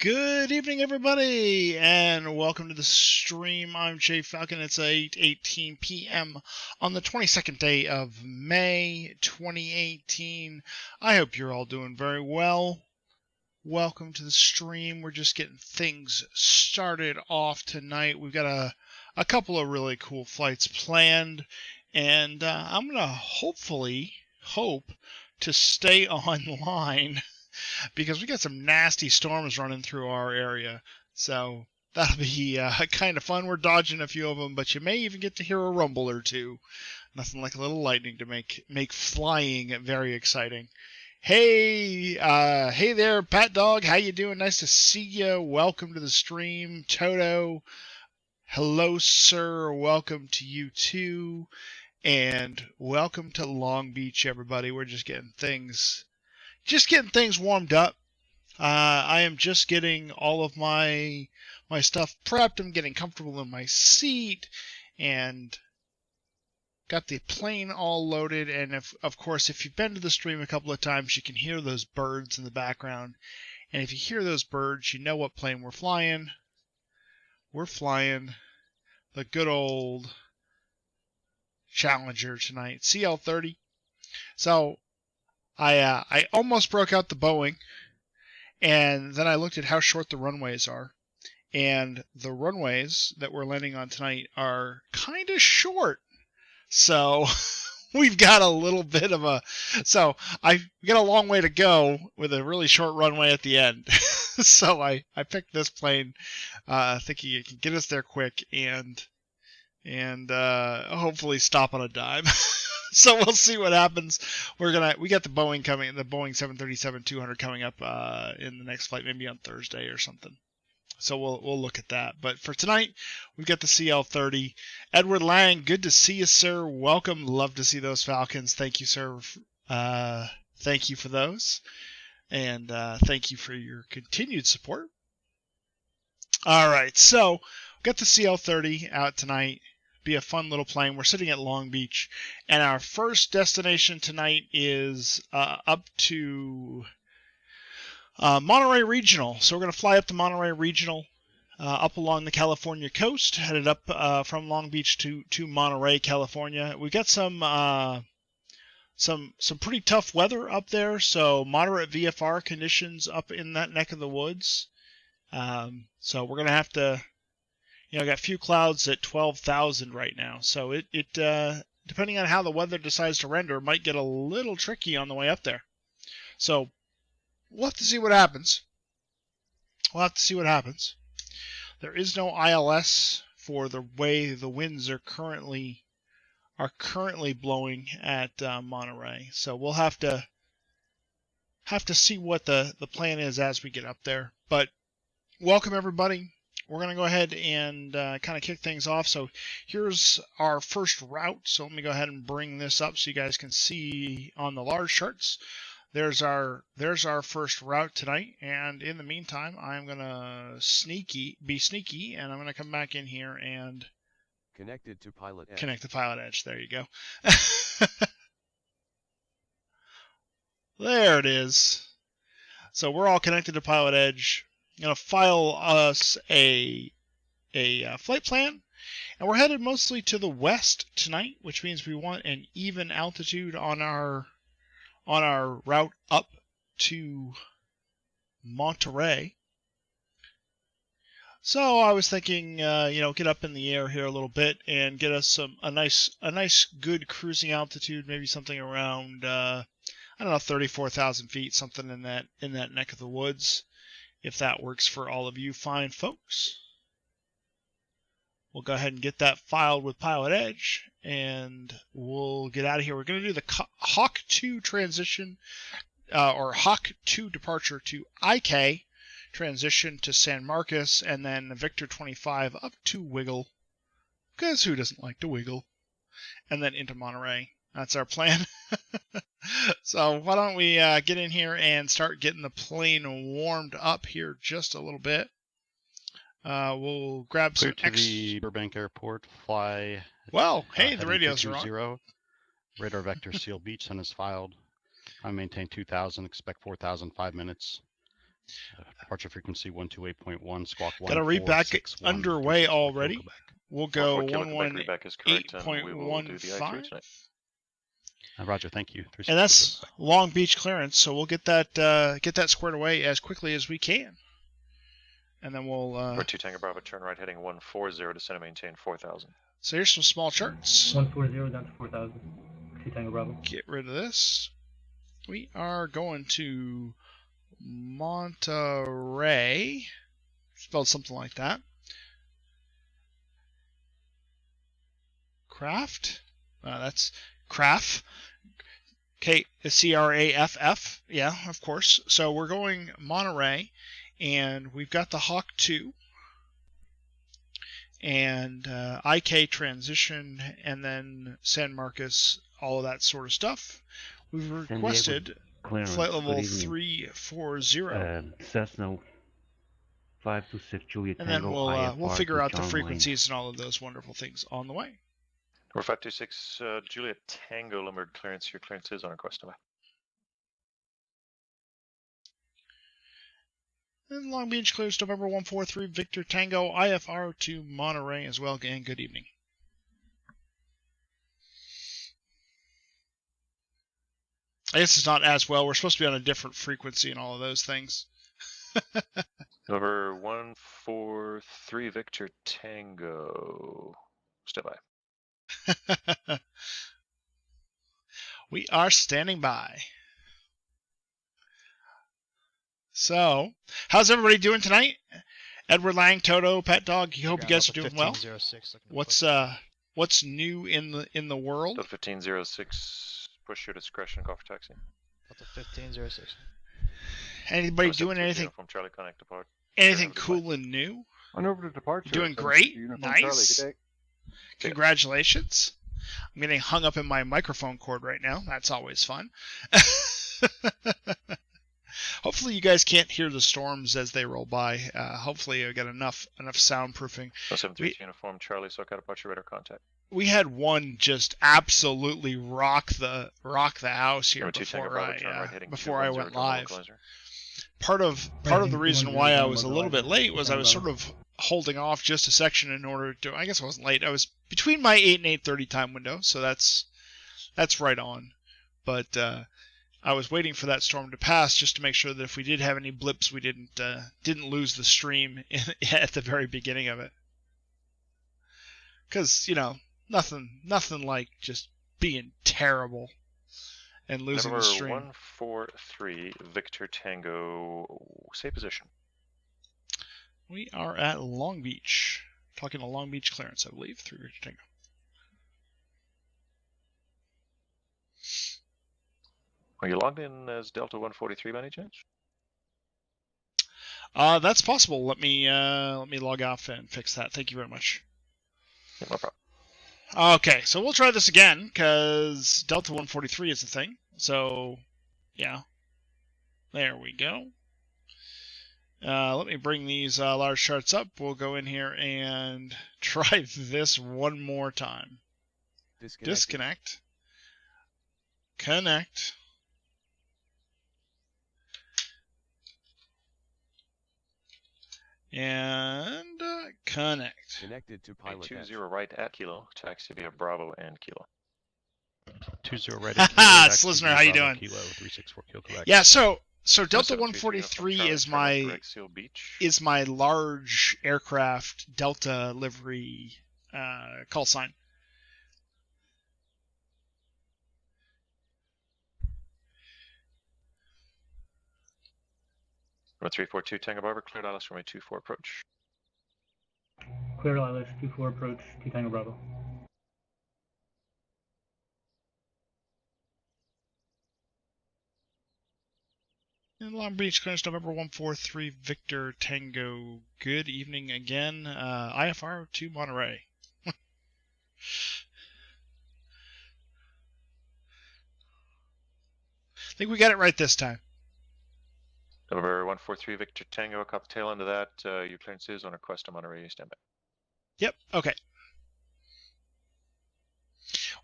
Good evening, everybody, and welcome to the stream. I'm Jay Falcon. It's 8:18 p.m. on the 22nd day of May 2018. I hope you're all doing very well. Welcome to the stream. We're just getting things started off tonight. We've got a couple of really cool flights planned, and I'm going to hope to stay online because we got some nasty storms running through our area. So that'll be kind of fun. We're dodging a few of them, but you may even get to hear a rumble or two. Nothing like a little lightning to make flying very exciting. Hey there, Pat Dog. How you doing? Nice to see you. Welcome to the stream. Toto, hello, sir. Welcome to you too. And welcome to Long Beach, everybody. We're just getting things warmed up. I am just getting all of my stuff prepped. I'm getting comfortable in my seat and got the plane all loaded. And of course, if you've been to the stream a couple of times, you can hear those birds in the background. And if you hear those birds, you know what plane we're flying. We're flying the good old Challenger tonight, CL30. So I almost broke out the Boeing, and then I looked at how short the runways are, and the runways that we're landing on tonight are kind of short. So we've got a little bit of we got a long way to go with a really short runway at the end. So I picked this plane, thinking it can get us there quick and hopefully stop on a dime. So we'll see what happens. We got the Boeing coming, the Boeing 737-200 coming up in the next flight, maybe on Thursday or something. So we'll look at that. But for tonight, we've got the CL30. Edward Lang, good to see you, sir. Welcome. Love to see those Falcons. Thank you, sir. Thank you for those, and thank you for your continued support. All right, so we've got the CL30 out tonight. Be a fun little plane. We're sitting at Long Beach, and our first destination tonight is up to Monterary Regional. So we're going to fly up to Monterary Regional, up along the California coast, headed up from Long Beach to Monterey, California. We've got some pretty tough weather up there, so moderate VFR conditions up in that neck of the woods. So we're going to have to. I got a few clouds at 12,000 right now, so it depending on how the weather decides to render, might get a little tricky on the way up there. So we'll have to see what happens. There is no ILS for the way the winds are currently blowing at Monterey, so we'll have to see what the plan is as we get up there. But welcome everybody. We're going to go ahead and kind of kick things off. So here's our first route. So let me go ahead and bring this up so you guys can see on the large charts. There's our first route tonight. And in the meantime, I'm going to be sneaky, and I'm going to come back in here and connect to Pilot Edge. Connect to Pilot Edge. There you go. There it is. So we're all connected to Pilot Edge. I'm going to file us a flight plan, and we're headed mostly to the west tonight, which means we want an even altitude on our route up to Monterey. So I was thinking, get up in the air here a little bit and get us a nice good cruising altitude, maybe something around 34,000 feet, something in that neck of the woods. If that works for all of you fine folks, we'll go ahead and get that filed with Pilot Edge, and we'll get out of here. We're going to do the Hawk 2 transition, or Hawk 2 departure to IK, transition to San Marcos, and then Victor 25 up to Wiggle, because who doesn't like to wiggle, and then into Monterey. That's our plan. So why don't we get in here and start getting the plane warmed up here just a little bit. We'll grab Clear some to the Burbank Airport, fly. Well, hey, the radios are on. Radar vector Seal Beach, sun is filed. I maintain 2,000, expect 4,000, 5 minutes. Departure frequency 128.1, squawk 1. Got a reback underway already. Quebec. We'll go 14 Quebec reback is correct, and we will do the I-3 tonight. Roger, thank you. And that's Long Beach clearance, so we'll get that squared away as quickly as we can. And then we'll... We're 2 Tango Bravo, turn right heading 140, descend and maintain 4,000. So here's some small charts. 140 down to 4,000. 2 Tango Bravo. Get rid of this. We are going to Monterey. Spelled something like that. Craft? That's Craft. C-R-A-F-F. Yeah, of course. So we're going Monterey, and we've got the Hawk 2. And IK transition, and then San Marcos, all of that sort of stuff. We've requested flight level 340. Cessna 526 Juliet and Tango. then IFR we'll figure out the John frequencies and all of those wonderful things on the way. We're 526 Juliet Tango, Limerick clearance. Your clearance is on request. Bye. And Long Beach clears November 143 Victor Tango, IFR to Monterey as well. And good evening. I guess it's not as well. We're supposed to be on a different frequency and all of those things. November 143 Victor Tango. Stand by. We are standing by. So, how's everybody doing tonight? Edward Lang, Toto, Pet Dog. You hope you guys are doing well. What's new in the world? Delta 1506. Push your discretion. Call for taxi. Delta 1506. Anybody doing anything? From Charlie Connect depart. Anything cool and new? On over to departure. Doing great. Nice. Charlie, Congratulations. I'm getting hung up in my microphone cord right now. That's always fun. Hopefully you guys can't hear the storms as they roll by. Hopefully I got enough soundproofing. 732 uniform Charlie, SoCal departure radar contact. We had one just absolutely rock the house here before I went live. Part of the reason why I was a little bit late was I was sort of holding off just a section in order to. I guess I wasn't late. I was between my 8 and 8:30 time window, so that's right on. But I was waiting for that storm to pass just to make sure that if we did have any blips, we didn't lose the stream at the very beginning of it. Because nothing like just being terrible and losing the stream. 143 Victor Tango, say position. We are at Long Beach. Talking to Long Beach clearance, I believe, through Victor Tango. Are you logged in as Delta 143 by any chance? That's possible. Let me log off and fix that. Thank you very much. Yeah, no problem. Okay, so we'll try this again, because Delta 143 is the thing. So, yeah. There we go. Let me bring these large charts up. We'll go in here and try this one more time. Disconnect. Connect. And connect. Connected to pilot 20 right at Kilo, taxi via Bravo and Kilo. 20 right at Kilo. It's Listener, how you doing? Kilo 364 Kilo Quebec. Yeah, so Delta 143 is my large aircraft Delta livery call sign. Runway 342 Tango Bravo, cleared ILS runway 24 approach. Cleared ILS 24 approach, 2 Tango Bravo. In Long Beach, clearance November 143 Victor Tango. Good evening again. IFR to Monterey. I think we got it right this time. November 143 Victor Tango, copy tail end of that. Your clearance is on request to Monterey. Stand by. Yep, okay.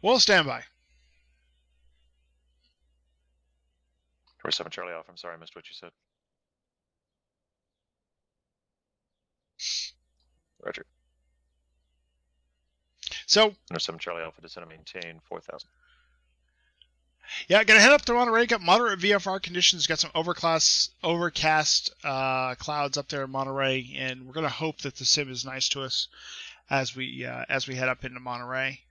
We'll stand by. 27 Charlie Alpha, I'm sorry I missed what you said. Roger. So, Number 7 Charlie Alpha, descend and maintain 4,000. yeah, gonna head up to Monterey. Got moderate VFR conditions. Got some overcast clouds up there in Monterey, and we're gonna hope that the sim is nice to us as we head up into Monterey.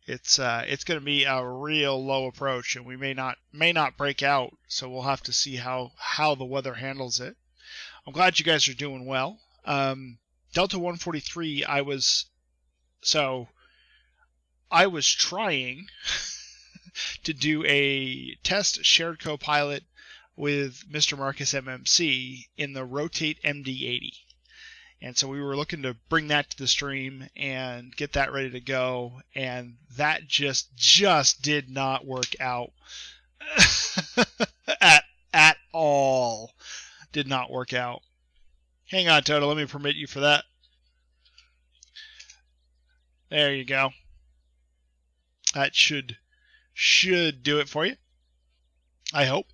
It's gonna be a real low approach, and we may not break out. So we'll have to see how the weather handles it. I'm glad you guys are doing well. Delta 143. I was trying to do a test shared co-pilot with Mr. Marcus MMC in the Rotate MD-80. And so we were looking to bring that to the stream and get that ready to go. And that just did not work out at all. Did not work out. Hang on, Toto. Let me permit you for that. There you go. That should do it for you. I hope.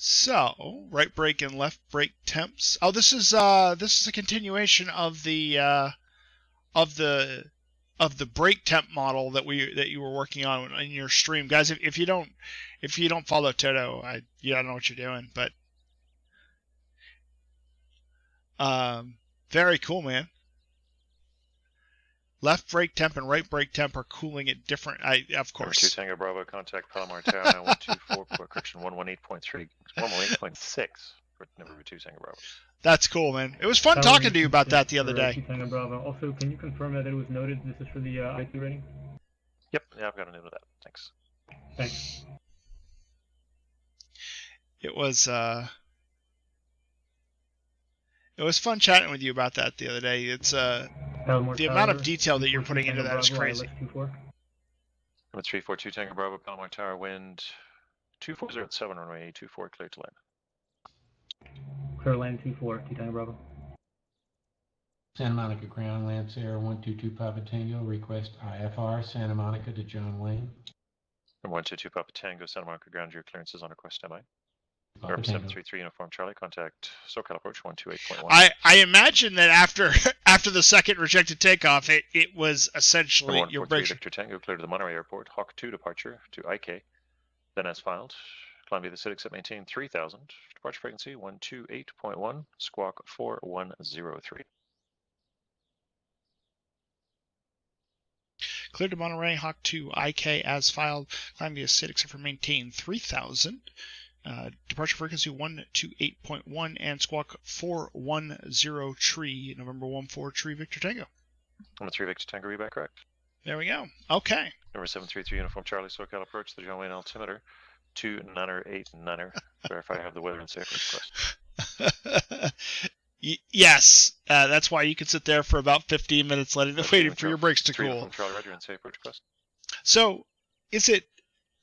So, right brake and left brake temps. Oh, this is a continuation of the brake temp model that you were working on in your stream, guys. If you don't follow Toto, I don't know what you're doing, but very cool, man. Left brake temp and right brake temp are cooling at different. Of course. Number 2 Tango Bravo, contact Palomar Tower 9124, correction 118.3, 118.6 for number 2 Tango Bravo. That's cool, man. It was fun talking to you about that the other day. Tango Bravo. Also, can you confirm that it was noted this is for the IT rating? Yep, yeah, I've got a note of that. Thanks. Thanks. It was fun chatting with you about that the other day. It's the amount of detail that you're putting into that is crazy. Number 342 Tango Bravo, Palomar Tower, wind 240 at 7, runway 24, clear to land. Clear land 24, Tango Bravo. Santa Monica ground, Lance Air 122 Papa Tango, request IFR Santa Monica to John Wayne. Number 122 Papa Tango, Santa Monica ground, your clearance is on request, MI. Papa Number Tango. 733 Uniform Charlie, contact SoCal approach 128.1. I imagine that after the second rejected takeoff, it was essentially Number your 143 brakes. Victor Tango, clear to the Monterey Airport, Hawk 2 departure to IK. Then as filed, climb via the CITIC at maintain 3000, departure frequency 128.1, squawk 4103. Cleared to Monterey, Hawk 2, IK as filed, climb via CITIC for maintain 3000. Departure frequency 128.1 and squawk 410 tree, November 14 tree Victor Tango. Number 3 Victor Tango, read back correct. There we go. Okay. Number 733 Uniform Charlie, SoCal approach the John Wayne altimeter 2989er. Verify I have the weather and safe request. Yes, that's why you could sit there for about 15 minutes waiting for your brakes to cool. Uniform Charlie, Roger, and safe request. So, is it?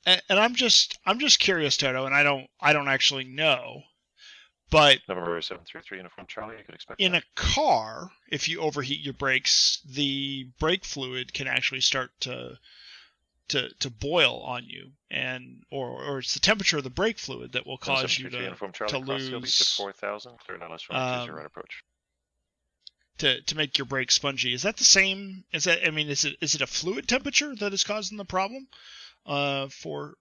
And I'm just curious, Toto, and I don't actually know, but November 733 Uniform Charlie, you could expect in that. a car, if you overheat your brakes, the brake fluid can actually start to boil on you, and or it's the temperature of the brake fluid that will cause you to lose 4,000, clear now less right approach. To make your brakes spongy. Is that the same? Is it a fluid temperature that is causing the problem? For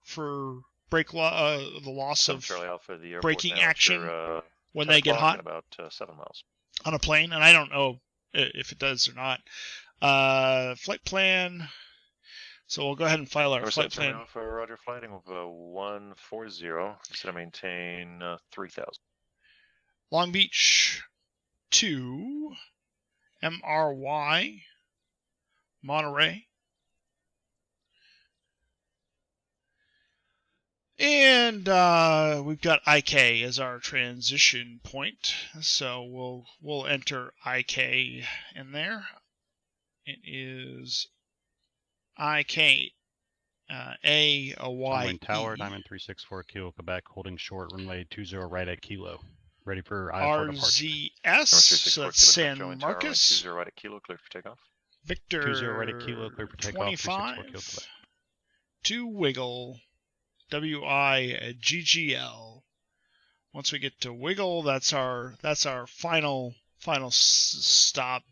brake the loss of Charlie Alpha, the braking action when they get hot about 7 miles on a plane, and I don't know if it does or not. Flight plan. So we'll go ahead and file our flight plan. For Roger, flighting of 140, instead of maintain 3000. Long Beach to KMRY, Monterey. And we've got IK as our transition point, so we'll enter IK in there. It is IK A Y. Wind Tower, Diamond 364 Kilo, Quebec, holding short, runway 20 right at Kilo. Ready for IFR departure. RZS, so that's San Marcos. 20 right at Kilo, clear for takeoff. Victor 20 right at Kilo, clear for takeoff, 25 364 Kilo Quebec. to Wiggle, WIGGL. Once we get to Wiggle, that's our final stop.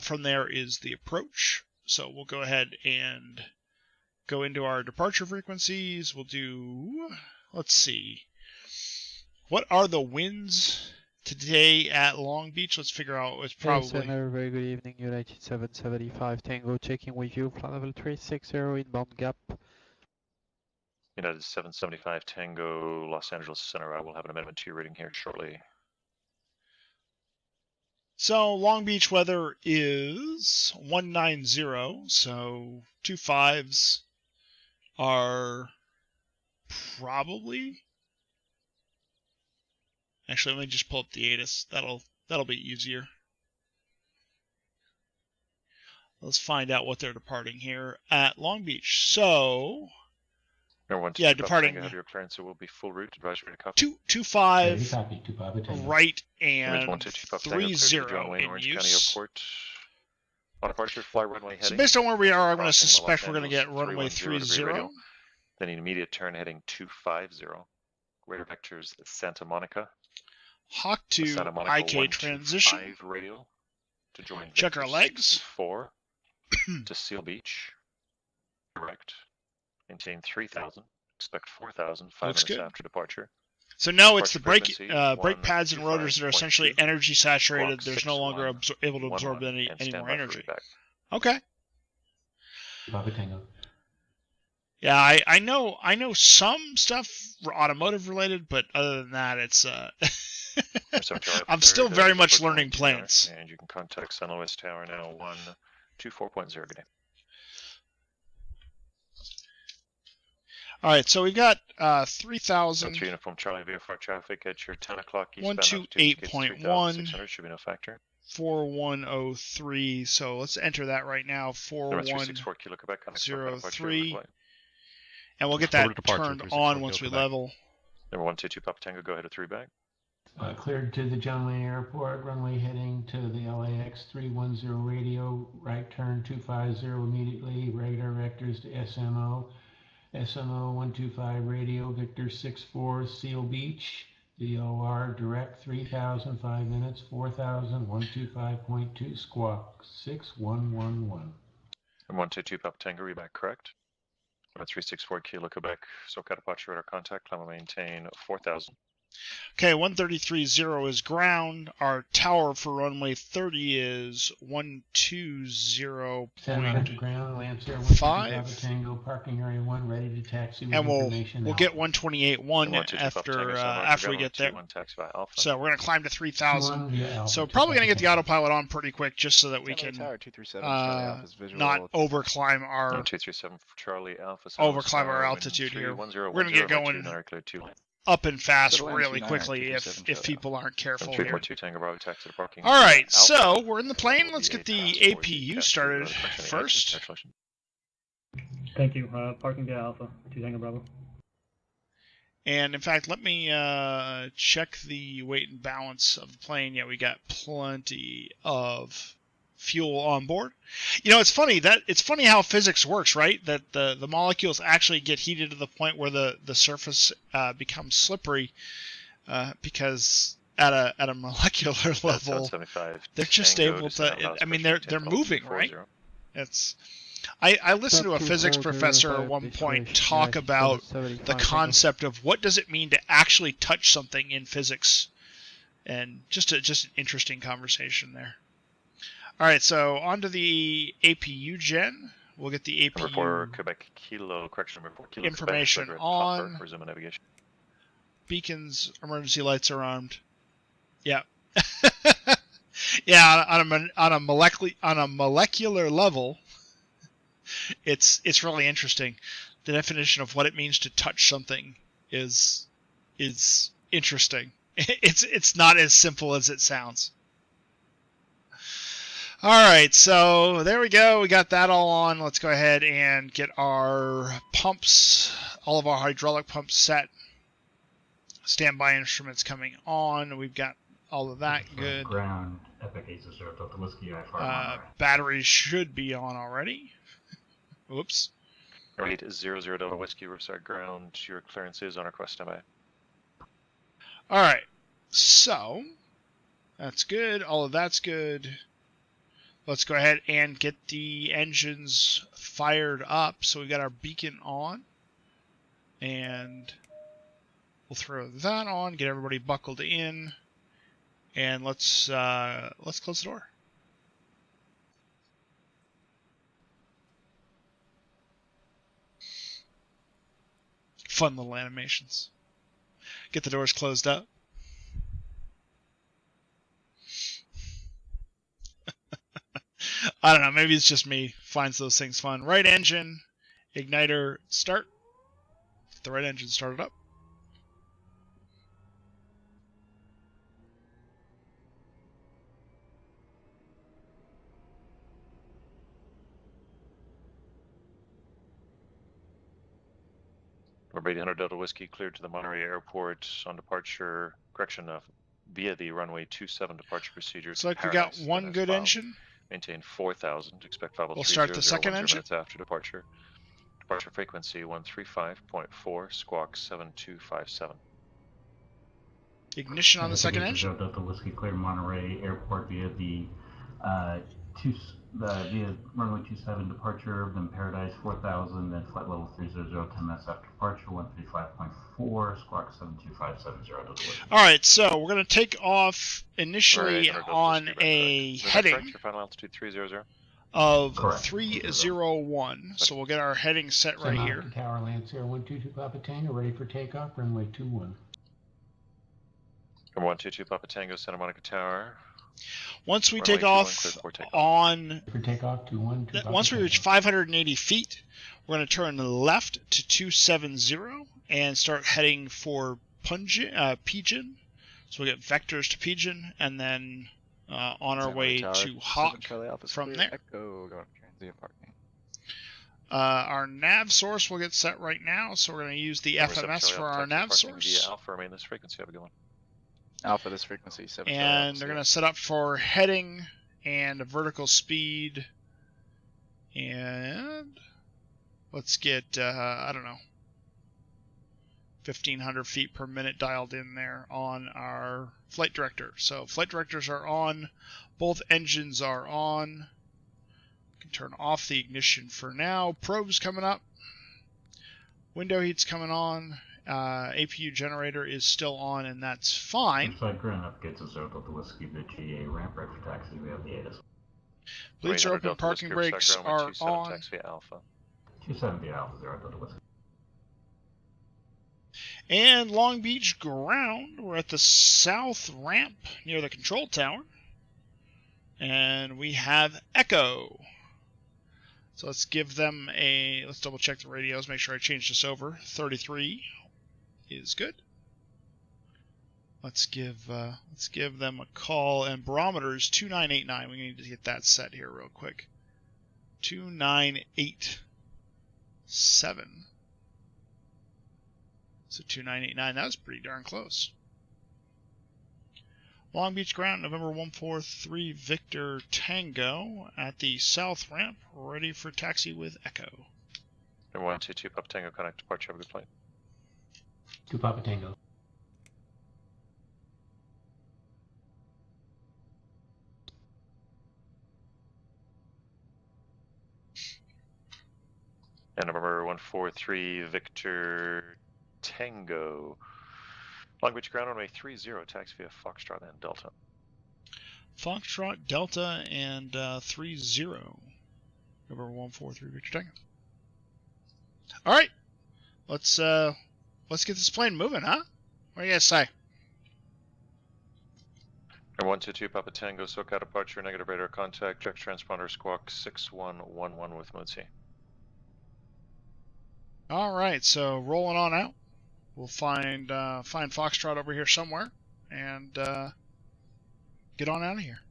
From there is the approach. So we'll go ahead and go into our departure frequencies. We'll do, let's see, what are the winds today at Long Beach? Let's figure out. It's probably. Center, very good evening, United 775 Tango, checking with you, flight level 360, inbound gap. United 775 Tango, Los Angeles Center. I will have an amendment to your reading here shortly. So Long Beach weather is 190, so 25s are probably. Actually, let me just pull up the ATIS. That'll be easier. Let's find out what they're departing here at Long Beach. So, yeah, departing. Have your clearance. It will be full route. Advisory to copy. 25 Copy, 2 Papa Tango. right and 30 John Wayne in Orange County use. Airport. On departure, fly runway heading. So based on where we are, I'm going to crossing suspect Los we're going to Angeles get runway 310 30. radio. Then an immediate turn heading 250. Radar vectors Santa Monica. Hawk to Santa Monica IK transition. 125 radio to join Check our vector legs. 64 to Seal Beach. Correct. Maintain 3,000. Expect 4,000 5 Looks minutes good. after departure. So no, it's the Departure brake pads and rotors that are essentially 125.2. energy saturated. Clock There's no longer 61, able to absorb 11, any and more standby for energy. feedback. Okay. Papa Tango. Yeah, I know some stuff automotive related, but other than that, it's I'm still very much learning planes. And you can contact San Luis Tower now 124.0. Good day. All right, so we've got 3,000. 3 Uniform Charlie VFR traffic at your 10 o'clock eastbound 128.1. should be no factor. 4103. So let's enter that right now. 364 Kilo Quebec. 4103. And we'll get that turned on once we level. Number 122 Papa Tango, go ahead at 3 back. Cleared to the John Wayne Airport, runway heading to the LAX 310 radio, right turn 250 immediately, radar vectors to SMO, SMO 125 radio, Victor 64, Seal Beach, DOR direct 3,000, 5 minutes, 4,000, 125.2, squawk 6111. Number 122 Papa Tango, reback correct. Number 364 Kilo Quebec, SoCal departure radar contact, climb and maintain 4,000. Okay, 133.0 is ground. Our tower for runway 30 is 120.5. Santa Monica ground, Lancer 125 Tango, parking area 1, ready to taxi with And information we'll get 128.1 after we get there. So we're going to climb to 3,000. So probably going to get the autopilot on pretty quick just so that we can not overclimb our 237 for Charlie Alpha. overclimb our altitude here. We're going to get going up and fast really quickly if people aren't careful here. All right, so we're in the plane. Let's get the APU started first. Thank you. Parking to Alpha, 2 Tango Bravo. And in fact, let me check the weight and balance of the plane. Yeah, we got plenty of fuel on board. You know, it's funny how physics works, right? That the molecules actually get heated to the point where the surface becomes slippery because at a molecular level they're just able to. I mean, they're moving, right? I listened to a physics professor at one point talk about the concept of what does it mean to actually touch something in physics, and just an interesting conversation there. All right, so on to the APU gen. We'll get the APU information on. Beacons, emergency lights are armed. Yeah. Yeah, on a molecular level, it's really interesting. The definition of what it means to touch something is interesting. It's not as simple as it sounds. All right, so there we go. We got that all on. Let's go ahead and get our pumps, all of our hydraulic pumps set. Standby instruments coming on. We've got all of that good. Ground. Epic 80 Delta Whiskey, I fire Monterey. Batteries should be on already. Whoops. 800 Delta Whiskey, Riverside Ground. Your clearance is on request, standby. All right. So that's good. All of that's good. Let's go ahead and get the engines fired up. So we got our beacon on, and we'll throw that on. Get everybody buckled in, and let's close the door. Fun little animations. Get the doors closed up. I don't know, maybe it's just me finds those things fun. Right engine, igniter, start. Get the right engine started up. Number 800 Delta Whiskey cleared to the Monterey Airport on departure, correction via the runway 27 departure procedure. Looks like we got one good engine. Maintain 4,000. Expect 503. We'll start the second engine. Minutes after departure. Departure frequency 135.4, squawk 7257. Ignition on the second engine. Delta Whiskey clear Monterey Airport via the via runway 27 departure, then Paradise 4000, then flight level 300, 10 minutes after departure, 135.4, squawk 72570. Delta Whiskey. All right, so we're going to take off initially on a heading Your final altitude 300. Of Correct. 301. So we'll get our heading set right here. Tower Lancer 122 Papa Tango, ready for takeoff, runway 21. Number 122 Papa Tango, Santa Monica Tower. Once we Runway take 21, off clear for takeoff. on, For takeoff to 1 to once we reach 580 feet, we're going to turn left to 270 and start heading for Pigeon. So we'll get vectors to Pigeon and then on our way to Hawk from there. Echo, going transient parking. Our nav source will get set right now, so we're going to use the Number 7 FMS Charlie for Alpha, our taxi nav parking source. Via Alpha, remain this frequency. Have a good one. Alpha, this frequency 7. And they're going to set up for heading and a vertical speed. And let's get, I don't know, 1,500 feet per minute dialed in there on our flight director. So flight directors are on. Both engines are on. We can turn off the ignition for now. Probe's coming up. Window heat's coming on. APU generator is still on, and that's fine. Inside Grand Navigates 0 Delta Whiskey, the GA ramp ready for taxi. We have the ATIS. Bleeds are open, parking brakes are on. Taxi Alpha. 270 Alpha 0 Delta Whiskey. And Long Beach ground, we're at the south ramp near the control tower. And we have Echo. So let's give them a, let's double check the radios, make sure I changed this over. 33 is good. Let's give them a call, and barometer is 2989. We need to get that set here real quick. 2987. So 2989, that was pretty darn close. Long Beach ground, November 143 Victor Tango at the south ramp, ready for taxi with Echo. Number 122 Papa Tango, connect departure. Have a good flight. 2 Papa Tango. And number 143 Victor Tango. Long Beach ground runway 30, taxi via Foxtrot and Delta. Foxtrot, Delta, and 30. Number 143 Victor Tango. All right, let's get this plane moving, huh? What do you guys say? Number 122 Papa Tango, SoCal departure, negative radar contact, check transponder squawk 6111 with mode C. All right, so rolling on out. We'll find Foxtrot over here somewhere, and get on out of here.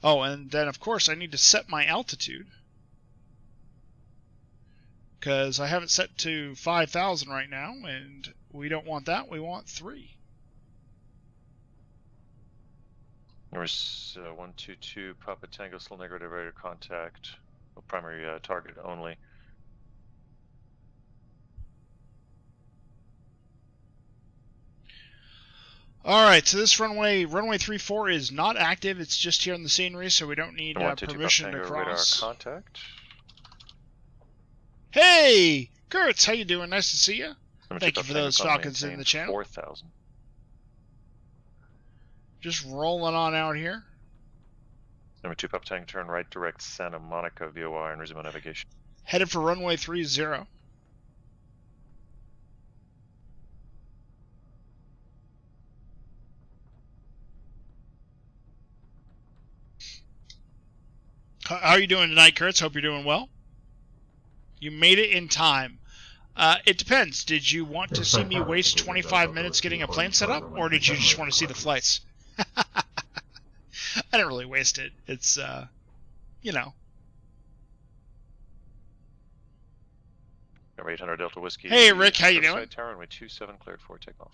Oh, and then of course I need to set my altitude, because I have it set to 5,000 right now, and we don't want that. We want 3. There's 122 Papa Tango Still Negative radar contact. Well, primary target only. All right, so this runway 34 is not active. It's just here on the scenery, so we don't need 122 permission Papa to Tango radar cross. contact. Hey, Kurtz, how you doing? Nice to see you. Number Thank 2 you for Papa those Tango, Falcons in maintain the channel. 4,000. Just rolling on out here. Number 2 Papa Tango, turn right, direct Santa Monica VOR and resume navigation. Headed for runway 30. How are you doing tonight, Kurtz? Hope you're doing well. You made it in time. It depends. Did you want to see me waste 25 minutes getting a plane set up, or did you just want to see the flights? I didn't really waste it. It's, you know. Number 800 Delta Whiskey. Hey, Rick, how you Surfside doing? Tower, runway 27, cleared for takeoff.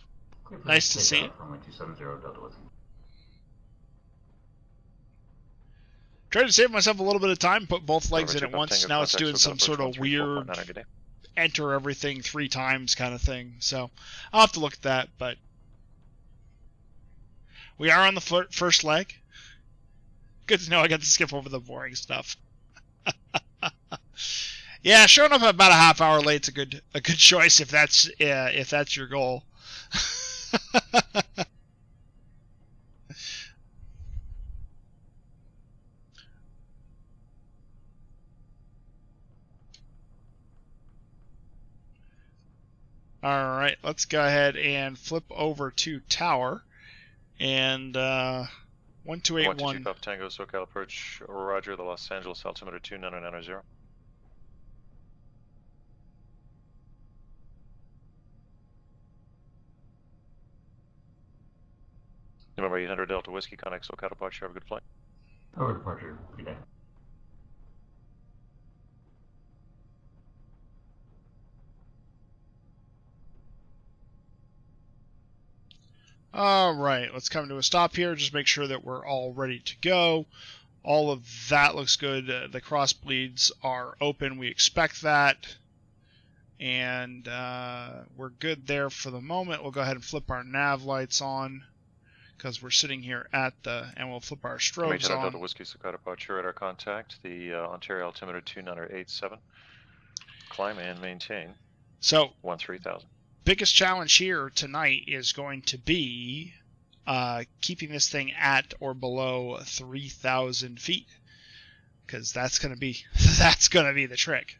Nice to see you. Runway 270 Delta Whiskey. Tried to save myself a little bit of time, put both legs in Number at 2 once. Tango, Now it's contact doing some SoCal sort approach of weird 134.9, good day. enter everything 3 times kind of thing. So I'll have to look at that, but we are on the first leg. Good to know I got to skip over the boring stuff. Yeah, showing up about a half hour late's a good choice if that's your goal. All right, let's go ahead and flip over to tower and 1281. 122 Papa Tango SoCal approach. Roger, the Los Angeles altimeter 2990. Number 800 Delta Whiskey, contact SoCal departure. Have a good flight. Over departure. Good day. All right, let's come to a stop here. Just make sure that we're all ready to go. All of that looks good. The cross bleeds are open. We expect that. And we're good there for the moment. We'll go ahead and flip our nav lights on because we're sitting here at and we'll flip our strobes Delta on. Whiskey, SoCal departure at our contact. The Ontario altimeter 2987. Climb and maintain. So 13,000. Biggest challenge here tonight is going to be keeping this thing at or below 3,000 feet, because that's going to be the trick.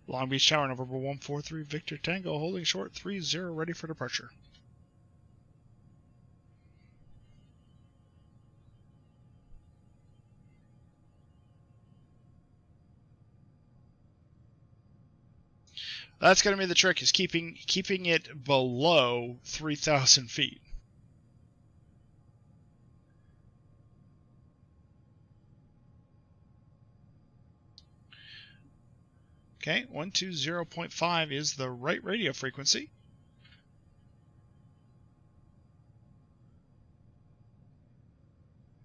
Long Beach Tower, November 143 Victor Tango, holding short 30, ready for departure. That's going to be the trick, is keeping it below 3,000 feet. Okay, 120.5 is the right radio frequency.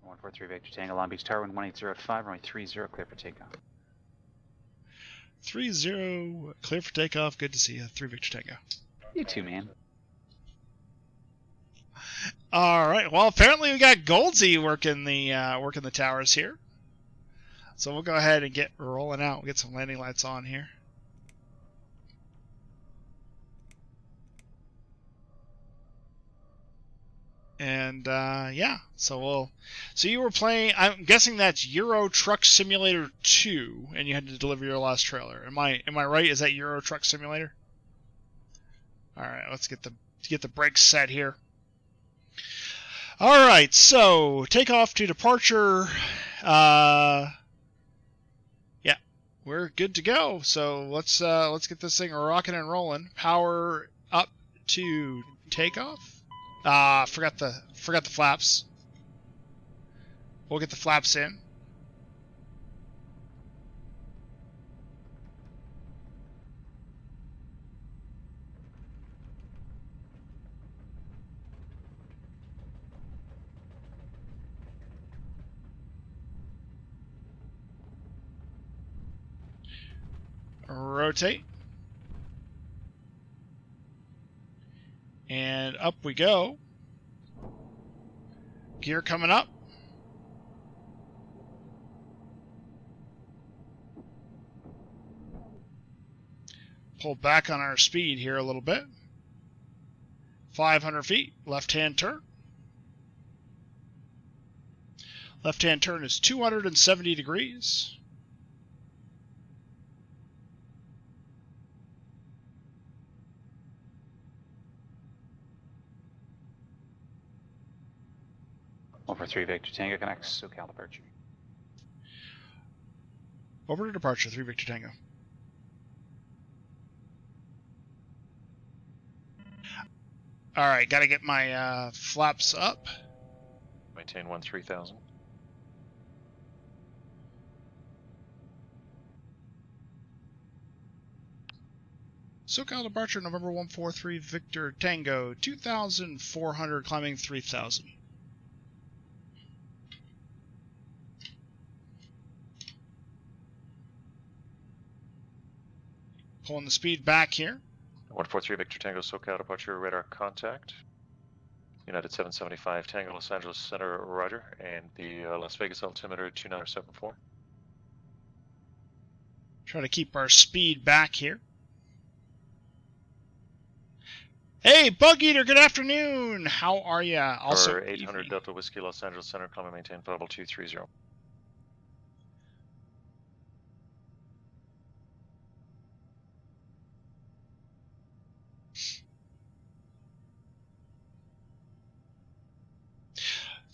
One 143 Victor Tango, Long Beach Tower, 1805, runway 30, clear for takeoff. 30, clear for takeoff. Good to see you. 3 Victor Tango. You too, man. All right. Well, apparently we got Goldsy working the towers here. So we'll go ahead and get rolling out. We'll get some landing lights on here. And yeah, so you were playing. I'm guessing that's Euro Truck Simulator 2, and you had to deliver your last trailer. Am I right? Is that Euro Truck Simulator? All right, let's get the brakes set here. All right, so takeoff to departure. Yeah, we're good to go. So let's get this thing rocking and rolling. Power up to takeoff. Forgot the flaps. We'll get the flaps in. rotate. And up we go. Gear coming up. Pull back on our speed here a little bit. 500 feet, left-hand turn. Left-hand turn is 270 degrees. Over 3 Victor Tango connects, SoCal departure. Over to departure, 3 Victor Tango. Alright, gotta get my flaps up. Maintain 13,000. SoCal departure, November 143 Victor Tango, 2,400, climbing 3,000. Pulling the speed back here. 143 Victor Tango, SoCal departure, radar contact. United 775 Tango, Los Angeles Center, roger, and the Las Vegas altimeter 2974. Try to keep our speed back here. Hey, Bug Eater, good afternoon. How are ya? Also, 800 evening. Delta Whiskey, Los Angeles Center, climb and maintain level 230.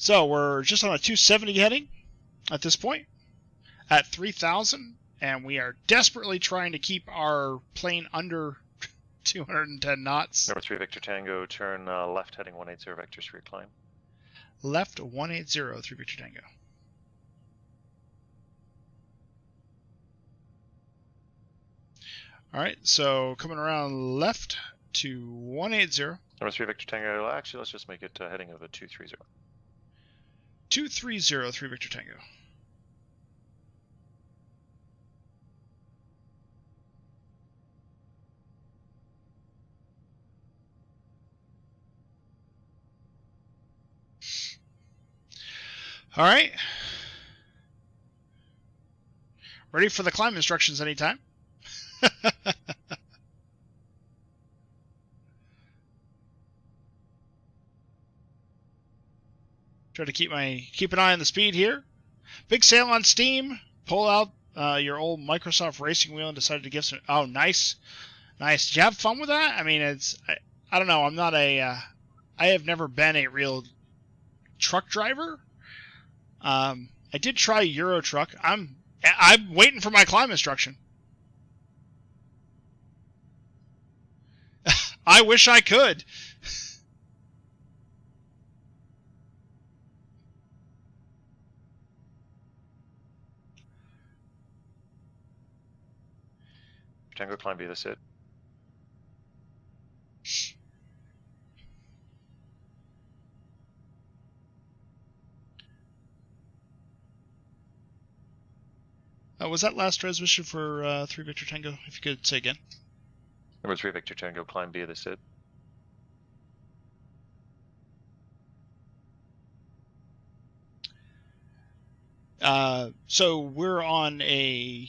So we're just on a 270 heading at this point at 3,000, and we are desperately trying to keep our plane under 210 knots. Number 3 Victor Tango, turn left heading 180 Vector Street, climb. Left 180, 3 Victor Tango. All right, so coming around left to 180. Number 3 Victor Tango, actually let's just make it heading of a 230. 230, 3 Victor Tango. All right. Ready for the climb instructions anytime. Try to keep an eye on the speed here. Big sail on steam. Pull out your old Microsoft racing wheel and decide to give some. Oh, nice, nice. Did you have fun with that? I mean, I don't know. I'm not I have never been a real truck driver. I did try Euro Truck. I'm waiting for my climb instruction. I wish I could. Tango, climb via the SID. Was that last transmission for 3 Victor Tango? If you could say again. Number 3 Victor Tango, climb via the SID. So we're on a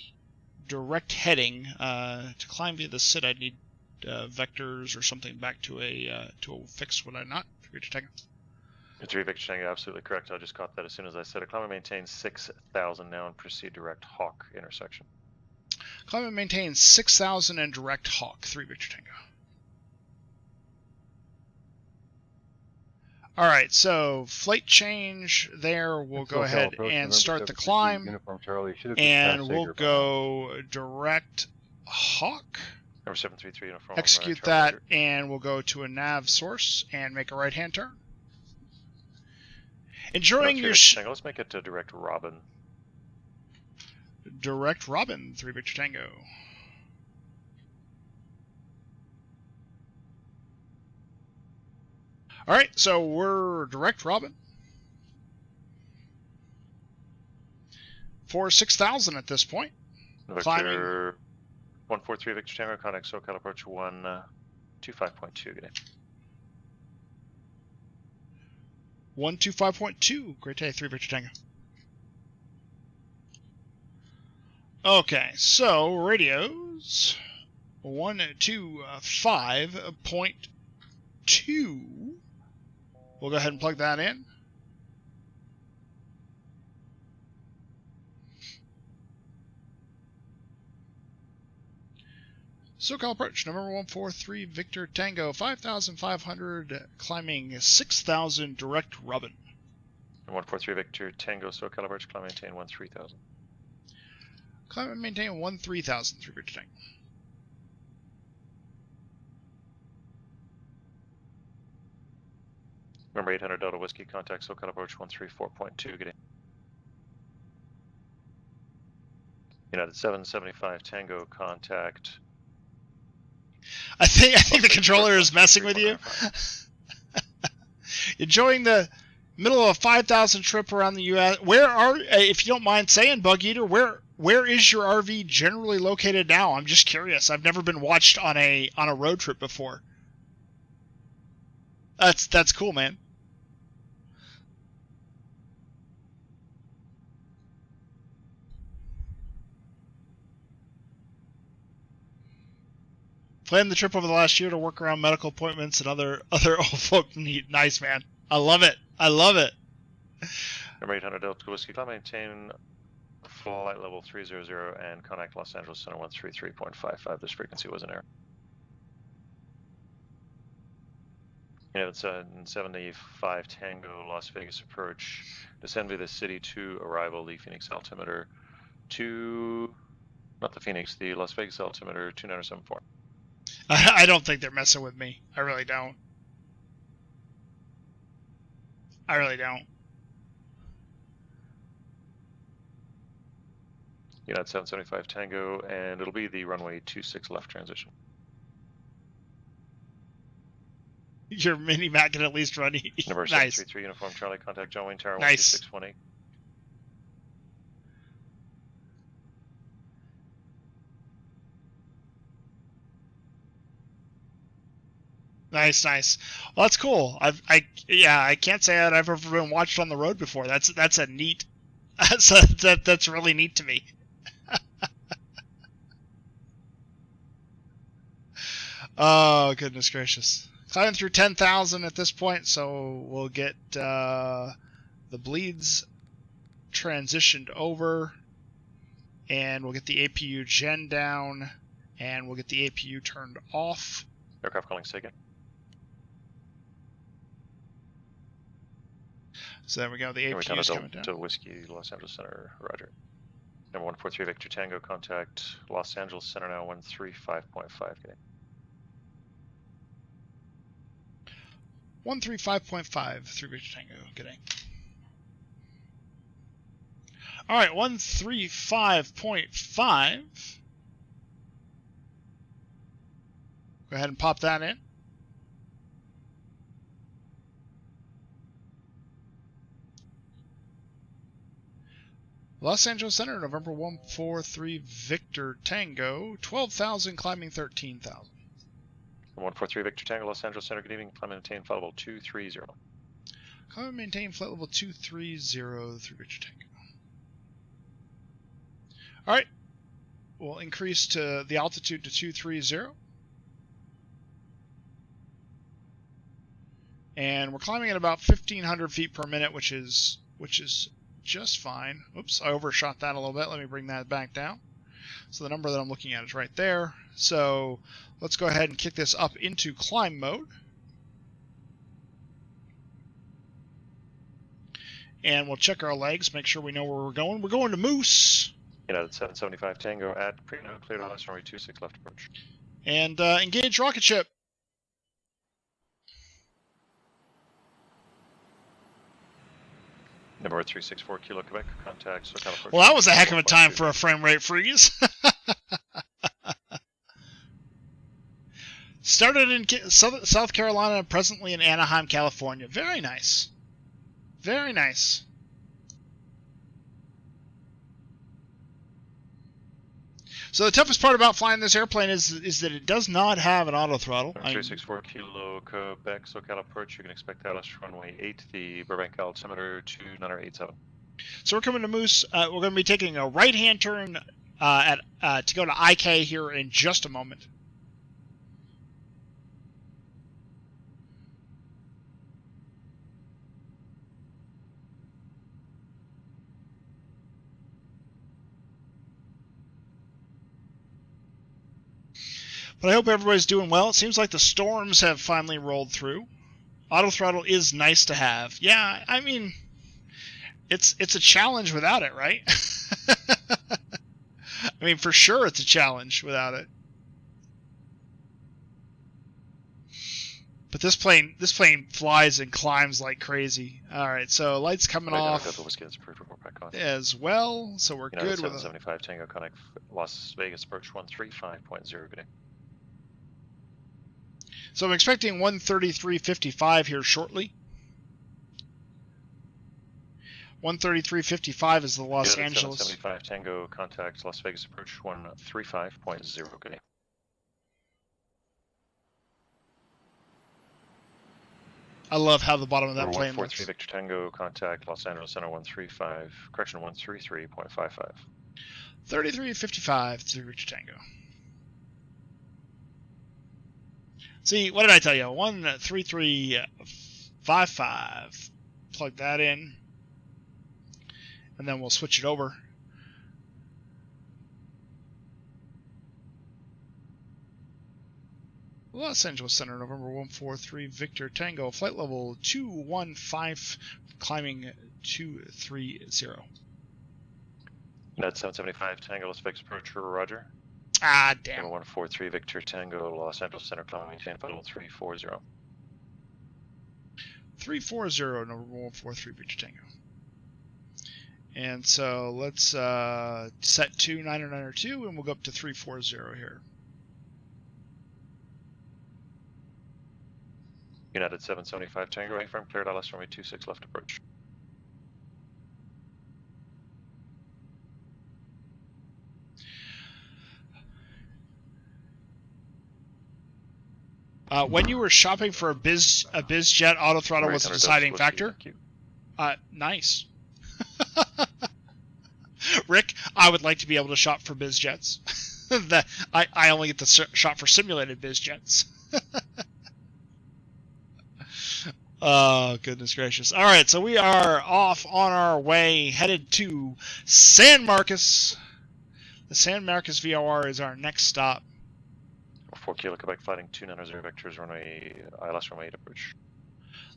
direct heading. To climb via the SID, I'd need vectors or something back to a fix, would I not? 3 Victor Tango. 3 Victor Tango, absolutely correct. I just caught that as soon as I said it. Climb and maintain 6,000 now and proceed direct Hawk intersection. Climb and maintain 6,000 and direct Hawk, 3 Victor Tango. Alright, so flight change there. We'll go ahead and start the climb. And we'll go direct Hawk. Number 733 uniform. Execute that, and we'll go to a nav source and make a right-hand turn. Enjoying your... Let's make it to direct Robin. Direct Robin, 3 Victor Tango. Alright, so we're direct Robin. For 6,000 at this point. Victor, Climbing. 143 Victor Tango, contact SoCal approach 125.2. Good day. 125.2. Great day, 3 Victor Tango. Okay, so radios 125.2. We'll go ahead and plug that in. SoCal approach, November 143 Victor Tango, 5,500, climbing 6,000 direct Robin. 143 Victor Tango, SoCal approach, climb maintain 13,000. Climb and maintain 13,000 through Victor Tango. Number 800 Delta Whiskey, contact SoCal approach 134.2. Good day. United 775 Tango, contact. I think the controller is messing with you. Enjoying the middle of a 5,000 trip around the U.S. Where are, if you don't mind saying, Bug Eater, where is your RV generally located now? I'm just curious. I've never been watched on a road trip before. That's cool, man. Planned the trip over the last year to work around medical appointments and other old folk need. Nice, man. I love it. I love it. Number 800 Delta Whiskey, climb maintain flight level 300 and contact Los Angeles Center 133.55. This frequency was an error. United 775 Tango, Las Vegas approach. Descend via the city to arrival, the Phoenix altimeter to, not the Phoenix, the Las Vegas altimeter 2974. I don't think they're messing with me. I really don't. I really don't. United 775 Tango, and it'll be the runway 26 left transition. Your mini-Mac can at least run. Number Nice. 733 Uniform Charlie, contact John Wayne Tower Nice. 12620. Nice, nice. Well, that's cool. I can't say that I've ever been watched on the road before. That's a neat. That's really neat to me. Oh goodness gracious! Climbing through 10,000 at this point, so we'll get the bleeds transitioned over, and we'll get the APU gen down, and we'll get the APU turned off. Aircraft calling SIGINT. So there we go. The APU is coming down. To Whiskey, Los Angeles Center, Roger. Number 143 Victor Tango, contact Los Angeles Center now 135.5. 135.5 through Victor Tango. Good day. All right, 135.5. Go ahead and pop that in. Los Angeles Center, November 143 Victor Tango, 12,000 climbing 13,000. 143 Victor Tango, Los Angeles Center, good evening. Climb and maintain flight level 230. Climb and maintain flight level 230 through Victor Tango. All right, we'll increase to the altitude to 230. And we're climbing at about 1,500 feet per minute, which is just fine. Oops, I overshot that a little bit. Let me bring that back down. So the number that I'm looking at is right there. So let's go ahead and kick this up into climb mode. And we'll check our legs, make sure we know where we're going. We're going to Moose. United 775 Tango at Preno, cleared on runway 26 left approach. And engage rocket ship. Number 364 Kilo Quebec, contact SoCal approach. Well, that was a heck of a time for a frame rate freeze. Started in South Carolina, presently in Anaheim, California. Very nice. Very nice. So the toughest part about flying this airplane is that it does not have an auto throttle. 364 Kilo Quebec SoCal approach. You can expect Dallas runway 8, the Burbank altimeter 2987. So we're coming to Moose. We're going to be taking a right-hand turn to go to IK here in just a moment. But I hope everybody's doing well. It seems like the storms have finally rolled through. Auto throttle is nice to have. Yeah, I mean, it's a challenge without it, right? I mean, for sure it's a challenge without it. But this plane flies and climbs like crazy. All right, so lights coming off as well, so we're good with 775 Tango Connect Las Vegas approach 135.0. Good day. So I'm expecting 133.55 here shortly. 133.55 is the Los Angeles. 775 Tango contact Las Vegas approach 135.0. Good day. I love how the bottom of that plane 143 Victor Tango contact Los Angeles Center 133.55. 33.55 to Victor Tango. See, what did I tell you? 133.55. Plug that in. And then we'll switch it over. Los Angeles Center, November 143, Victor Tango, flight level 215, climbing 230. Net 775 Tango Las Vegas approach, roger. Ah, damn. 143 Victor Tango, Los Angeles Center, climbing maintain flight level 340. 340, number 143 Victor Tango. And so let's set to 992 and we'll go up to 340 here. United 775 Tango, affirm, clear Dallas runway 26 left approach. When you were shopping for a BizJet, auto throttle was a deciding factor. Nice. Rick, I would like to be able to shop for BizJets. I only get to shop for simulated BizJets. Oh, goodness gracious. All right, so we are off on our way, headed to San Marcos. The San Marcos VOR is our next stop. 4 Kilo Quebec flighting 290 vectors, runway, ILS runway 8 approach.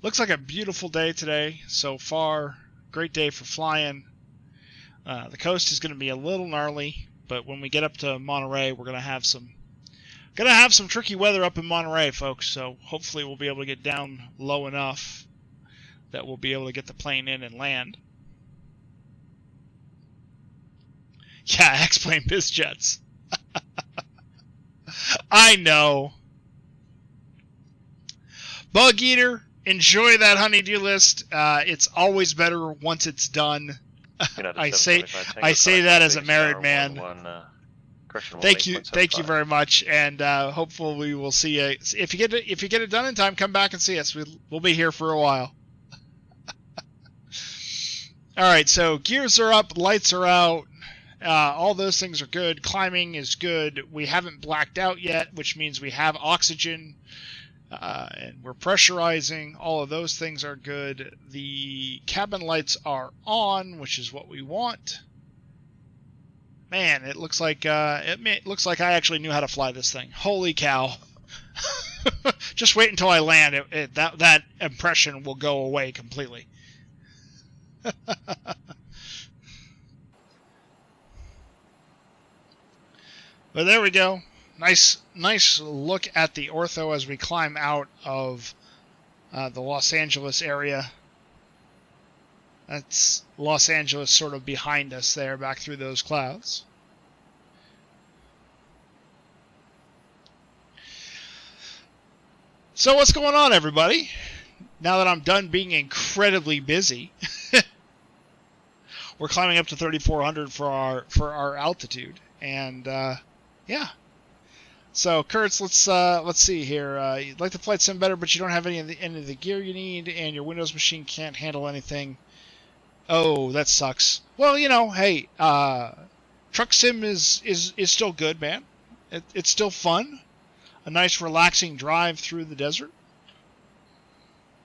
Looks like a beautiful day today so far. Great day for flying. The coast is going to be a little gnarly, but when we get up to Monterey, we're going to have some tricky weather up in Monterey, folks. So hopefully we'll be able to get down low enough that we'll be able to get the plane in and land. Yeah, X-Plane BizJets. I know. Bug Eater, enjoy that honeydew list. It's always better once it's done. I say that as a married man. Thank you very much, and hopefully we will see you. If you get it done in time, come back and see us. We'll be here for a while. All right, so gears are up, lights are out. All those things are good. Climbing is good. We haven't blacked out yet, which means we have oxygen, and we're pressurizing. All of those things are good. The cabin lights are on, which is what we want. Man, it looks like I actually knew how to fly this thing. Holy cow! Just wait until I land. That impression will go away completely. But there we go. Nice look at the ortho as we climb out of the Los Angeles area. That's Los Angeles sort of behind us there, back through those clouds. So what's going on, everybody? Now that I'm done being incredibly busy, we're climbing up to 3,400 for our altitude. And yeah. So Kurtz, let's see here. You'd like the flight sim better, but you don't have any of the gear you need, and your Windows machine can't handle anything. Oh, that sucks. Well, you know, hey, truck sim is still good, man. It's still fun. A nice relaxing drive through the desert,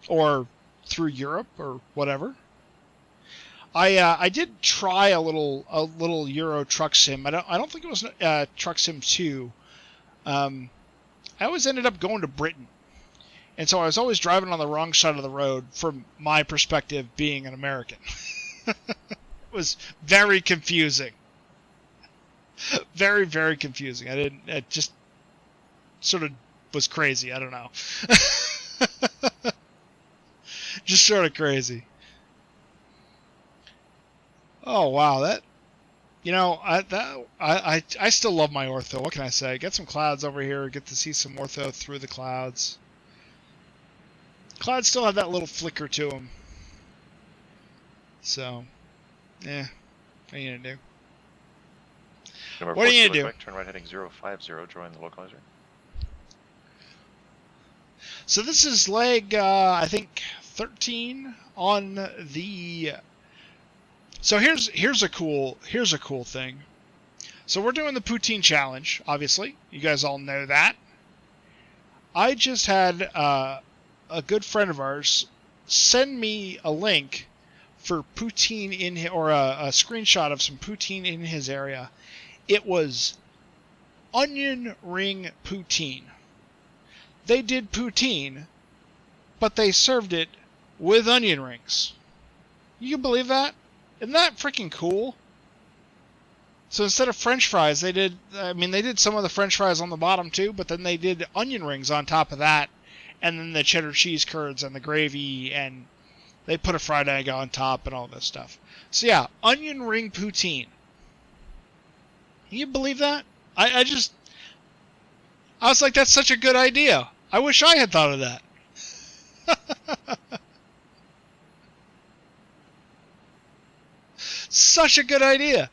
or through Europe, or whatever. I did try a little Euro truck sim. I don't think it was Truck Sim 2. I always ended up going to Britain, and so I was always driving on the wrong side of the road from my perspective, being an American. It was very confusing. Very, very confusing. It just sort of was crazy. I don't know. Just sort of crazy. Oh wow, that, you know, I still love my ortho. What can I say? Get some clouds over here. Get to see some ortho through the clouds. Clouds still have that little flicker to them. So, yeah. What are you gonna do? What are you gonna do? Turn right heading 050, join the localizer. So this is leg, I think 13 on the. So here's a cool thing. So we're doing the Poutine Challenge, obviously. You guys all know that. I just had a good friend of ours send me a link for poutine or a screenshot of some poutine in his area. It was onion ring poutine. They did poutine, but they served it with onion rings. You can believe that? Isn't that freaking cool? So instead of French fries, they did some of the French fries on the bottom too, but then they did onion rings on top of that, and then the cheddar cheese curds and the gravy, and they put a fried egg on top and all this stuff. So yeah, onion ring poutine. Can you believe that? I was like, that's such a good idea. I wish I had thought of that. Such a good idea.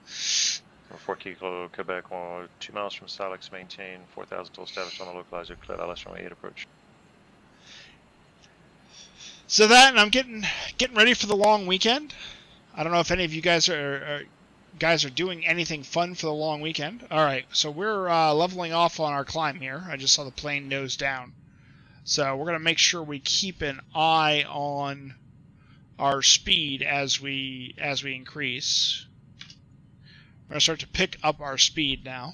4 Kilo, Quebec, 2 miles from Salix, maintain 4,000 till established on the localizer, clear LS from 8 approach. So that, and I'm getting ready for the long weekend. I don't know if any of you guys are doing anything fun for the long weekend. All right, so we're leveling off on our climb here. I just saw the plane nose down. So we're going to make sure we keep an eye on our speed as we increase. We're going to start to pick up our speed now.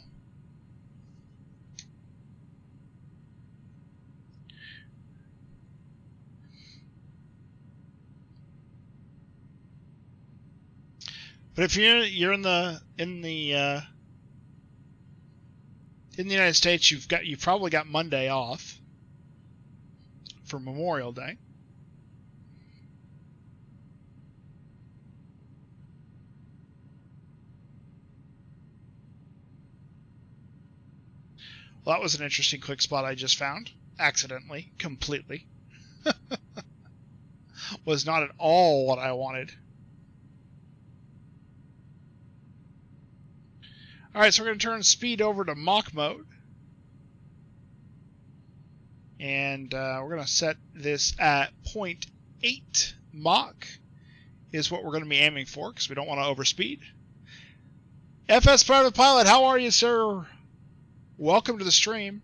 But if you're in the United States, you've probably got Monday off for Memorial Day. Well, that was an interesting quick spot I just found. Accidentally. Completely. Was not at all what I wanted. Alright, so we're going to turn speed over to Mach mode. And we're going to set this at 0.8 Mach is what we're going to be aiming for, because we don't want to overspeed. FS Private Pilot, how are you, sir? Welcome to the stream.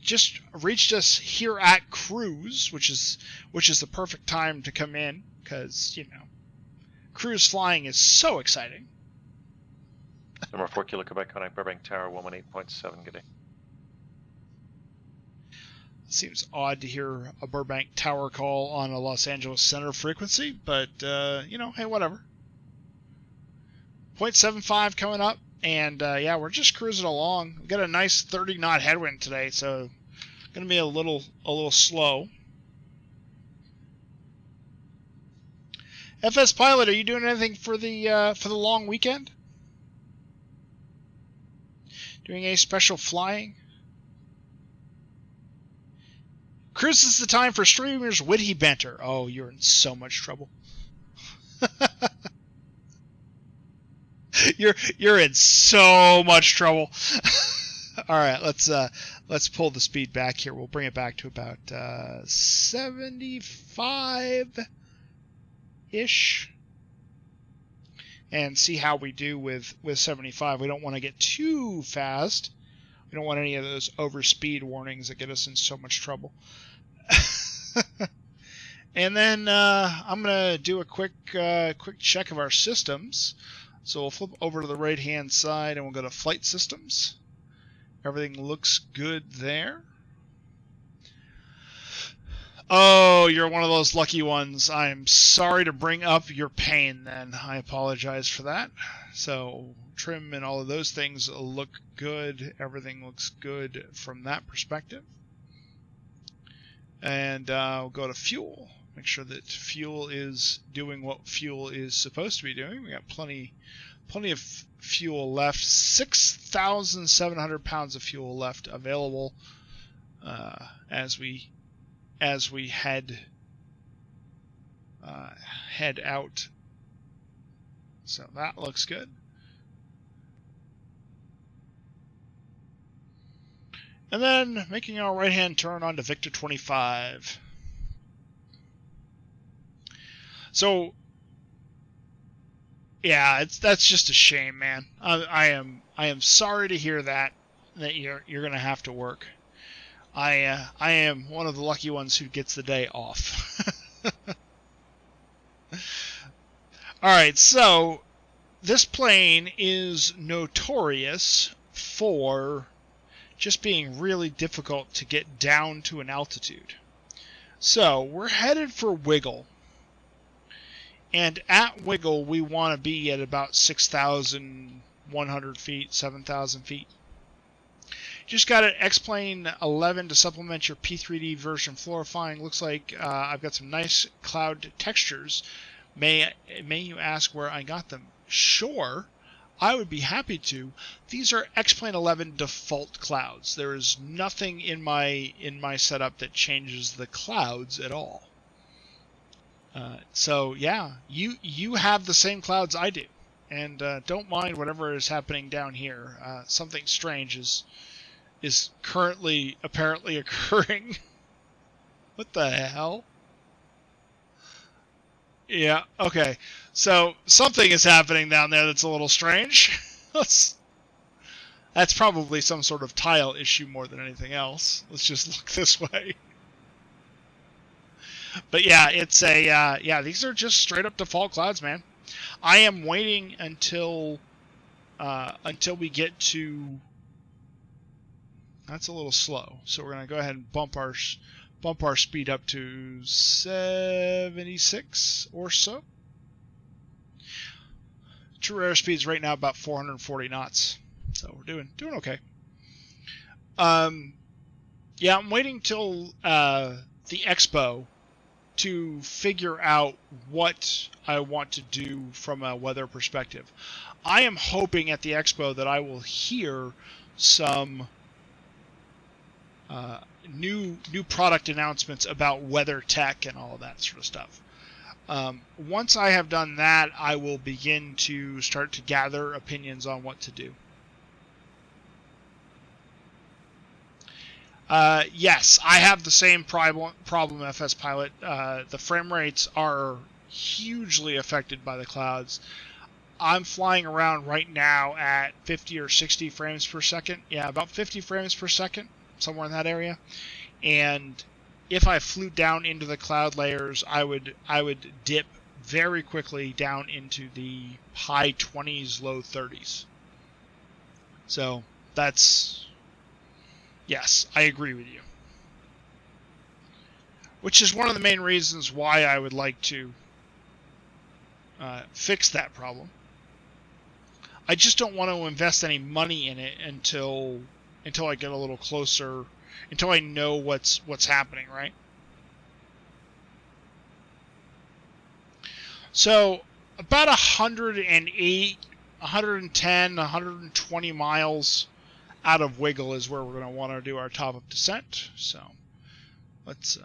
Just reached us here at cruise, which is the perfect time to come in, because, you know, cruise flying is so exciting. Number 4 Kilo, Quebec, connect Burbank Tower, 118.7, good day. Seems odd to hear a Burbank Tower call on a Los Angeles Center frequency, but, you know, hey, whatever. 0.75 coming up. And yeah, we're just cruising along. We've got a nice 30-knot headwind today, so going to be a little slow. FS Pilot, are you doing anything for the long weekend? Doing any special flying? Cruise is the time for streamers' witty banter. Oh, you're in so much trouble. You're in so much trouble. All right, let's pull the speed back here. We'll bring it back to about 75-ish. And see how we do with 75. We don't want to get too fast. We don't want any of those overspeed warnings that get us in so much trouble. And then I'm gonna do a quick check of our systems. So we'll flip over to the right hand side and we'll go to flight systems. Everything looks good there. Oh, you're one of those lucky ones. I'm sorry to bring up your pain then. I apologize for that. So trim and all of those things look good. Everything looks good from that perspective. And we'll go to fuel. Make sure that fuel is doing what fuel is supposed to be doing. We got plenty of fuel left. 6,700 pounds of fuel left available as we head out. So that looks good. And then making our right-hand turn onto Victor 25. So, yeah, that's just a shame, man. I am sorry to hear that you're gonna have to work. I am one of the lucky ones who gets the day off. All right, so this plane is notorious for just being really difficult to get down to an altitude. So we're headed for Wiggle. And at Wiggle, we want to be at about 6,100 feet, 7,000 feet. Just got an X-Plane 11 to supplement your P3D version fluorifying. Looks like I've got some nice cloud textures. May you ask where I got them? Sure, I would be happy to. These are X-Plane 11 default clouds. There is nothing in my setup that changes the clouds at all. So yeah, you have the same clouds I do, and don't mind whatever is happening down here. Something strange is currently apparently occurring. What the hell? Yeah, okay. So something is happening down there that's a little strange. That's probably some sort of tile issue more than anything else. Let's just look this way. But yeah, it's a yeah, these are just straight up default clouds, man. I am waiting until we get to. That's a little slow, so we're gonna go ahead and bump our speed up to 76 or so. True airspeed is right now about 440 knots, so we're doing okay. Yeah, I'm waiting till the expo to figure out what I want to do from a weather perspective. I am hoping at the expo that I will hear some new product announcements about weather tech and all of that sort of stuff. Once I have done that, I will begin to start to gather opinions on what to do. Yes, I have the same problem, FS Pilot. The frame rates are hugely affected by the clouds. I'm flying around right now at 50 or 60 frames per second. Yeah, about 50 frames per second, somewhere in that area. And if I flew down into the cloud layers, I would dip very quickly down into the high 20s, low 30s. So that's... Yes, I agree with you. Which is one of the main reasons why I would like to fix that problem. I just don't want to invest any money in it until I get a little closer, until I know what's happening, right? So about 108, 110, 120 miles out of Wiggle is where we're going to want to do our top-up descent. So let's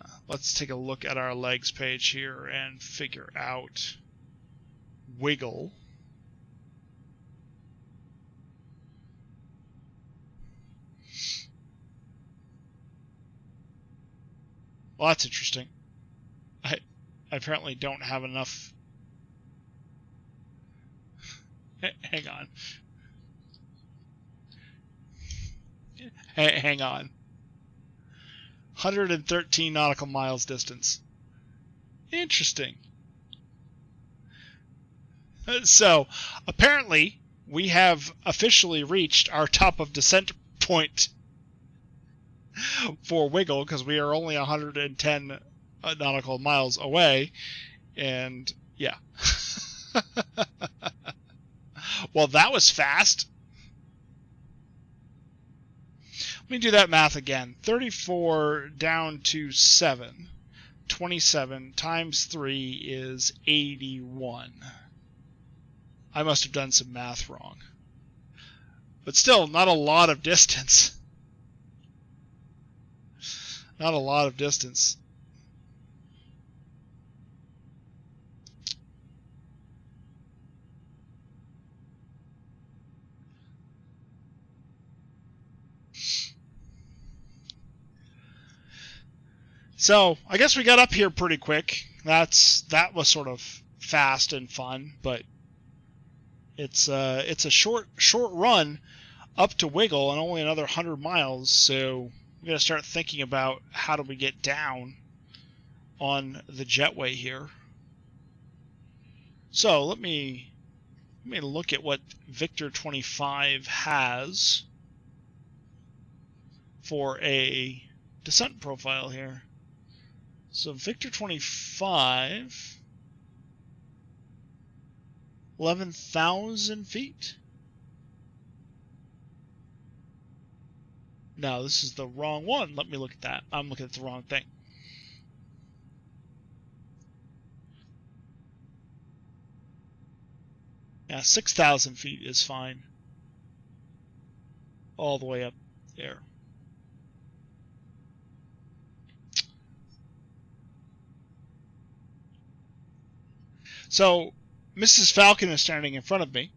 take a look at our legs page here and figure out Wiggle. Well, that's interesting. I apparently don't have enough. Hang on. Hang on. 113 nautical miles distance. Interesting. So, apparently, we have officially reached our top of descent point for Wiggle, because we are only 110 nautical miles away, and yeah. Well, that was fast. Let me do that math again. 34 down to 7. 27 times 3 is 81. I must have done some math wrong. But still, not a lot of distance. Not a lot of distance. So, I guess we got up here pretty quick. That was sort of fast and fun, but it's a short run up to Wiggle and only another 100 miles, so we got to start thinking about how do we get down on the jetway here. So, let me look at what Victor 25 has for a descent profile here. So Victor 25, 11,000 feet. No, this is the wrong one. Let me look at that. I'm looking at the wrong thing. Yeah, 6,000 feet is fine. All the way up there. So, Mrs. Falcon is standing in front of me,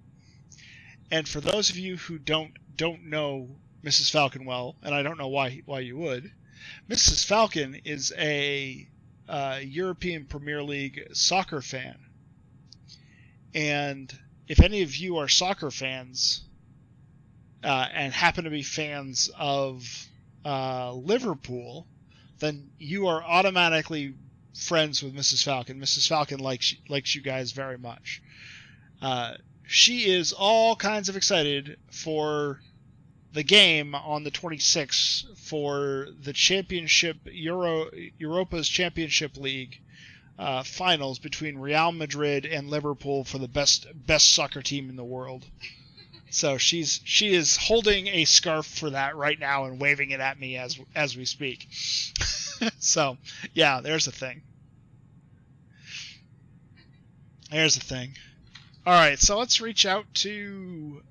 and for those of you who don't know Mrs. Falcon well, and I don't know why you would, Mrs. Falcon is a European Premier League soccer fan, and if any of you are soccer fans and happen to be fans of Liverpool, then you are automatically friends with Mrs. Falcon. Mrs. Falcon likes you guys very much. She is all kinds of excited for the game on the 26th for the championship Europa's Championship League finals between Real Madrid and Liverpool for the best soccer team in the world. So she is holding a scarf for that right now and waving it at me as we speak. So, yeah, there's the thing. There's the thing. All right, so let's reach out to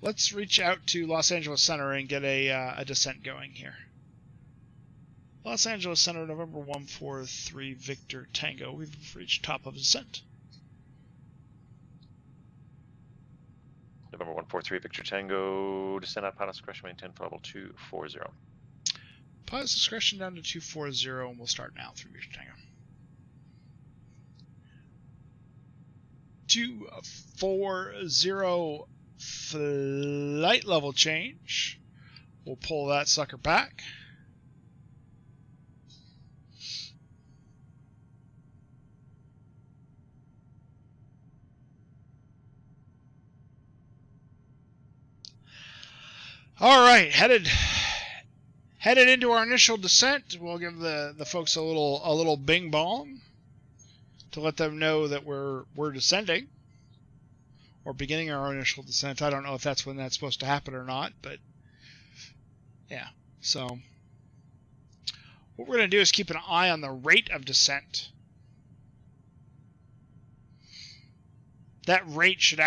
Los Angeles Center and get a descent going here. Los Angeles Center, November 143 Victor Tango. We've reached top of descent. November 143 Victor Tango, descend at pilot's discretion, maintain for level 240. Pilot's discretion down to 240, and we'll start now through Victor Tango. 240 flight level change. We'll pull that sucker back. All right, headed into our initial descent. We'll give the folks a little bing bong to let them know that we're descending or beginning our initial descent. I don't know if that's when that's supposed to happen or not, but yeah. So what we're going to do is keep an eye on the rate of descent. That rate will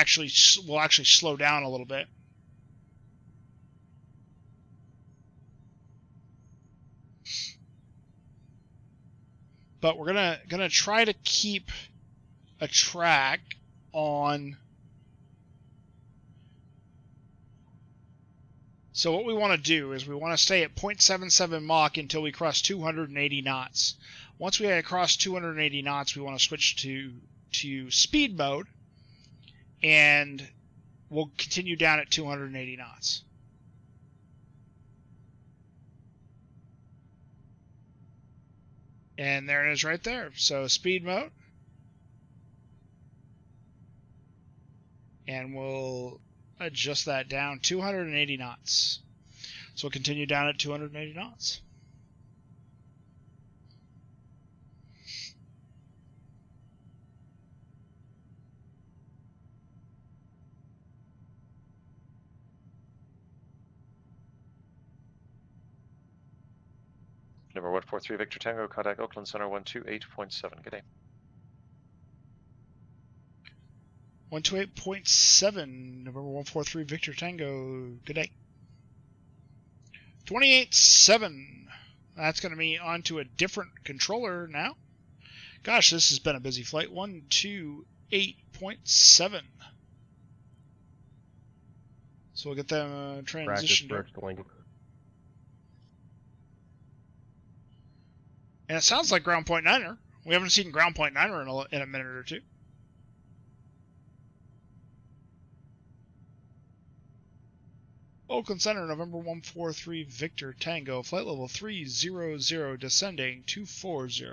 actually slow down a little bit. But we're gonna try to keep a track on So what we want to do is we want to stay at 0.77 Mach until we cross 280 knots. Once we cross 280 knots, we want to switch to speed mode, and we'll continue down at 280 knots. And there it is right there. So speed mode. And we'll adjust that down 280 knots. So we'll continue down at 280 knots. Number 143 Victor Tango, contact Oakland Center 128.7. Good day. 128.7, November 143 Victor Tango, good day. 28.7, that's going to be onto a different controller now. Gosh, this has been a busy flight. 128.7. So we'll get them transitioned. And it sounds like ground point niner. We haven't seen ground point niner in a minute or two. Oakland Center, November 143 Victor Tango, flight level 300, descending 240.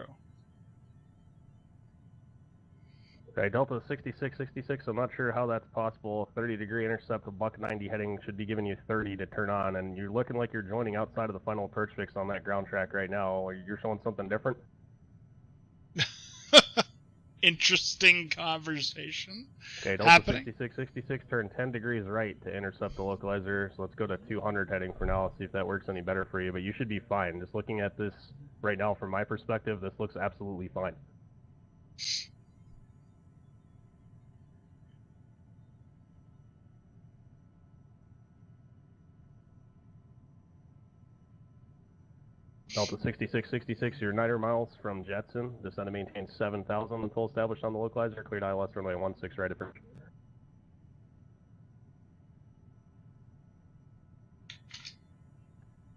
Okay, Delta 6666, I'm not sure how that's possible. 30-degree intercept, a $190 heading should be giving you 30 to turn on, and you're looking like you're joining outside of the final approach fix on that ground track right now. You're showing something different? Interesting conversation. Okay, Delta 6666, turn 10 degrees right to intercept the localizer. So let's go to 200 heading for now, see if that works any better for you, but you should be fine. Just looking at this right now from my perspective, this looks absolutely fine. Delta 6666, your niner miles from Jetson. Descend to maintain 7,000 until established on the localizer. Cleared ILS runway 16 right approach.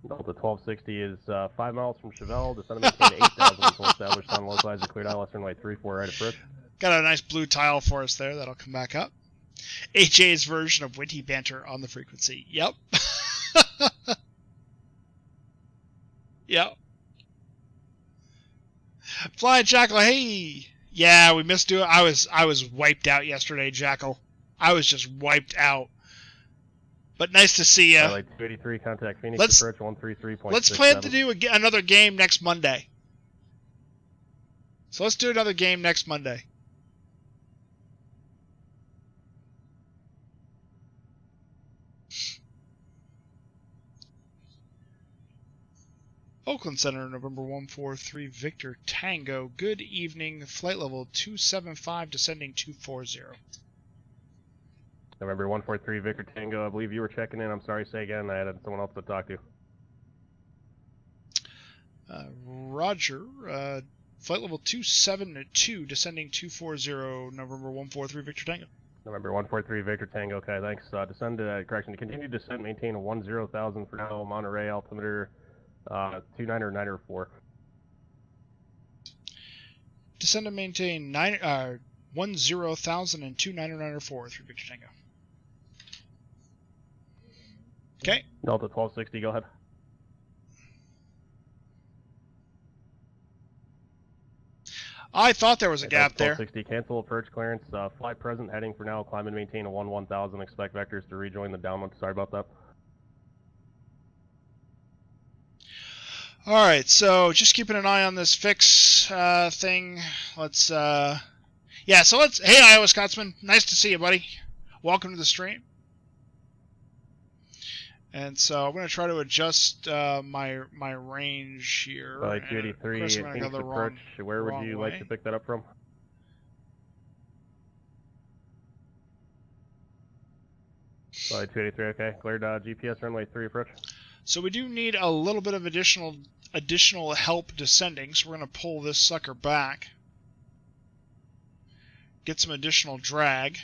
Delta 1260 is 5 miles from Chevelle. Descend to maintain 8,000 until established on the localizer. Cleared ILS runway 34 right approach. Got a nice blue tile for us there. That'll come back up. HA's version of witty banter on the frequency. Yep. Yep. Flying Jackal, hey! Yeah, we missed it. I was wiped out yesterday, Jackal. I was just wiped out. But nice to see you. 283, contact Phoenix approach 133.67. Let's plan to do another game next Monday. So let's do another game next Monday. Oakland Center, November 143 Victor Tango. Good evening. Flight level 275, descending 240. November 143 Victor Tango, I believe you were checking in. I'm sorry, say again. I had someone else to talk to. Roger. Flight level 272, descending 240, November 143 Victor Tango. November 143 Victor Tango, okay, thanks. Descend to, correction, to continue descent, maintain a 10,000 for now. Monterey altimeter 29904. Descend to maintain 10,000 and 29904 through Victor Tango. Okay. Delta 1260, go ahead. I thought there was a gap there. 1260, cancel approach clearance. Fly present heading for now. Climb and maintain a 1000. Expect vectors to rejoin the downwind. Sorry about that. Alright, so just keeping an eye on this fix thing. Let's, yeah, so let's, hey Iowa Scotsman, nice to see you, buddy. Welcome to the stream. And so I'm going to try to adjust my range here. 283, Phoenix approach. Where would you like to pick that up from? Flight 283, okay. Cleared GPS runway 3 approach. So we do need a little bit of additional help descending, so we're going to pull this sucker back. Get some additional drag.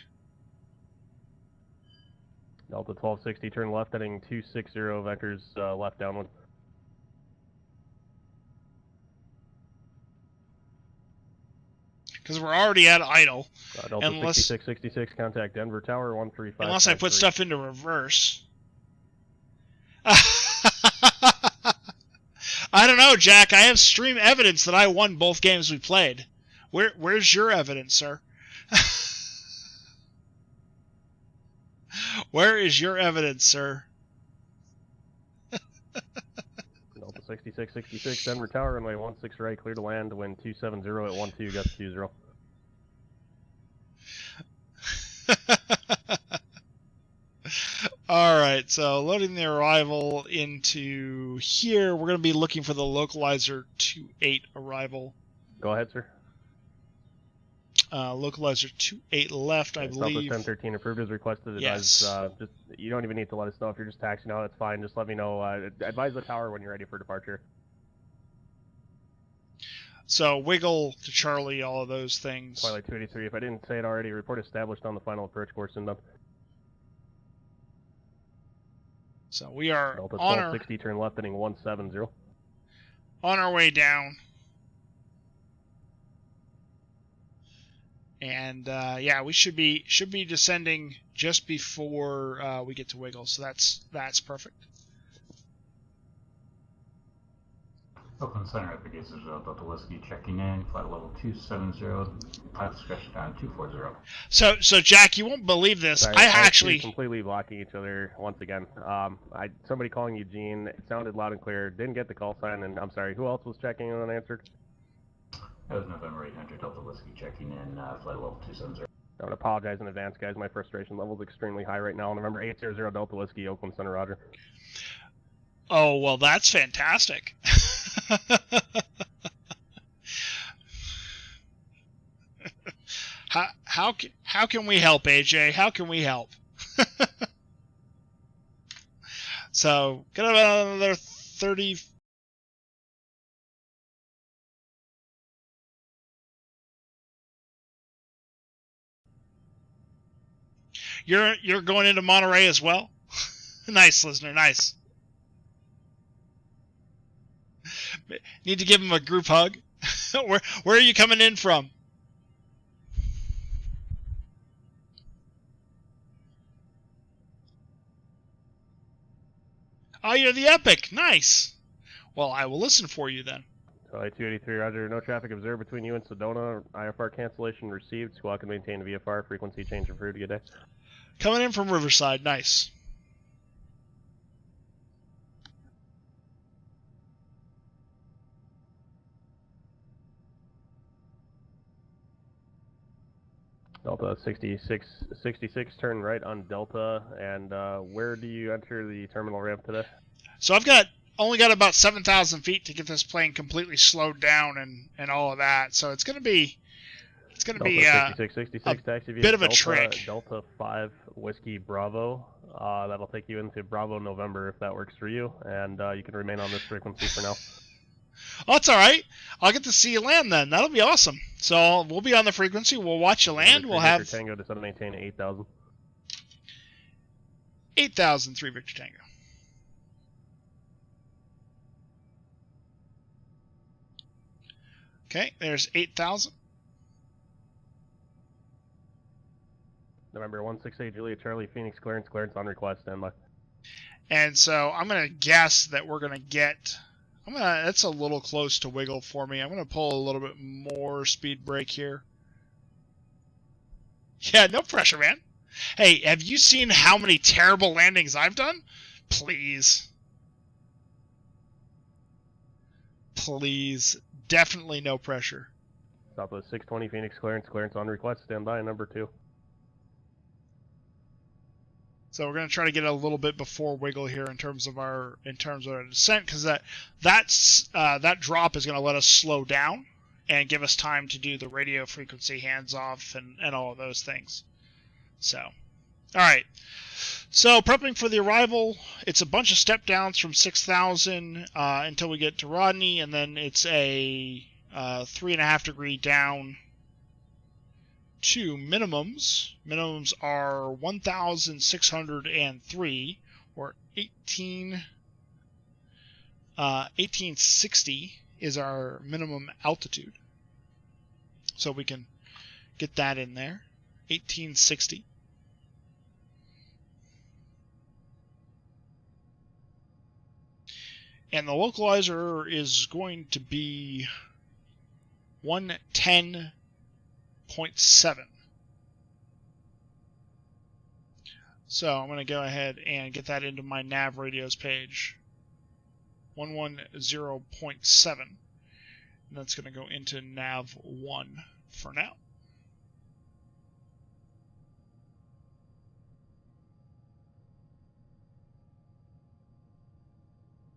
Delta 1260, turn left, heading 260, vectors left downwind. Because we're already at idle. Delta Unless, 6666, contact Denver Tower 135. unless I put stuff into reverse. I don't know, Jack. I have stream evidence that I won both games we played. Where's your evidence, sir? Where is your evidence, sir? Delta 6666, Denver Tower, runway 16 right, clear to land, wind 270 at 12, gust 20. Alright, so loading the arrival into here. We're going to be looking for the localizer 28 arrival. Go ahead, sir. Localizer 28 left, I believe. Delta 1013 approved as requested. Yes. Just, you don't even need to let us know if you're just taxiing out. It's fine. Just let me know. Advise the tower when you're ready for departure. So wiggle to Charlie, all of those things. Twilight 283. If I didn't say it already, report established on the final approach course and done. So we are Delta on 1260, turn left, heading 170. On our way down. And yeah, we should be descending just before we get to wiggle. So that's perfect. Oakland Center at the gates of Delta Whiskey checking in, flight level 270, pilot discretion down 240. So Jack, you won't believe this. Sorry, I actually completely blocking each other once again. Somebody calling Eugene, it sounded loud and clear, didn't get the call sign, and I'm sorry, who else was checking in unanswered? That was November 800 Delta Whiskey checking in, flight level 270. I would apologize in advance, guys. My frustration level is extremely high right now. November 800 Delta Whiskey, Oakland Center, Roger. Oh, well, that's fantastic. How can we help, AJ? How can we help? So, got about another 30. You're going into Monterey as well? Nice, listener, nice. Need to give him a group hug. Where are you coming in from? Oh, you're the Epic. Nice. Well, I will listen for you then. Flight 283, Roger. No traffic observed between you and Sedona. IFR cancellation received. Squawk and maintain VFR. Frequency change approved. Good day. Coming in from Riverside. Nice. Delta 66, turn right on Delta, and where do you enter the terminal ramp today? So I've only got about 7,000 feet to get this plane completely slowed down and all of that. So it's gonna be a taxi via bit of a Delta, trick. Delta 5 Whiskey Bravo. That'll take you into Bravo November if that works for you, and you can remain on this frequency for now. Oh, that's all right. I'll get to see you land then. That'll be awesome. So we'll be on the frequency. We'll watch you land. We'll have Tango to maintain 8,000. 8,000, 3 Victor Tango. Okay, there's 8,000. November 168 Julia Charlie Phoenix clearance on request, standby. And so I'm gonna guess that we're gonna get. That's a little close to wiggle for me. I'm gonna pull a little bit more speed brake here. Yeah, no pressure, man. Hey, have you seen how many terrible landings I've done? Please. Please. Definitely no pressure. Southwest 620 Phoenix clearance on request, standby, number 2. So we're going to try to get a little bit before wiggle here in terms of our descent, because that drop is going to let us slow down and give us time to do the radio frequency hands off and all of those things. So, all right. So prepping for the arrival, it's a bunch of step downs from 6,000 until we get to Rodney, and then it's a 3.5 degree down to minimums. Minimums are 1,603 or 1860 is our minimum altitude. So we can get that in there. 1860. And the localizer is going to be 110.7. So I'm going to go ahead and get that into my nav radios page. 110.7. And that's going to go into nav 1 for now.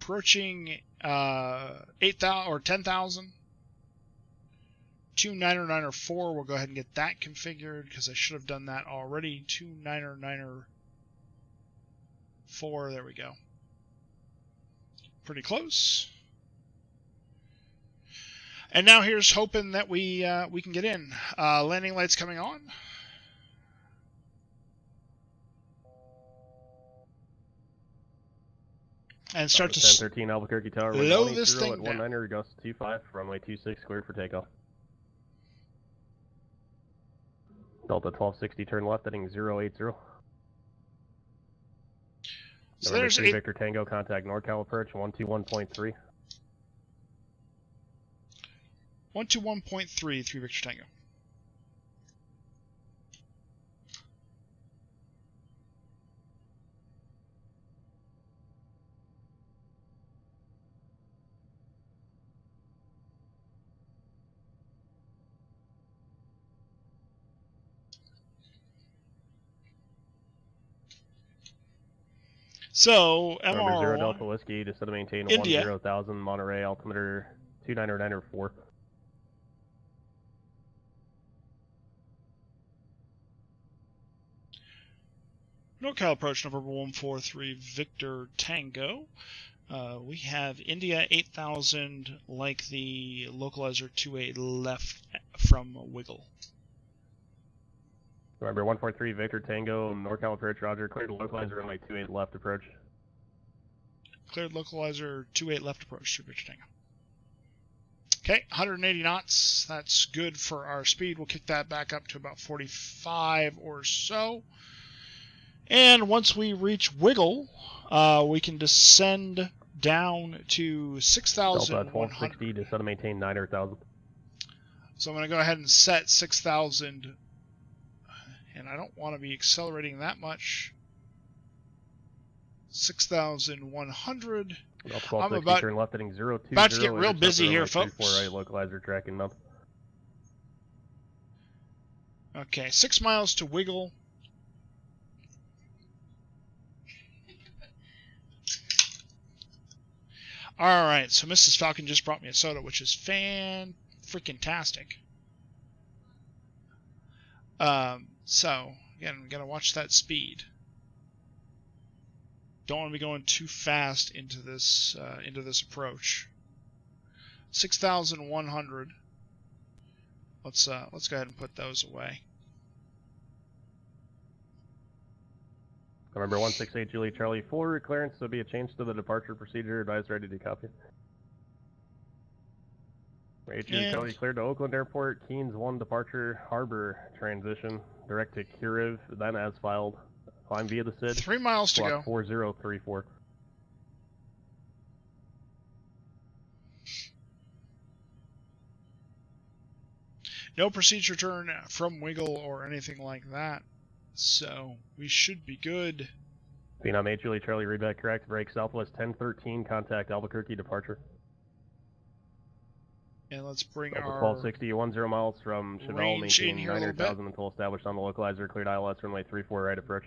Approaching 8,000 or 10,000. 2994, we'll go ahead and get that configured because I should have done that already. 2994, there we go. Pretty close. And now here's hoping that we can get in. Landing lights coming on. And start to 1013 Albuquerque Tower. low this thing at 19 gust 25, runway 26 cleared for takeoff. Delta 1260 turn left heading 080. So November there's 3 Victor Tango, contact Norcal approach 121.3. 121.3, 3 Victor Tango. So, November 0 MR1, Delta Whiskey, descend to maintain India. 10,000, Monterey, altimeter 2994. Norcal approach November 143 Victor Tango. We have India 8000 like the localizer 28 left from Wiggle. November 143 Victor Tango, Norcal approach, roger, cleared localizer runway 28 left approach. Cleared localizer 28 left approach to Victor Tango. Okay, 180 knots. That's good for our speed. We'll kick that back up to about 45 or so. And once we reach Wiggle, we can descend down to 6,100. Delta 1260, descend to maintain 9,000. So I'm going to go ahead and set 6,000. And I don't want to be accelerating that much. 6,100. I'm about turn left heading 020. About to get real busy here, folks. 34 right, localizer tracking mount. Okay, 6 miles to Wiggle. Alright, so Mrs. Falcon just brought me a soda, which is fan-freaking-tastic. So, again, we gotta watch that speed. Don't want to be going too fast into this approach. 6,100. Let's go ahead and put those away. November 168 Julie Charlie 4, clearance, so be a change to the departure procedure, advised ready to copy. Julie Charlie cleared to Oakland Airport, Keens 1 departure, harbor transition, direct to Kuriv, then as filed. Climb via the SID. 3 miles to go. 4034. No procedure turn from Wiggle or anything like that. So we should be good. Phenom 8 Julie Charlie, read back correct. Break southwest 1013, contact Albuquerque departure. And let's bring Delta our 1260, 10 miles from Chevelle, range in maintain here a little bit. 9,000 until established on the localizer, cleared ILS runway 34 right approach.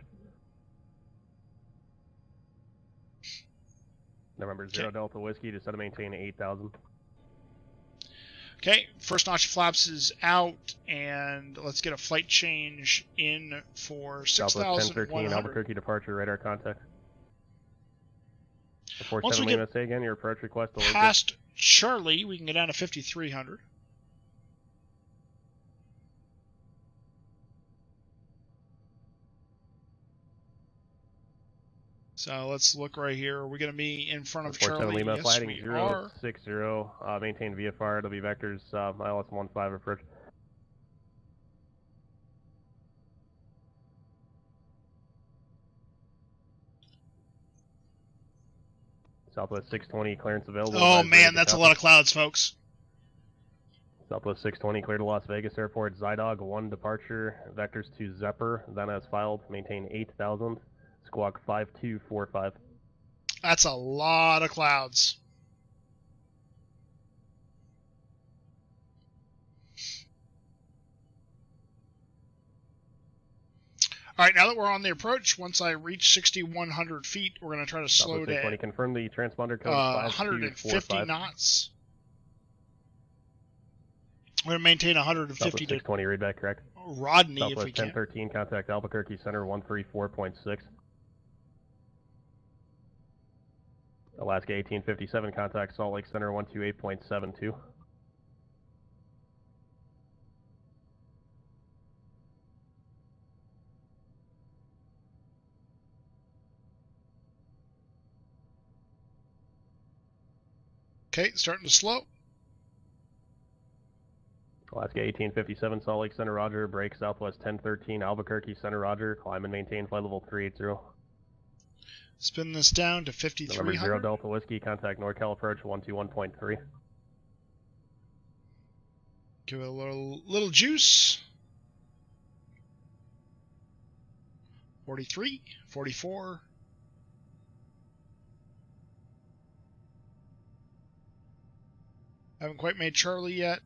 November 0 Delta Whiskey, descend to maintain 8,000. Okay, first notch flaps is out, and let's get a flight change in for 6,100. Albuquerque departure, radar contact. Once we get say again, your approach request to past Charlie, we can get down to 5,300. So let's look right here. Are we going to be in front of 47 Charlie? Lima, Yes, flighting we are. 060, maintain VFR, it'll be vectors, ILS 15 approach. Southwest 620, clearance available. Oh man, that's a lot of clouds, folks. Southwest 620, clear to Las Vegas Airport, Zydog 1 departure, vectors to Zephyr, then as filed, maintain 8,000, squawk 5245. That's a lot of clouds. All right, now that we're on the approach, once I reach 6,100 feet, we're going to try to slow down. Confirm the transponder code 150 knots. We're going to maintain 150 Southwest to 620, read back correct. Rodney Southwest if we can. 1013, contact Albuquerque Center 134.6. Alaska 1857, contact Salt Lake Center 128.72. Okay, starting to slow. Alaska 1857, Salt Lake Center, roger. Break Southwest 1013, Albuquerque Center, roger. Climb and maintain flight level 380. Spin this down to November 0 5,300. Delta Whiskey, contact Norcal approach 121.3. Give it a little juice. 43, 44. Haven't quite made Charlie yet.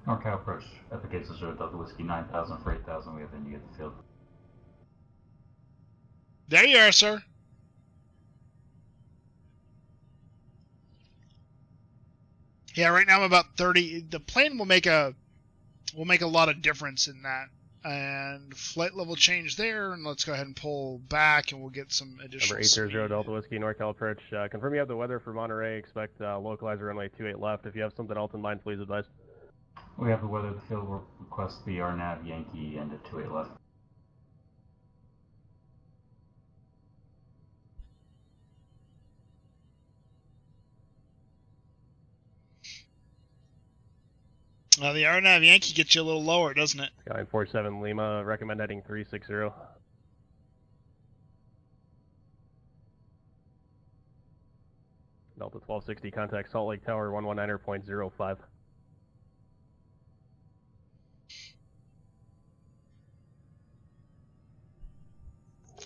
Norcal approach at the gates of 0 Delta Whiskey 9,000 for 8,000. We have India at the field. There you are, sir. Yeah, right now I'm about 30. The plane will make a lot of difference in that. And flight level change there, and let's go ahead and pull back, and we'll get some additional Number 80 speed. Delta Whiskey, Norcal approach. Confirm you have the weather for Monterey. Expect localizer runway 28 left. If you have something else in mind, please advise. We have the weather at the field. We'll request the RNAV Yankee and at 28 left. The RNAV Yankee gets you a little lower, doesn't it? Skyline 47 Lima, recommend heading 360. Delta 1260, contact Salt Lake Tower 119.05.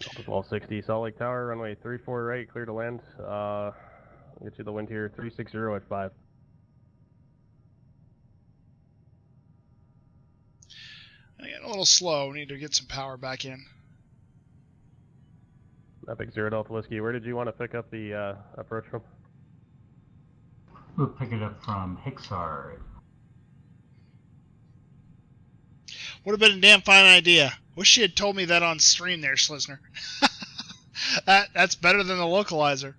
Delta 1260, Salt Lake Tower, runway 34 right, clear to land. I'll get you the wind here, 360 at 5. Again, a little slow. We need to get some power back in. Epic 0 Delta Whiskey, where did you want to pick up the approach from? We'll pick it up from KOXR. Would have been a damn fine idea. Wish you had told me that on stream there, Slisner. That's better than the localizer.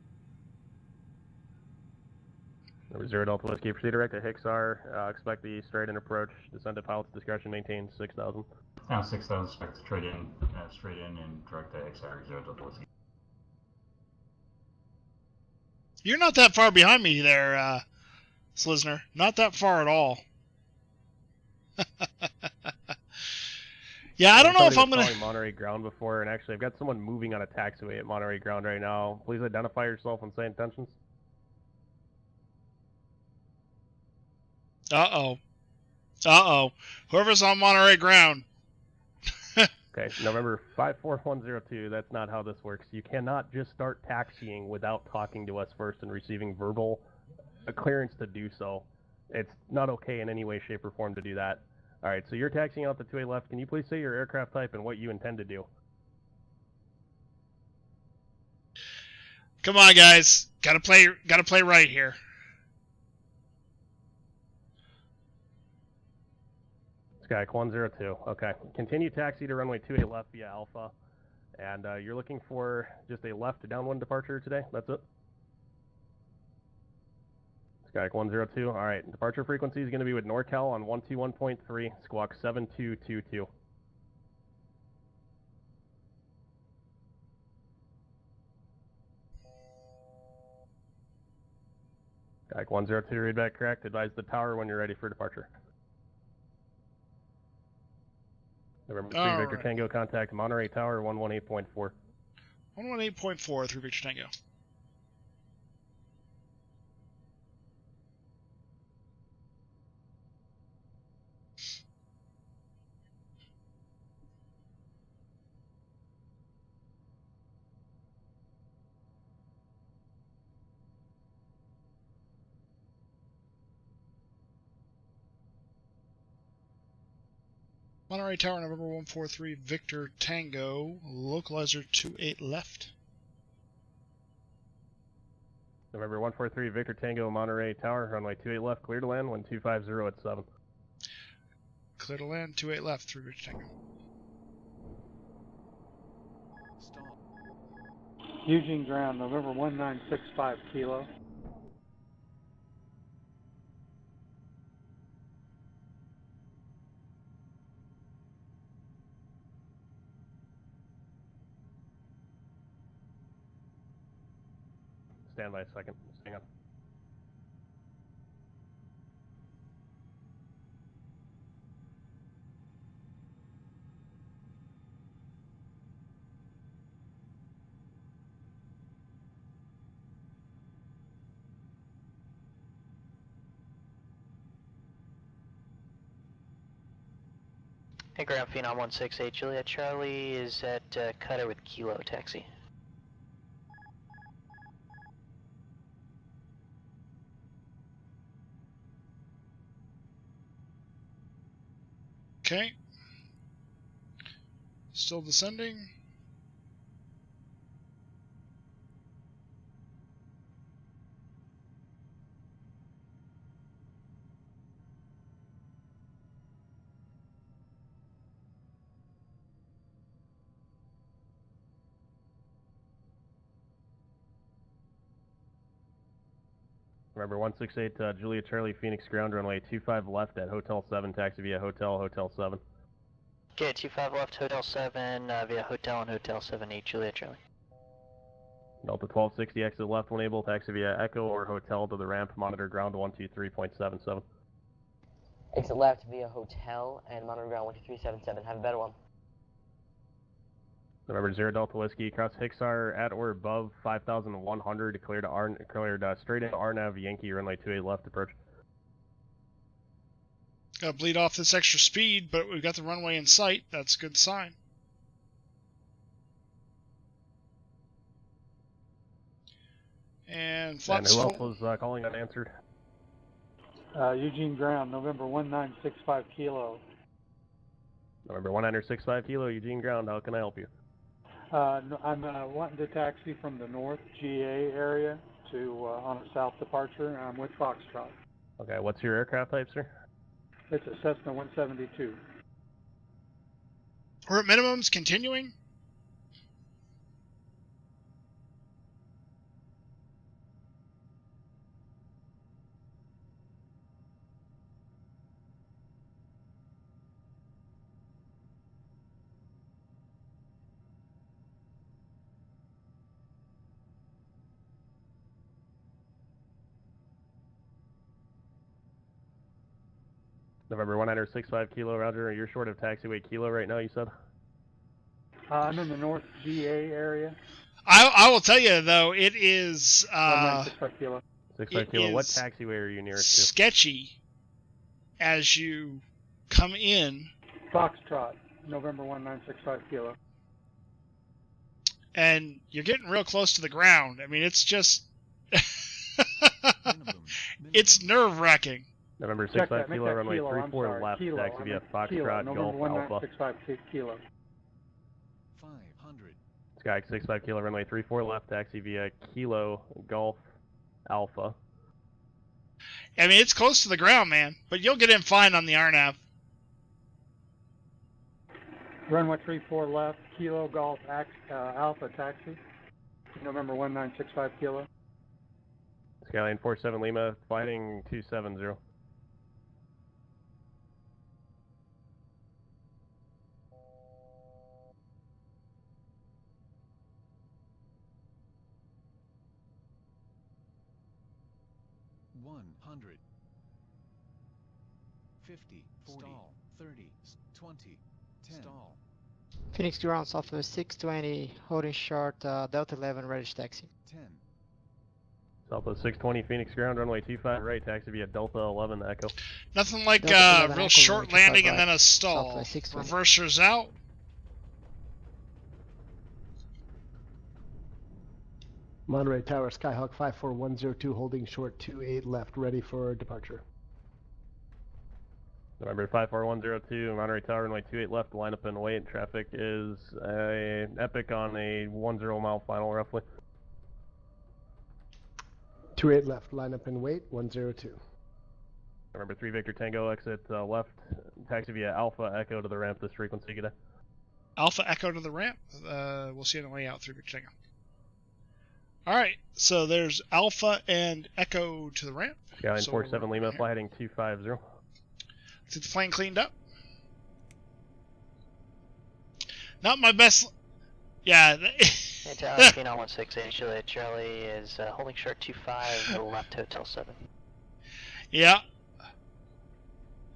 Number 0 Delta Whiskey, proceed direct to KOXR. Expect the straight-in approach. Descend to pilot's discretion, maintain 6,000. Now 6,000, expect straight in and direct to KOXR 0 Delta Whiskey. You're not that far behind me there, Slisner. Not that far at all. Yeah, I don't know if I'm going to... Monterey ground before, and actually I've got someone moving on a taxiway at Monterey ground right now. Please identify yourself and say intentions. Uh-oh. Uh-oh. Whoever's on Monterey ground. Okay, November 54102, that's not how this works. You cannot just start taxiing without talking to us first and receiving verbal clearance to do so. It's not okay in any way, shape, or form to do that. All right, so you're taxiing out the 2A left. Can you please say your aircraft type and what you intend to do? Come on, guys. Gotta play right here. Skyhawk 102. Okay. Continue taxi to runway 28 left via Alpha. And you're looking for just a left downwind departure today? That's it? Skyek 102. All right, departure frequency is going to be with Norcal on 121.3, squawk 7222. Skyek 102, read back correct. Advise the tower when you're ready for departure. November 3 Victor right. Tango, contact Monterey Tower 118.4. 118.4 through Victor Tango. Monterey Tower, November 143, Victor Tango, localizer 28 left. November 143 Victor Tango, Monterey Tower, runway 28 left, clear to land, 1250 at 7. Clear to land, 28 left through Victor Tango. Eugene ground, November 1965 kilo. Stand by a second. Hang on. Hey, Ground Phenom 168 Juliet Charlie is at Cutter with Kilo taxi. Okay. Still descending. Remember 168 Juliet Charlie Phoenix ground runway 25 left at Hotel 7, taxi via Hotel 7. Okay, 25 left, Hotel 7 via Hotel and Hotel 78 Juliet Charlie. Delta 1260 exit left when able, taxi via Echo or Hotel to the ramp, monitor ground 123.77. Exit left via Hotel and monitor ground 12377. Have a better one. November 0 Delta Whiskey, cross KOXR at or above 5,100, cleared straight into RNAV Yankee, runway 28 left, approach. Gotta bleed off this extra speed, but we've got the runway in sight. That's a good sign. And flaps And who else was calling unanswered? Eugene ground, November 1965 kilo. November 1965 kilo, Eugene ground, how can I help you? I'm wanting to taxi from the North GA area to on a south departure, and I'm with Foxtrot. Okay, what's your aircraft type, sir? It's a Cessna 172. We're at minimums, continuing. November 1965 kilo, roger. You're short of taxiway kilo right now, you said? I'm in the North GA area. I will tell you, though, it is 1965 kilo. 65 kilo. What taxiway are you nearest to? Sketchy as you come in. Foxtrot, November 1965 kilo. And you're getting real close to the ground. I mean, it's just... it's nerve-wracking. November 65 kilo, runway 34 left, taxi via Foxtrot, Golf Alpha. 65 kilo. 500. Skyek 65 kilo, runway 34 left, taxi via Kilo, Golf Alpha. I mean, it's close to the ground, man, but you'll get in fine on the RNAV. Runway 34 left, Kilo, Golf Alpha taxi. November 1965 kilo. Skyline 47 Lima, flighting 270. $100. 50, 40, stall, 30, 20, 10. Stall. Phoenix ground Southwest 620, holding short, Delta 11, ready to taxi. 10. Southwest 620, Phoenix ground, runway 25 right, taxi via Delta 11 Echo. Nothing like Delta 11 real Echo, short runway 25 landing and right, then a stall. Southwest 620. Reversers out. Monterey Tower, Skyhawk 54102, holding short 28 left, ready for departure. November 54102, Monterey Tower, runway 28 left, line up and wait. Traffic is Epic on a 10 mile final, roughly. 28 left, line up and wait, 102. November 3 Victor Tango, exit left, taxi via Alpha Echo to the ramp, this frequency, good day. Alpha Echo to the ramp. We'll see you on the way out through Victor Tango. Alright, so there's Alpha and Echo to the ramp. Skyline so 47 Lima, fly heading 250. Let's get the plane cleaned up. Not my best. Yeah. Hey, Tower, Phenom 16, Juliet Charlie is holding short 25, left Hotel 7. Yeah.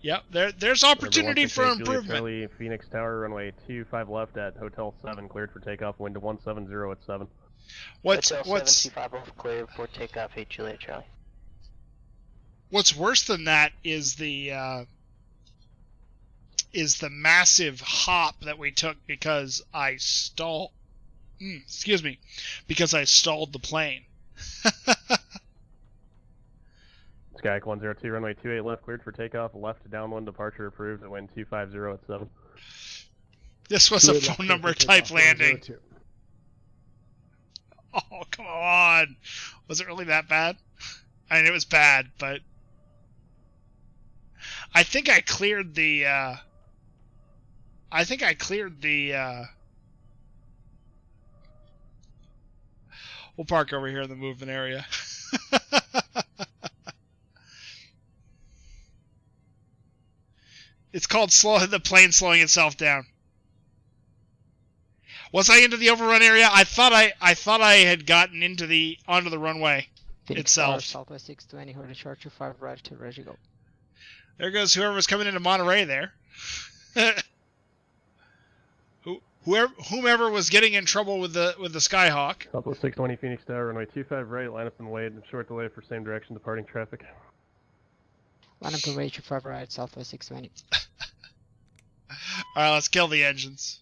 Yep, there's opportunity for improvement. Charlie, Phoenix Tower, runway 25 left at Hotel 7, cleared for takeoff, wind to 170 at 7. What's 725 off clear for takeoff, 8 Juliet Charlie. What's worse than that is the massive hop that we took because I stalled. Excuse me, because I stalled the plane. Skyhawk 102, runway 28 left, cleared for takeoff, left downwind departure approved at wind 250 at 7. This was a phone number type landing. Oh, come on. Was it really that bad? I mean, it was bad, but I think I cleared the, we'll park over here in the movement area. It's called the plane slowing itself down. Was I into the overrun area? I thought I had gotten onto the runway itself. Southwest 620, holding short 25 right to ready to go. There goes whoever's coming into Monterey there. Whomever was getting in trouble with the Skyhawk. Southwest 620 Phoenix Tower, runway 25 right, line up and wait, short delay for same direction departing traffic. Line up and wait 25 right, Southwest 620. Alright, let's kill the engines.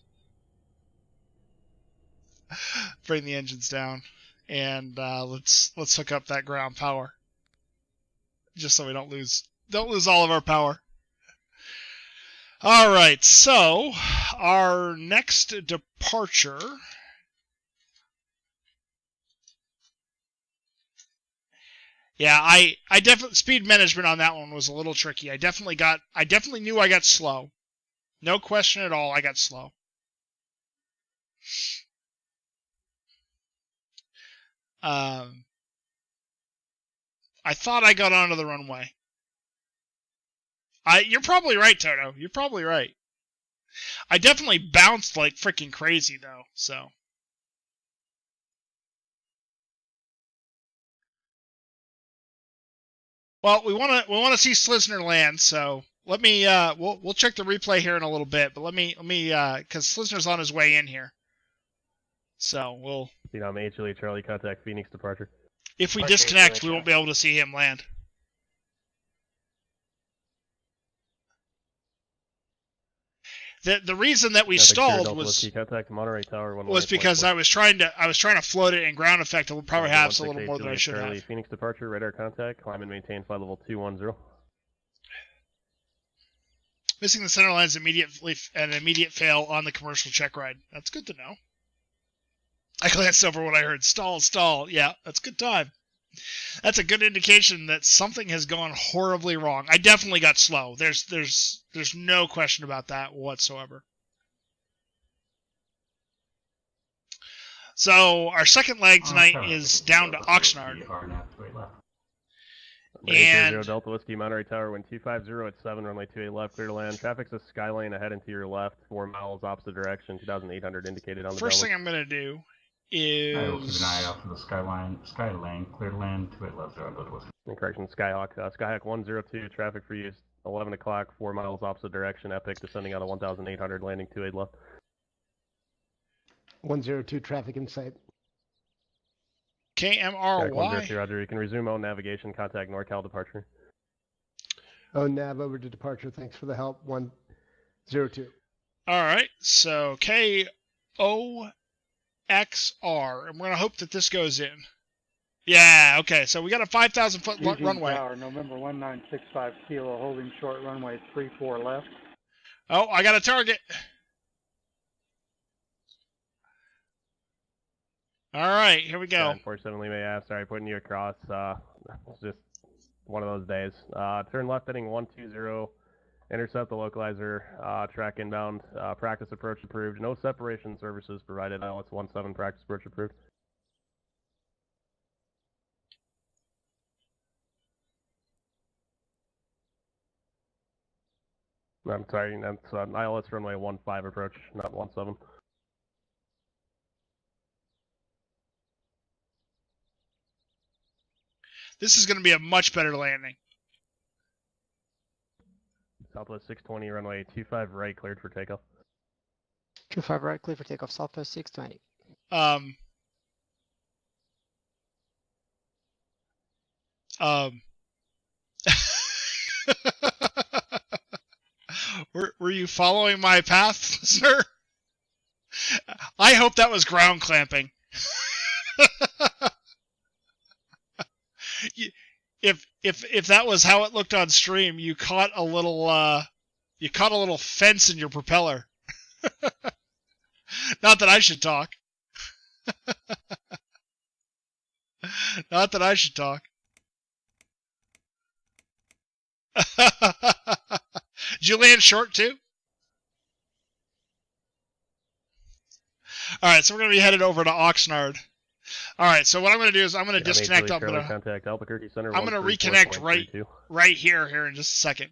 Bring the engines down, and let's hook up that ground power, just so we don't lose all of our power. All right, so our next departure. Yeah, I definitely speed management on that one was a little tricky. I definitely knew I got slow. No question at all, I got slow. I thought I got onto the runway. You're probably right, Toto. You're probably right. I definitely bounced like freaking crazy, though. So. Well, we want to see Slisner land. So let me we'll check the replay here in a little bit. But let me because Slisner's on his way in here. So we'll. Phenom 8 Juliet Charlie, contact Phoenix departure. If we disconnect, we won't be able to see him land. The reason that we stalled was because I was trying to float it in ground effect and perhaps a little more than I should have. Phoenix departure, radar contact, climb and maintain flight level 210. Missing the center line is an immediate fail on the commercial check ride. That's good to know. I glanced over what I heard. Stall. Yeah, that's a good time. That's a good indication that something has gone horribly wrong. I definitely got slow. There's no question about that whatsoever. So our second leg tonight is down to Oxnard. And Delta Whiskey, Monterey Tower, wind 250 at 7, runway 28 left, clear to land. Traffic's a Skylane ahead and to your left, 4 miles opposite direction, 2,800 indicated on the first downwind. thing I'm going to do I will keep is... an eye out for the Skylane, clear to land, 28 left, 0 Delta Whiskey. Correction, Skyhawk. Skyhawk 102, traffic for you is 11 o'clock, 4 miles opposite direction, Epic descending out of 1,800, landing 28 left. 102 traffic in sight. KMRY. 102, Roger. You can resume on navigation, contact Norcal departure. Oh, nav over to departure. Thanks for the help. 102. All right, so KOXR, and we're going to hope that this goes in. Yeah, okay, so we got a 5,000 foot Eugene runway. Tower, November 1965 kilo, holding short runway 34 left. Oh, I got a target. All right, here we go. 47 Lima, yeah, sorry, putting you across. It's just one of those days. Turn left heading 120, intercept the localizer, track inbound, practice approach approved. No separation services provided. ILS 17 practice approach approved. I'm sorry, that's ILS runway 15 approach, not 17. This is going to be a much better landing. Southwest 620, runway 25 right, cleared for takeoff. 25 right, clear for takeoff, Southwest 620. Were you following my path, sir? I hope that was ground clamping. If that was how it looked on stream, you caught a little fence in your propeller. Not that I should talk. Not that I should talk. Did you land short too? Alright, so we're going to be headed over to Oxnard. Alright, so what I'm going to do is I'm going to disconnect. Contact Albuquerque Center. I'm going to reconnect right here in just a second.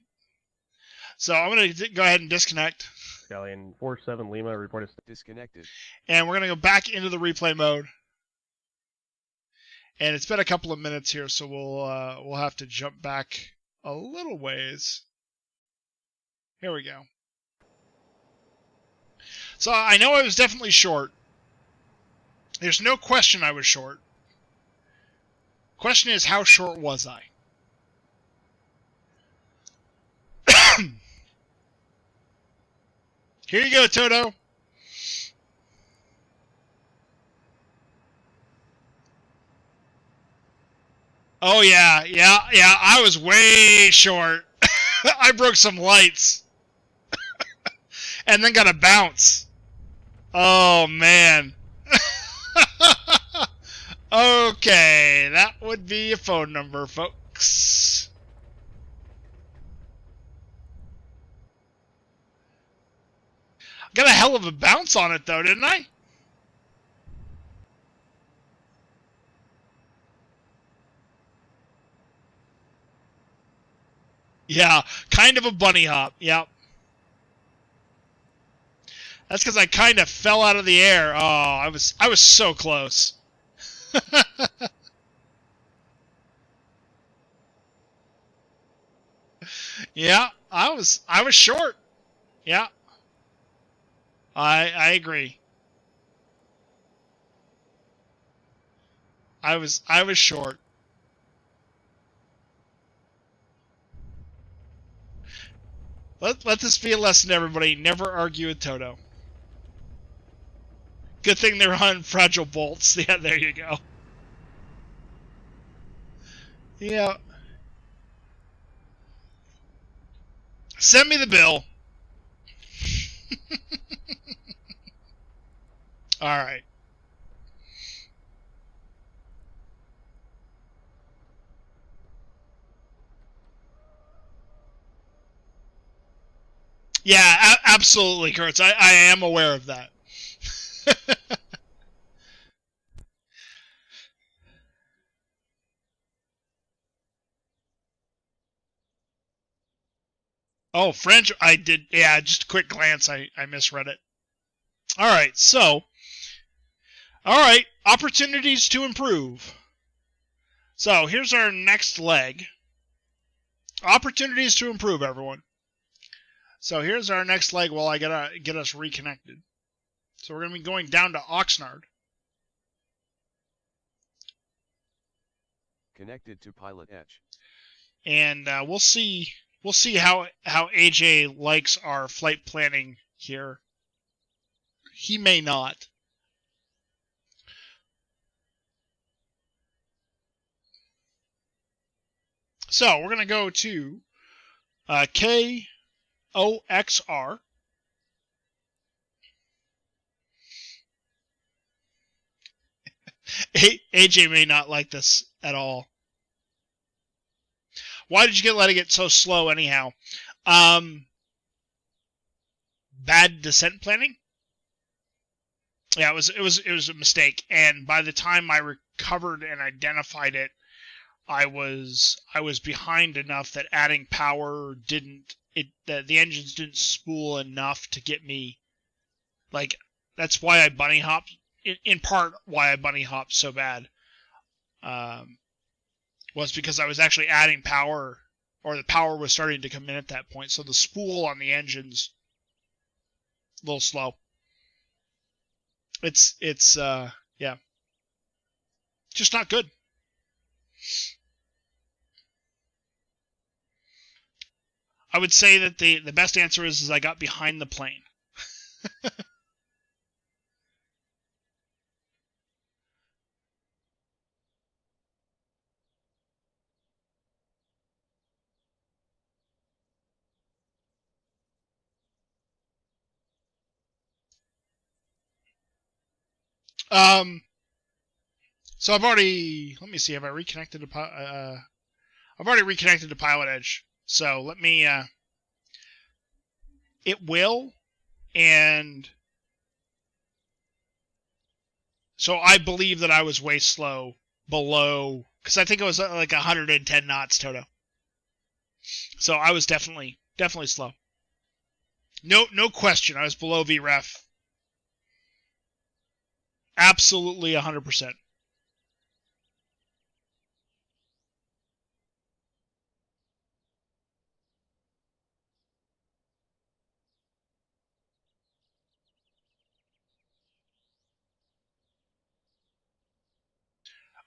So I'm going to go ahead and disconnect. Scallion 47 Lima, report is disconnected. And we're going to go back into the replay mode. And it's been a couple of minutes here, so we'll have to jump back a little ways. Here we go. So I know I was definitely short. There's no question I was short. Question is, how short was I? Here you go, Toto. Oh yeah, I was way short. I broke some lights. And then got a bounce. Oh man. Okay, that would be a phone number, folks. Got a hell of a bounce on it though, didn't I? Yeah, kind of a bunny hop. Yep. That's because I kind of fell out of the air. Oh, I was so close. Yeah, I was short. Yeah. I agree. I was short. Let this be a lesson to everybody. Never argue with Toto. Good thing they're on fragile bolts. Yeah, there you go. Yeah. Send me the bill. All right. Yeah, absolutely, Kurtz. I am aware of that. Oh, French, I did, yeah, just a quick glance, I misread it. Alright, so, alright, opportunities to improve. So, here's our next leg. Opportunities to improve, everyone. So, here's our next leg while I get us reconnected. So, we're going to be going down to Oxnard. Connected to Pilot Edge. And we'll see how AJ likes our flight planning here. He may not. So we're gonna go to KOXR. AJ may not like this at all. Why did you let it get so slow anyhow? Bad descent planning? Yeah, it was a mistake, and by the time I recovered and identified it, I was behind enough that adding power the engines didn't spool enough to get me. Like, that's why I bunny hopped. In part, why I bunny hopped so bad. Was because I was actually adding power, or the power was starting to come in at that point. So the spool on the engine's a little slow. It's yeah, just not good. I would say that the best answer is I got behind the plane. So I've already, let me see, have I reconnected to, I've already reconnected to Pilot Edge. So let me, it will, and so I believe that I was way slow, below, because I think it was like 110 knots, Toto. So I was definitely slow. No question, I was below VREF. Absolutely 100%.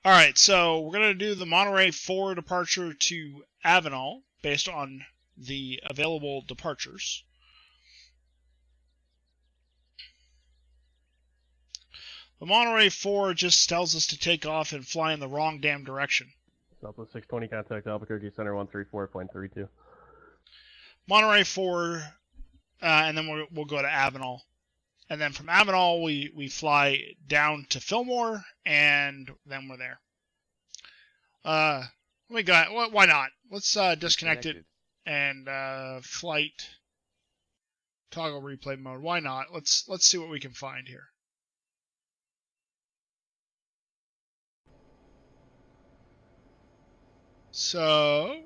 Alright, so we're going to do the Monterey 4 departure to Avenal based on the available departures. The Monterey 4 just tells us to take off and fly in the wrong damn direction. Southwest 620, contact Albuquerque Center 134.32. Monterey 4, and then we'll go to Avenal. And then from Avenal, we fly down to Fillmore, and then we're there. Why not? Let's disconnect it and flight toggle replay mode. Why not? Let's see what we can find here. So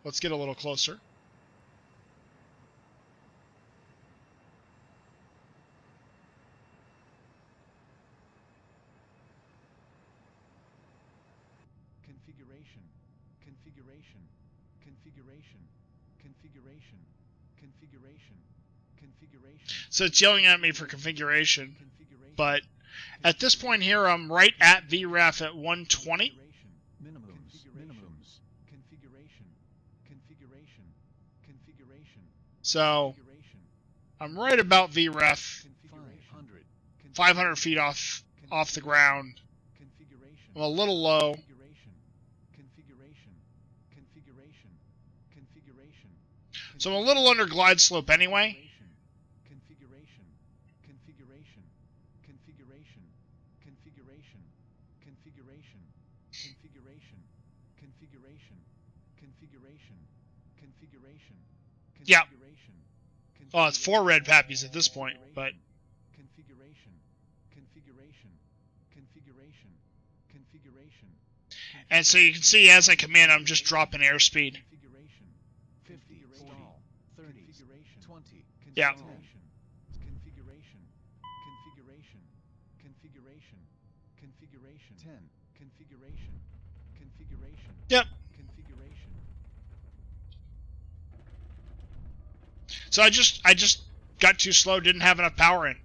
let's get a little closer. So it's yelling at me for configuration, but at this point here, I'm right at VREF at 120. So I'm right about VREF, 500 feet off the ground. I'm a little low. So I'm a little under glide slope anyway. Yeah. Oh, it's 4 red pappies at this point, but and so you can see as I come in, I'm just dropping airspeed. Yeah. Configuration. 10. Configuration. Yep. Configuration. So I just got too slow, didn't have enough power in.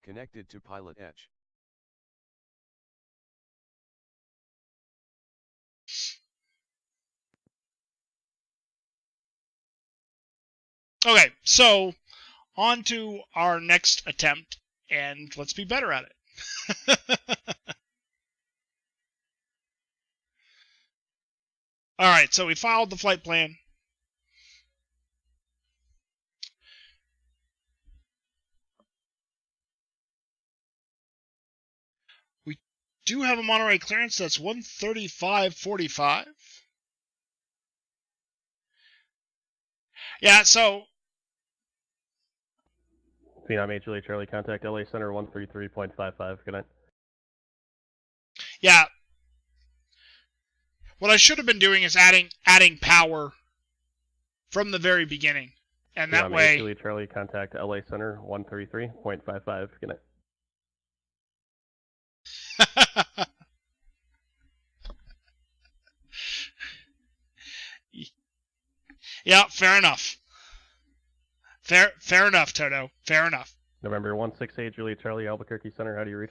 Connected to Pilot Edge. Okay, so on to our next attempt, and let's be better at it. Alright, so we filed the flight plan. We do have a Monterey clearance that's 135.45. Yeah, so Phenom 8 Juliet Charlie, contact LA Center 133.55. Good night. yeah. What I should have been doing is adding power from the very beginning. And that Phenom 8 way Juliet Charlie, contact LA Center 133.55. Good night. Yeah, fair enough. Fair enough, Toto. Fair enough. November 168 Juliet Charlie, Albuquerque Center. How do you read?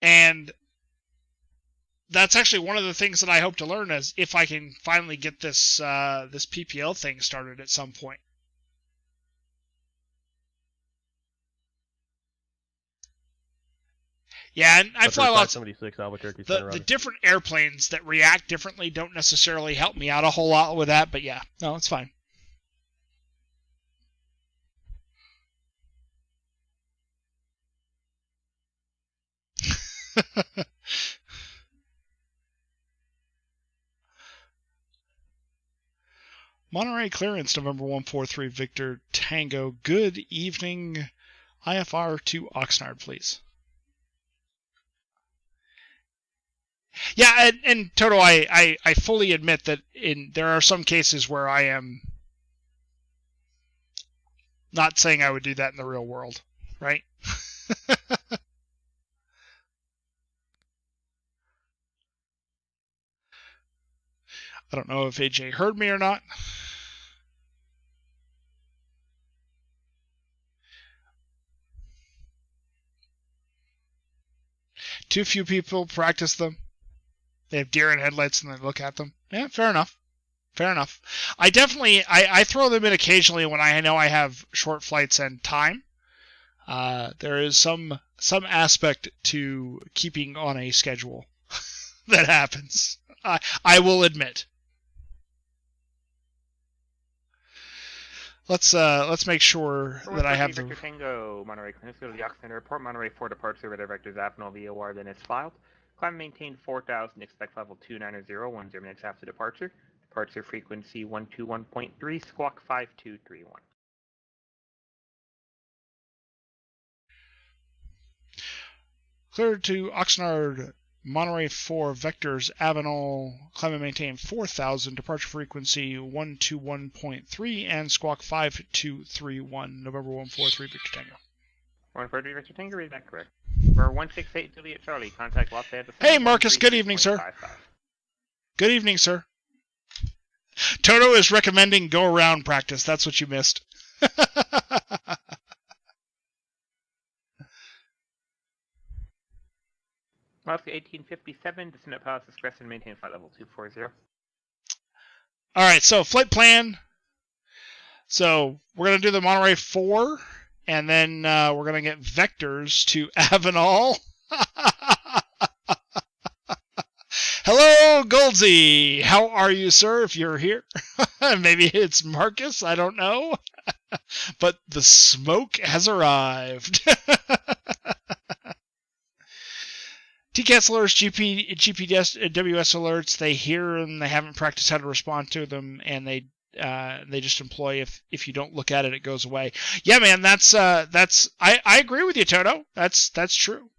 And that's actually one of the things that I hope to learn is if I can finally get this this PPL thing started at some point. Yeah, and I fly lots. The different airplanes that react differently don't necessarily help me out a whole lot with that, but yeah, no, it's fine. Monterey clearance, November 143 Victor Tango. Good evening, IFR to Oxnard, please. Yeah, and Toto, I fully admit that there are some cases where I am not saying I would do that in the real world, right? I don't know if AJ heard me or not. Too few people practice them. They have deer in headlights and they look at them. Yeah, fair enough. Fair enough. I definitely I throw them in occasionally when I know I have short flights and time. There is some aspect to keeping on a schedule that happens. I will admit. Let's make sure that I have the. Victor Tango, Monterey clearance, go to the Oxnard Airport, Monterey 4 departure, radar vectors Avenal VOR, then it's filed. Climb maintain 4,000, expect level 290, 10 minutes after departure. Departure frequency 121.3, squawk 5231. Clear to Oxnard, Monterey 4 vectors Avenal, climb and maintain 4,000, departure frequency 121.3, and squawk 5231, November 143 Victor Tango. 143 Victor Tango, is that correct? For 168 Juliet Charlie, contact Los Angeles. Hey Marcus, good evening, sir. Good evening, sir. Toto is recommending go around practice. That's what you missed. Moscow 1857, descend at Palace Express and maintain flight level 240. Alright, so flight plan. So we're going to do the Monterey 4, and then we're going to get vectors to Avenal. Hello, Goldsy. How are you, sir, if you're here? Maybe it's Marcus, I don't know. But the smoke has arrived. TCAS alerts, GPWS alerts, they hear and they haven't practiced how to respond to them, and they just employ if you don't look at it, it goes away. Yeah, man, that's I agree with you, Toto. That's true.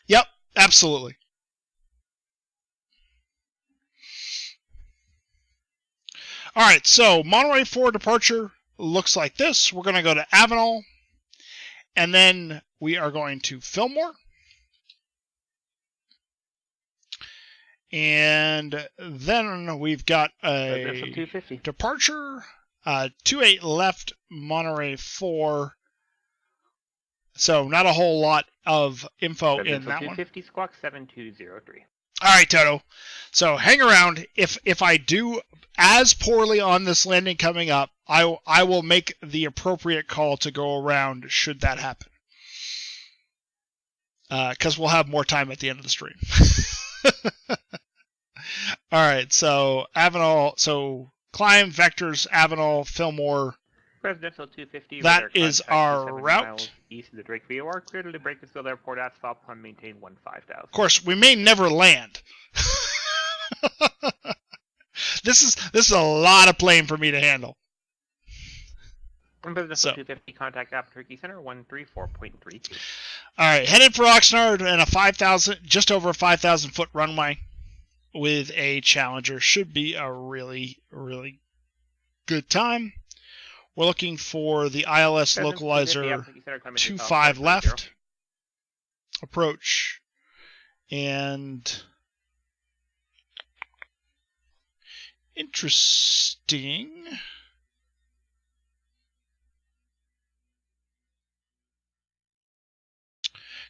Yep, absolutely. All right, so Monterey 4 departure looks like this. We're going to go to Avenal, and then we are going to Fillmore. And then we've got a departure, 28 left, Monterey 4. So not a whole lot of info in that 250, one. Squawk 7203. All right, Toto. So hang around. If I do as poorly on this landing coming up, I will make the appropriate call to go around should that happen. Because we'll have more time at the end of the stream. All right, so Avenal, so climb, vectors, Avenal, Fillmore. Presidential 250. That is our route. East of the Drake VOR, clear to Bakersfield Airport, asphalt, on maintain 15,000. Of course, we may never land. This is a lot of plane for me to handle. Presidential 250, contact Apple Turkey Center 134.32. All right, headed for Oxnard and a 5,000, just over a 5,000 foot runway with a Challenger. Should be a really, really good time. We're looking for the ILS localizer 25 left. Approach. And interesting.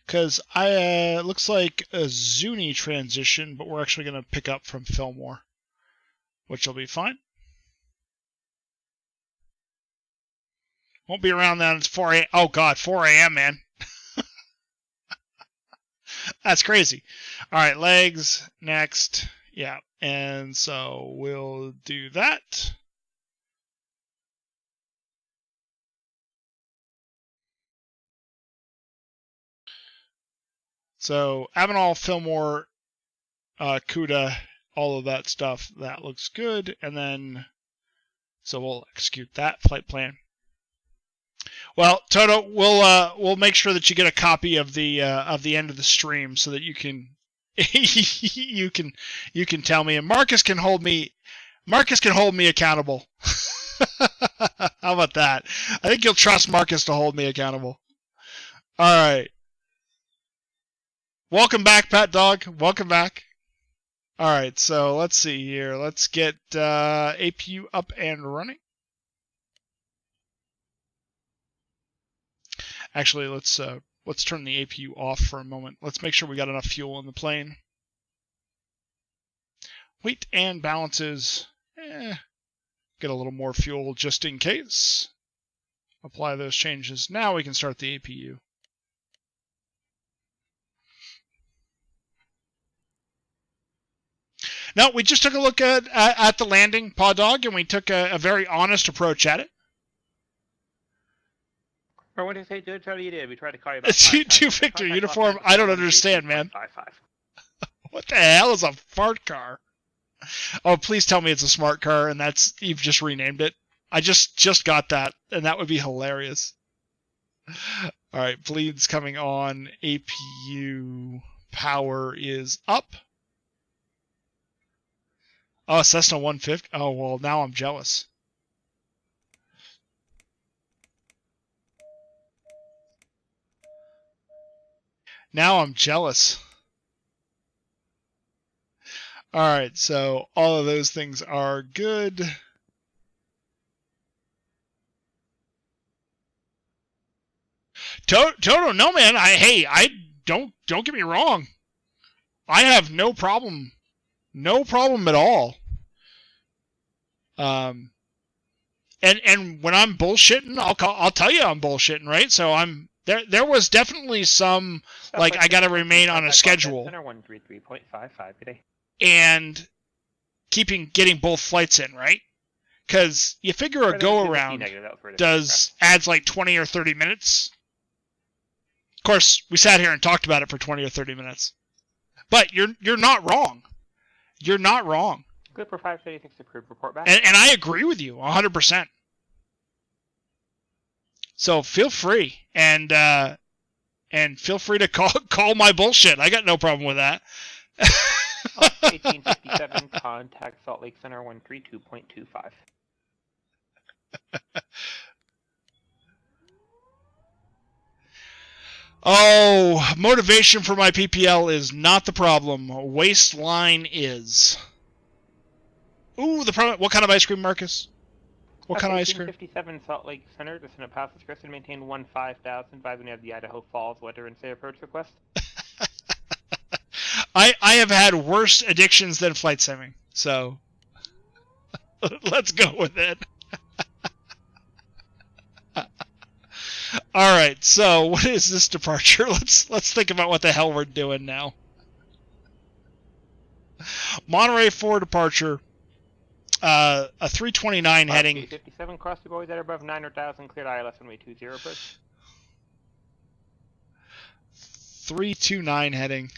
Because looks like a Zuni transition, but we're actually going to pick up from Fillmore, which will be fine. Won't be around then. It's 4 a.m. Oh, God, 4 a.m., man. That's crazy. All right, legs, next. Yeah, and so we'll do that. So Avenal, Fillmore, CUDA, all of that stuff, that looks good. And then, so we'll execute that flight plan. Well, Toto, we'll make sure that you get a copy of the end of the stream so that you can you can tell me, and Marcus can hold me accountable. How about that? I think you'll trust Marcus to hold me accountable. All right. Welcome back, Pat Dog. Welcome back. All right, so let's see here. Let's get APU up and running. Actually, let's turn the APU off for a moment. Let's make sure we got enough fuel in the plane. Weight and balances. Get a little more fuel just in case. Apply those changes. Now we can start the APU. No, we just took a look at the landing, Paw Dog, and we took a very honest approach at it. Or what did I say, Judge? How you did? We tried to call you about Two Victor uniform. I don't understand, man. What the hell is a fart car? Oh, please tell me it's a smart car, and you've just renamed it. I just got that, and that would be hilarious. All right, bleeds coming on. APU power is up. Oh, Cessna 150. Oh, well, now I'm jealous. Now I'm jealous. All right, so all of those things are good. Toto, no, man. I don't get me wrong. I have no problem. No problem at all. And when I'm bullshitting, I'll tell you I'm bullshitting, right? So there was definitely some like I got to remain on a schedule. Center 133.55 today. And getting both flights in, right? Because you figure a go-around adds like 20 or 30 minutes. Of course, we sat here and talked about it for 20 or 30 minutes. But you're not wrong. You're not wrong. Clipper 536 approved. Report back. And I agree with you 100%. So feel free and feel free to call my bullshit. I got no problem with that. 1857, contact Salt Lake Center 132.25. Oh, motivation for my PPL is not the problem. Waistline is. Ooh, the problem. What kind of ice cream, Marcus? What kind of ice cream? 1857 Salt Lake Center, descend a passes Chris and maintain 15,000. Advise when you have the Idaho Falls weather and say approach request. I have had worse addictions than flight simming, so let's go with it. All right, so what is this departure? Let's think about what the hell we're doing now. Monterey 4 departure. A 329 heading. 57 cross the boys that are above 900,000. Cleared ILS runway 20 approach. 329 heading.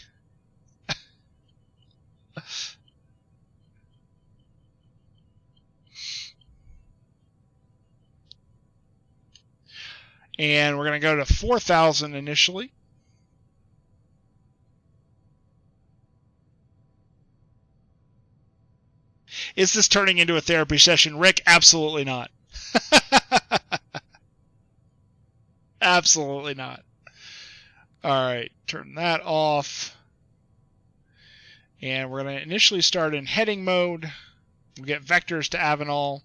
And we're going to go to 4,000 initially. Is this turning into a therapy session, Rick? Absolutely not. Absolutely not. All right, turn that off. And we're going to initially start in heading mode. We'll get vectors to Avenal.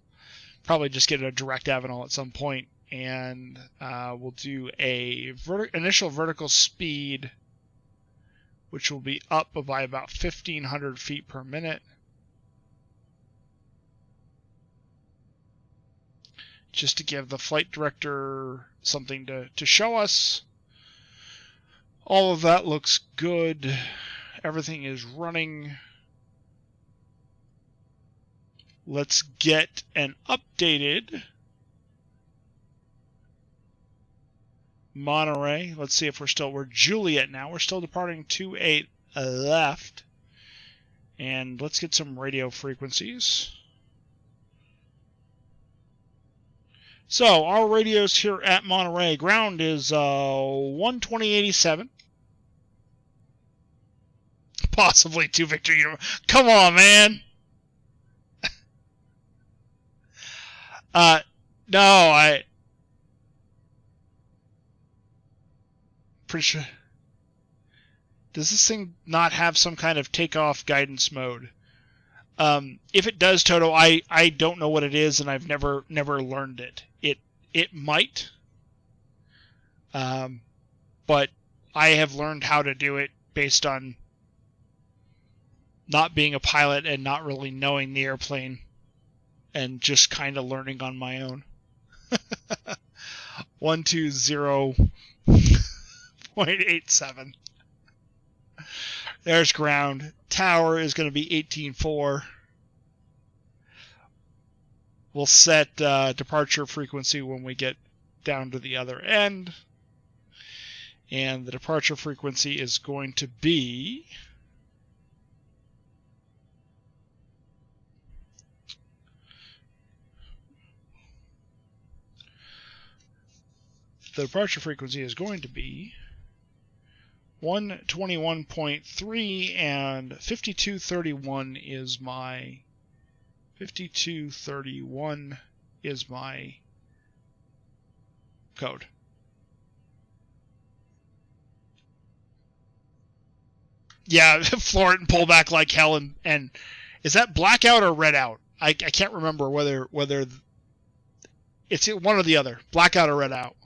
Probably just get a direct Avenal at some point. And we'll do a initial vertical speed, which will be up by about 1,500 feet per minute. Just to give the flight director something to show us. All of that looks good. Everything is running. Let's get an updated Monterey. Let's see if we're Juliet now. We're still departing 28 left. And let's get some radio frequencies. So, our radios here at Monterey, ground is 120.87. Possibly 2 Victor Uniform. Come on, man! No, pretty sure. Does this thing not have some kind of takeoff guidance mode? If it does, Toto, I don't know what it is, and I've never learned it. It might, but I have learned how to do it based on not being a pilot and not really knowing the airplane, and just kind of learning on my own. 120.87. There's ground. Tower is going to be 18.4. We'll set departure frequency when we get down to the other end. And the departure frequency is going to be... The departure frequency is going to be 121.3, and 5231 is my 5231 is my code. Yeah, Florent pull back like hell, and is that blackout or red out? I can't remember whether it's one or the other, blackout or red out.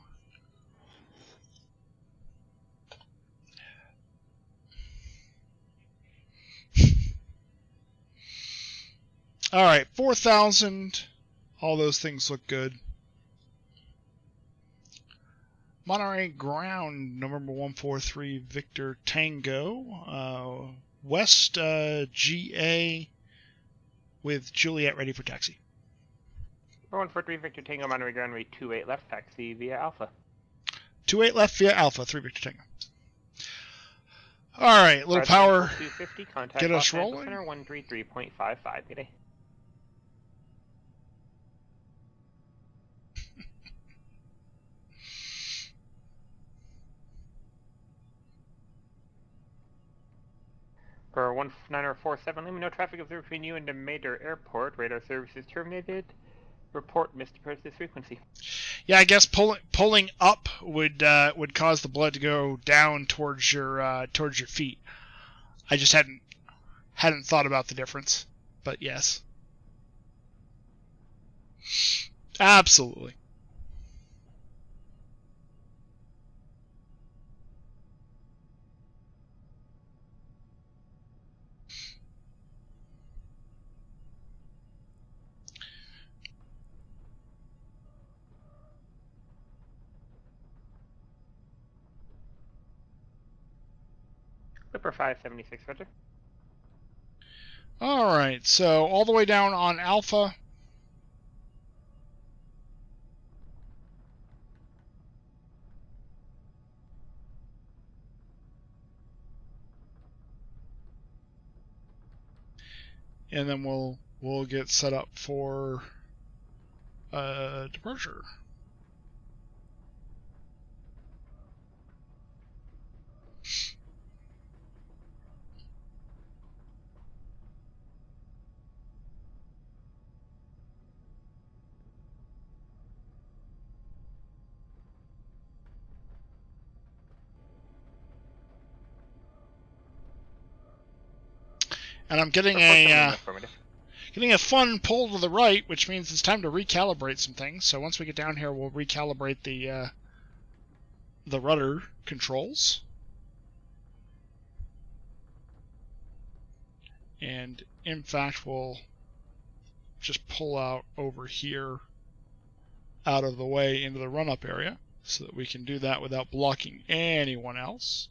All right, 4,000. All those things look good. Monterey ground, November 143 Victor Tango. West GA with Juliet ready for taxi. 143 Victor Tango, Monterey runway 28 left, taxi via Alpha. 28 left via Alpha, 3 Victor Tango. All right, little power. 250, contact Get us Los Angeles rolling. Center 133.55. Good day. For 19047, let me know traffic observed between you and Demeter Airport. Radar service is terminated. Report missed this frequency. Yeah, I guess pulling up would cause the blood to go down towards your feet. I just hadn't thought about the difference, but yes, absolutely. Clipper 576, Roger. All right, so all the way down on Alpha. And then we'll get set up for departure. And I'm getting a fun pull to the right, which means it's time to recalibrate some things. So once we get down here, we'll recalibrate the rudder controls. And in fact, we'll just pull out over here out of the way into the run-up area so that we can do that without blocking anyone else.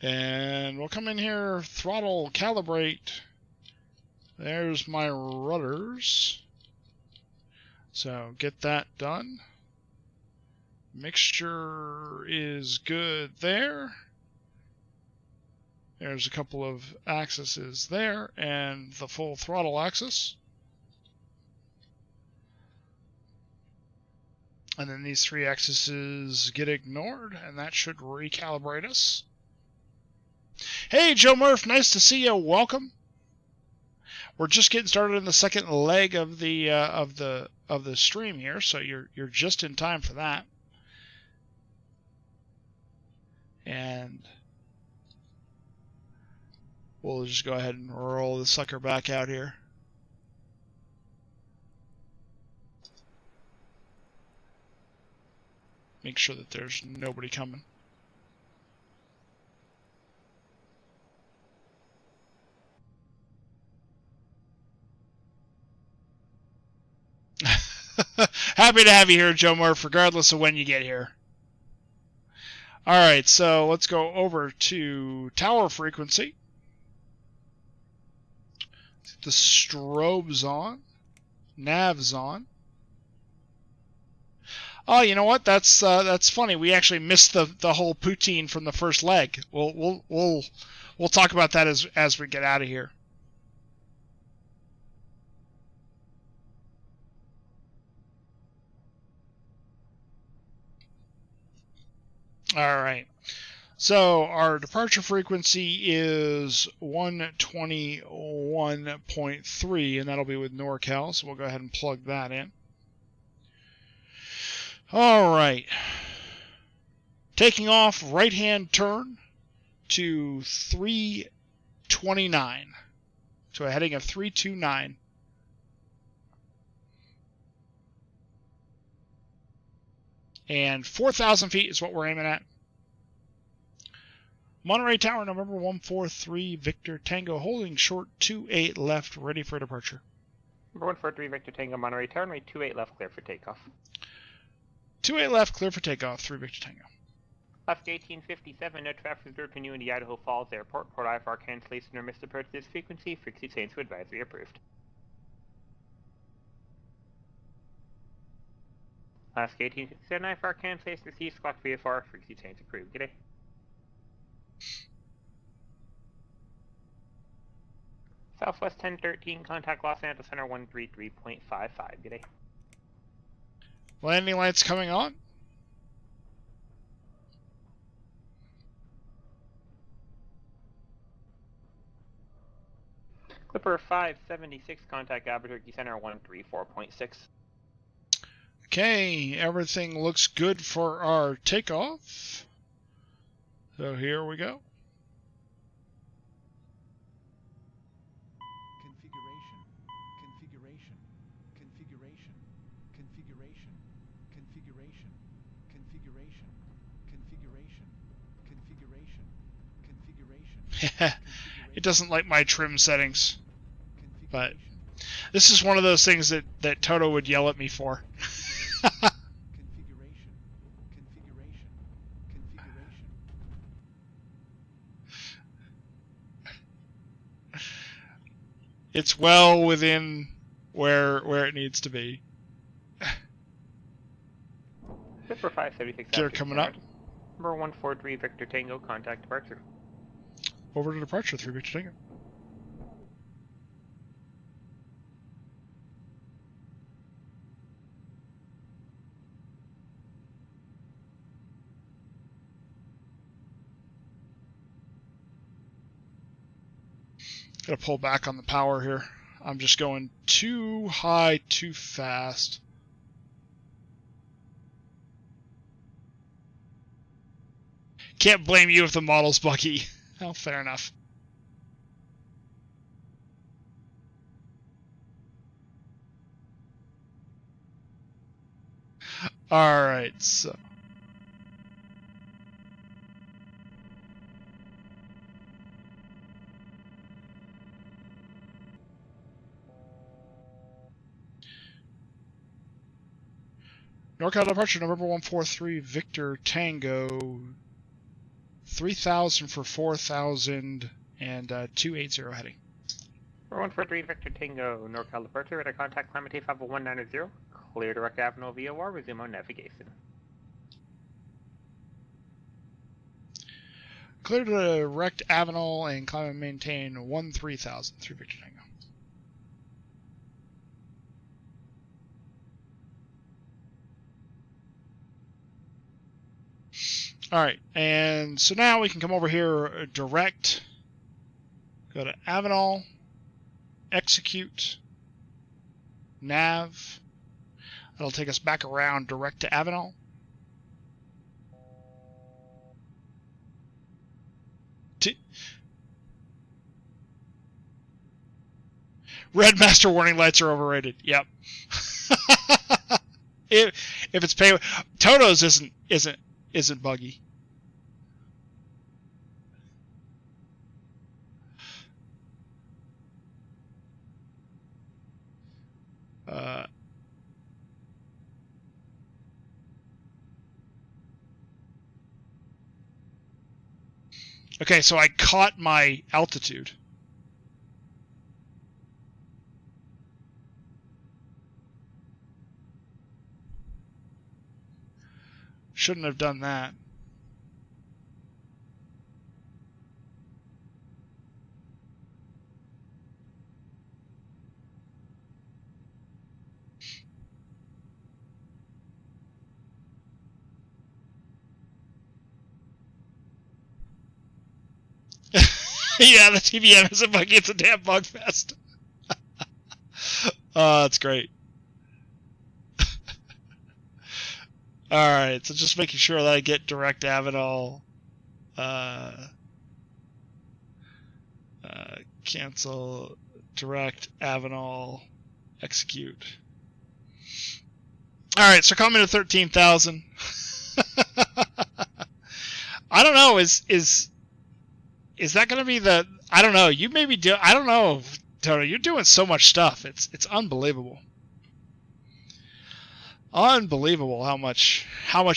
And we'll come in here, throttle, calibrate. There's my rudders. So get that done. Mixture is good there. There's a couple of axes there and the full throttle axis. And then these 3 axes get ignored, and that should recalibrate us. Hey, Joe Murph, nice to see you. Welcome. We're just getting started in the second leg of the stream here, so you're just in time for that. And we'll just go ahead and roll the sucker back out here. Make sure that there's nobody coming. Happy to have you here, Joe Murph, regardless of when you get here. Alright, so let's go over to tower frequency. The strobe's on. Nav's on. Oh, you know what? That's funny. We actually missed the whole Poutine from the first leg. We'll talk about that as we get out of here. All right. So our departure frequency is 121.3, and that'll be with Norcal. So we'll go ahead and plug that in. All right. Taking off, right-hand turn to 329. So a heading of 329. And 4,000 feet is what we're aiming at. Monterey Tower, November 143, Victor Tango, holding short 28 left, ready for departure. Number 143 Victor Tango Monterey Tower, runway 28 left, clear for takeoff. 28 left, clear for takeoff, 3 Victor Tango. Left 1857, no traffic reserved to new into Idaho Falls Airport. Port IFR cancellation or missed approach this frequency. Frequency change to advisory approved. Last 1857, IFR cancellation received. Squawk VFR, frequency change approved. G'day. Southwest 1013, contact Los Angeles Center 133.55. G'day. Landing lights coming on. Clipper 576, contact Albuquerque Center 134.6. Okay, everything looks good for our takeoff. So here we go. It doesn't like my trim settings, but this is one of those things that Toto would yell at me for. It's well within where it needs to be. Clipper 576. Gear coming up. Number 143 Victor Tango, contact departure. Over to departure, 3 Victor Tango. Gotta pull back on the power here. I'm just going too high, too fast. Can't blame you if the model's buggy. Oh, fair enough. Alright, so... Norcal departure, November 143, Victor Tango, 3,000 for 4,000 and 280 heading. 143 Victor Tango, Norcal departure, radar contact climate 50190, clear direct Avenue VOR, resume on navigation. Clear to direct Avenel and climb and maintain 13,000 through Victor Tango. Alright, and so now we can come over here, direct, go to Avenel, execute, nav. That'll take us back around direct to Avenel. Red master warning lights are overrated. Yep. if it's pay, Toto's isn't buggy. Okay, so I caught my altitude. Shouldn't have done that. Yeah, the TBM isn't buggy, it's a damn bug fest. Oh, that's great. Alright, so just making sure that I get direct Avenel. Cancel direct Avenel, execute. Alright, so coming to 13,000. I don't know, is that going to be the... I don't know, you maybe do... I don't know. Toto, you're doing so much stuff. It's unbelievable. Unbelievable how much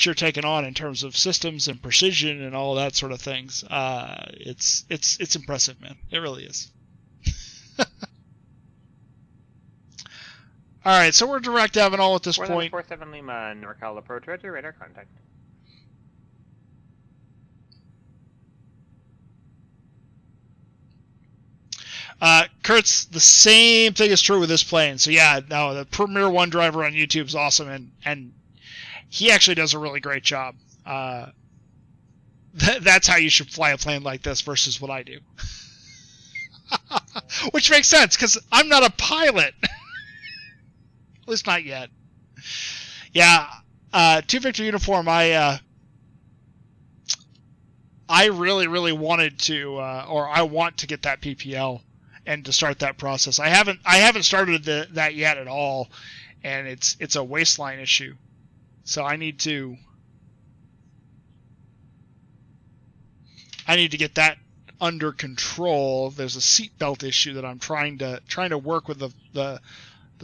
you're taking on in terms of systems and precision and all that sort of things. It's impressive, man. It really is. All right, so we're direct Avenal at this point. 47 Lima, Norcal approach, roger, radar contact. Kurtz, the same thing is true with this plane. So yeah, no, the Premier One driver on YouTube is awesome, and he actually does a really great job. That's how you should fly a plane like this versus what I do. Which makes sense, because I'm not a pilot. At least not yet. Yeah, 2 Victor uniform, I really wanted to, or I want to get that PPL and to start that process. I haven't started that yet at all, and it's a waistline issue. So I need to get that under control. There's a seatbelt issue that I'm trying to work with the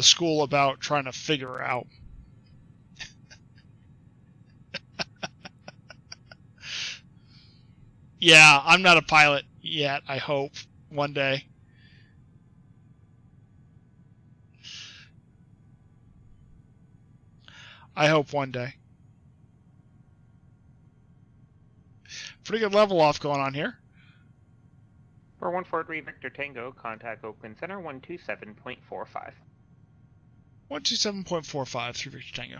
school about trying to figure out. Yeah, I'm not a pilot yet, I hope. One day. I hope one day. Pretty good level off going on here. 4143 Victor Tango, contact Oakland Center 127.45. 127.45 through Victor Tango.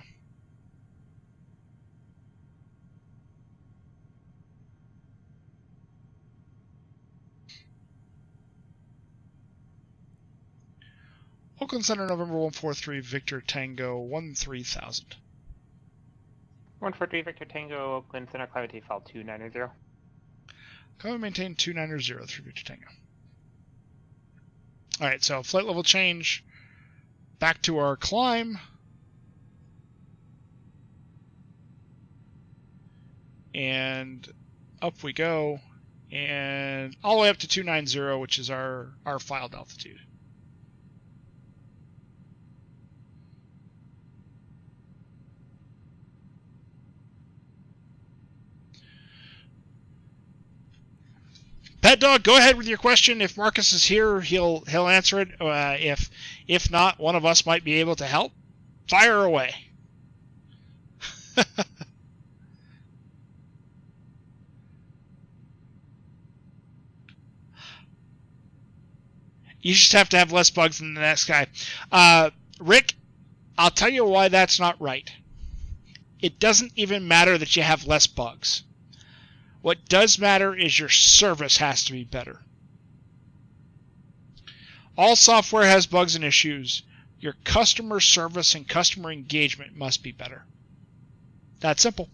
Oakland Center, November 143, Victor Tango, 13,000. 143 Victor Tango, Oakland Center, climate default 290. Climate maintain 290 through Victor Tango. Alright, so flight level change. Back to our climb. And up we go. And all the way up to 290, which is our filed altitude. Pet Dog, go ahead with your question. If Marcus is here, he'll answer it. If not, one of us might be able to help. Fire away. You just have to have less bugs than the next guy. Rick, I'll tell you why that's not right. It doesn't even matter that you have less bugs. What does matter is your service has to be better. All software has bugs and issues. Your customer service and customer engagement must be better. That's simple.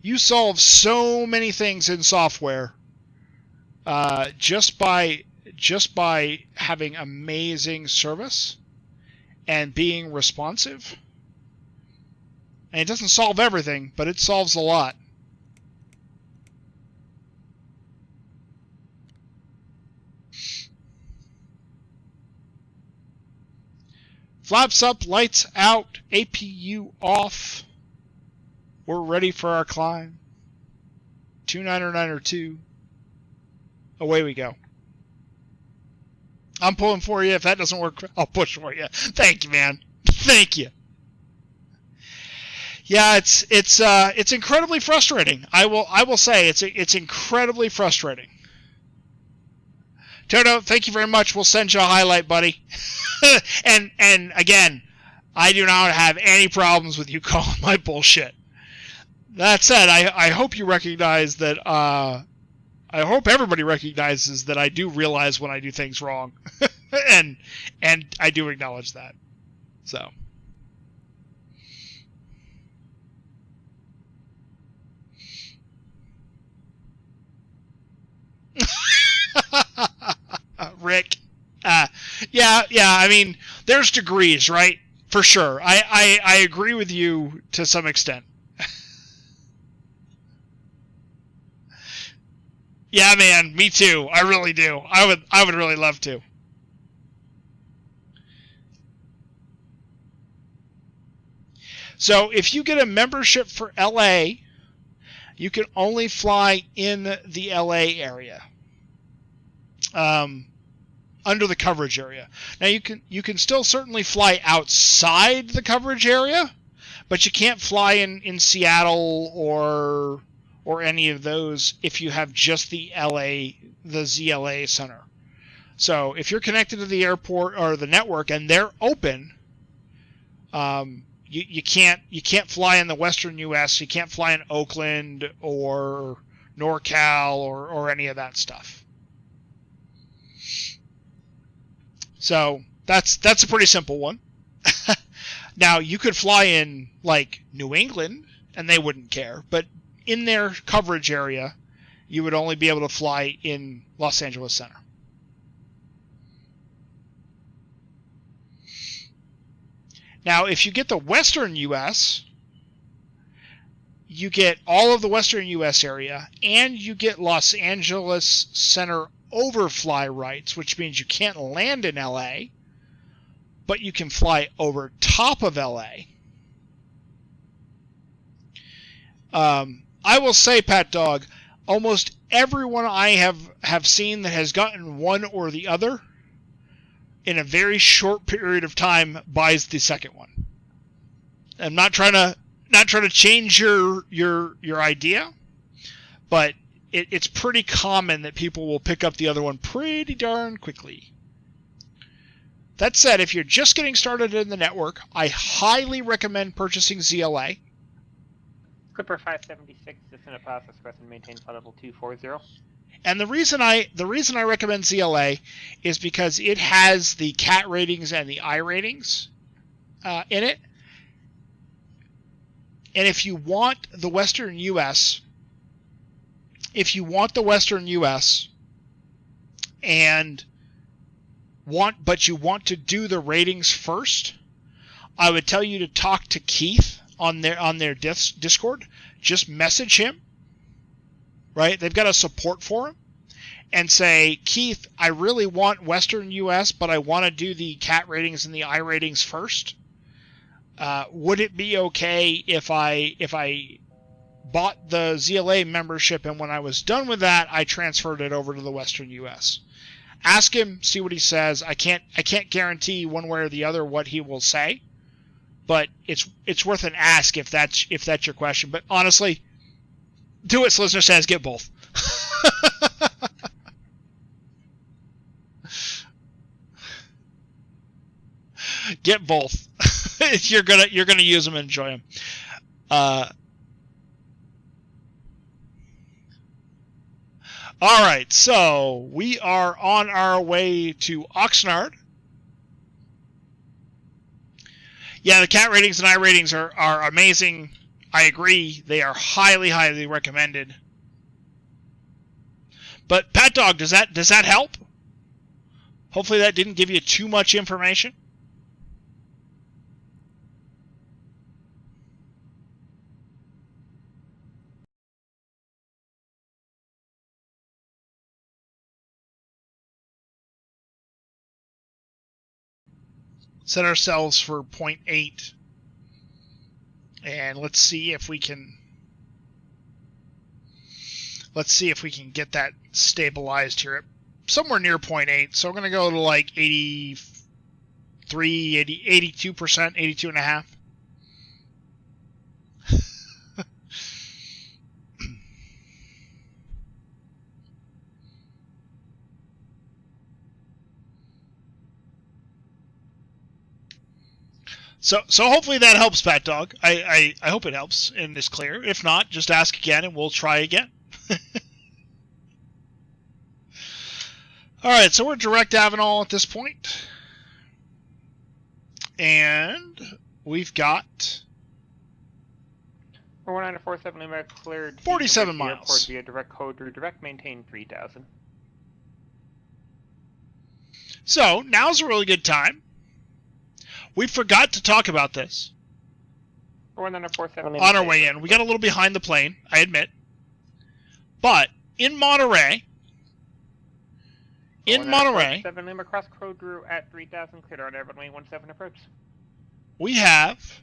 You solve so many things in software just by having amazing service and being responsive. And it doesn't solve everything, but it solves a lot. Flaps up, lights out, APU off. We're ready for our climb. 29092. Away we go. I'm pulling for you. If that doesn't work, I'll push for you. Thank you, man. Thank you. Yeah, it's incredibly frustrating. I will say it's incredibly frustrating. Toto, thank you very much. We'll send you a highlight, buddy. and again, I do not have any problems with you calling my bullshit. That said, I hope you recognize that. I hope everybody recognizes that I do realize when I do things wrong, and I do acknowledge that. So. Rick, yeah. I mean, there's degrees, right? For sure. I agree with you to some extent. Yeah, man, me too. I really do. I would really love to. So if you get a membership for LA, you can only fly in the LA area. Under the coverage area. Now you can still certainly fly outside the coverage area, but you can't fly in Seattle or any of those if you have just the ZLA center. So if you're connected to the airport or the network and they're open, you can't fly in the Western U.S. You can't fly in Oakland or Norcal or any of that stuff. So that's a pretty simple one. Now you could fly in like New England and they wouldn't care, but in their coverage area, you would only be able to fly in Los Angeles Center. Now, if you get the Western U.S., you get all of the Western U.S. area, and you get Los Angeles Center overfly rights, which means you can't land in LA, but you can fly over top of LA. I will say, Pat Dog, almost everyone I have seen that has gotten one or the other in a very short period of time buys the second one. I'm not trying to change your idea, but it's pretty common that people will pick up the other one pretty darn quickly. That said, if you're just getting started in the network, I highly recommend purchasing ZLA. Clipper 576 is in a process for us and maintain flight level 240. And the reason I recommend ZLA is because it has the CAT ratings and the I ratings in it. And if you want the Western U.S., but you want to do the ratings first, I would tell you to talk to Keith on their Discord. Just message him, right? They've got a support forum, and say, Keith, I really want Western U.S., but I want to do the CAT ratings and the I ratings first. Would it be okay if I bought the ZLA membership, and when I was done with that, I transferred it over to the Western U.S.? Ask him, see what he says. I can't guarantee one way or the other what he will say, but it's worth an ask if that's your question. But honestly, do what Slizzner says, get both. Get both. You're gonna use them and enjoy them. All right, so we are on our way to Oxnard. Yeah, the CAT ratings and I ratings are amazing. I agree. They are highly, highly recommended. But Pat Dog, does that help? Hopefully that didn't give you too much information. Set ourselves for 0.8, and let's see if we can get that stabilized here at somewhere near 0.8. So I'm going to go to like 83, 82%, 82.5. So hopefully that helps, Pat Dog. I hope it helps and is clear. If not, just ask again and we'll try again. All right, so we're direct Avenal at this point. And we've got 41947 Lima cleared 47 miles. Airport via direct code redirect, maintain 3000. So now's a really good time. We forgot to talk about this. On our way in. We got a little behind the plane, I admit. But in Monterey, Monterey, 7 Lima cross code route at 3000, cleared on air runway 17 approach. We have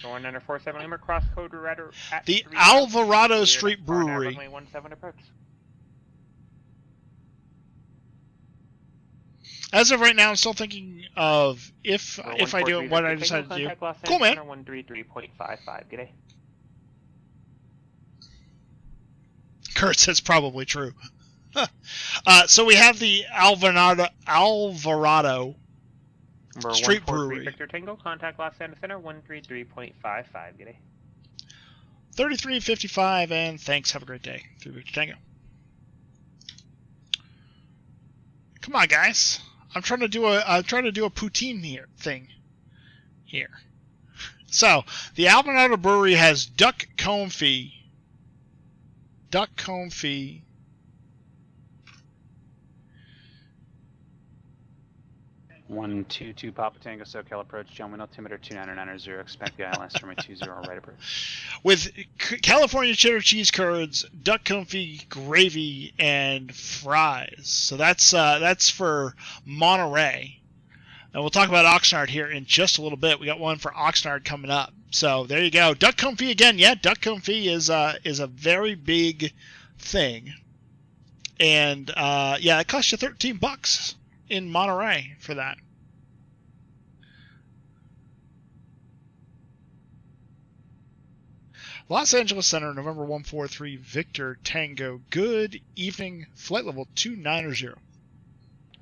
Going under 47 Lima cross code route at the 3000, Alvarado Street on air Brewery. runway 17 approach. As of right now, I'm still thinking of if I do what I decided to do. Cool, man. 133.55. Good day. Kurt says probably true. So we have the Alvarado Street Brewery. Victor Tango, contact Los Angeles Center 133.55. Good day. 3355, and thanks. Have a great day. 3 Victor Tango. Come on, guys. I'm trying to do a poutine thing here. So the Alvarado Brewery has duck confit. 122 Papa Tango SoCal approach, Gentleman altimeter 2990, expect the ILS runway 20 right approach. With California cheddar cheese curds, duck confit, gravy, and fries. So that's for Monterey. And we'll talk about Oxnard here in just a little bit. We got one for Oxnard coming up. So there you go. Duck confit again. Yeah, duck confit is a very big thing. And yeah, it costs you $13 in Monterey for that. Los Angeles Center, November 143, Victor Tango. Good evening. Flight level 290. Or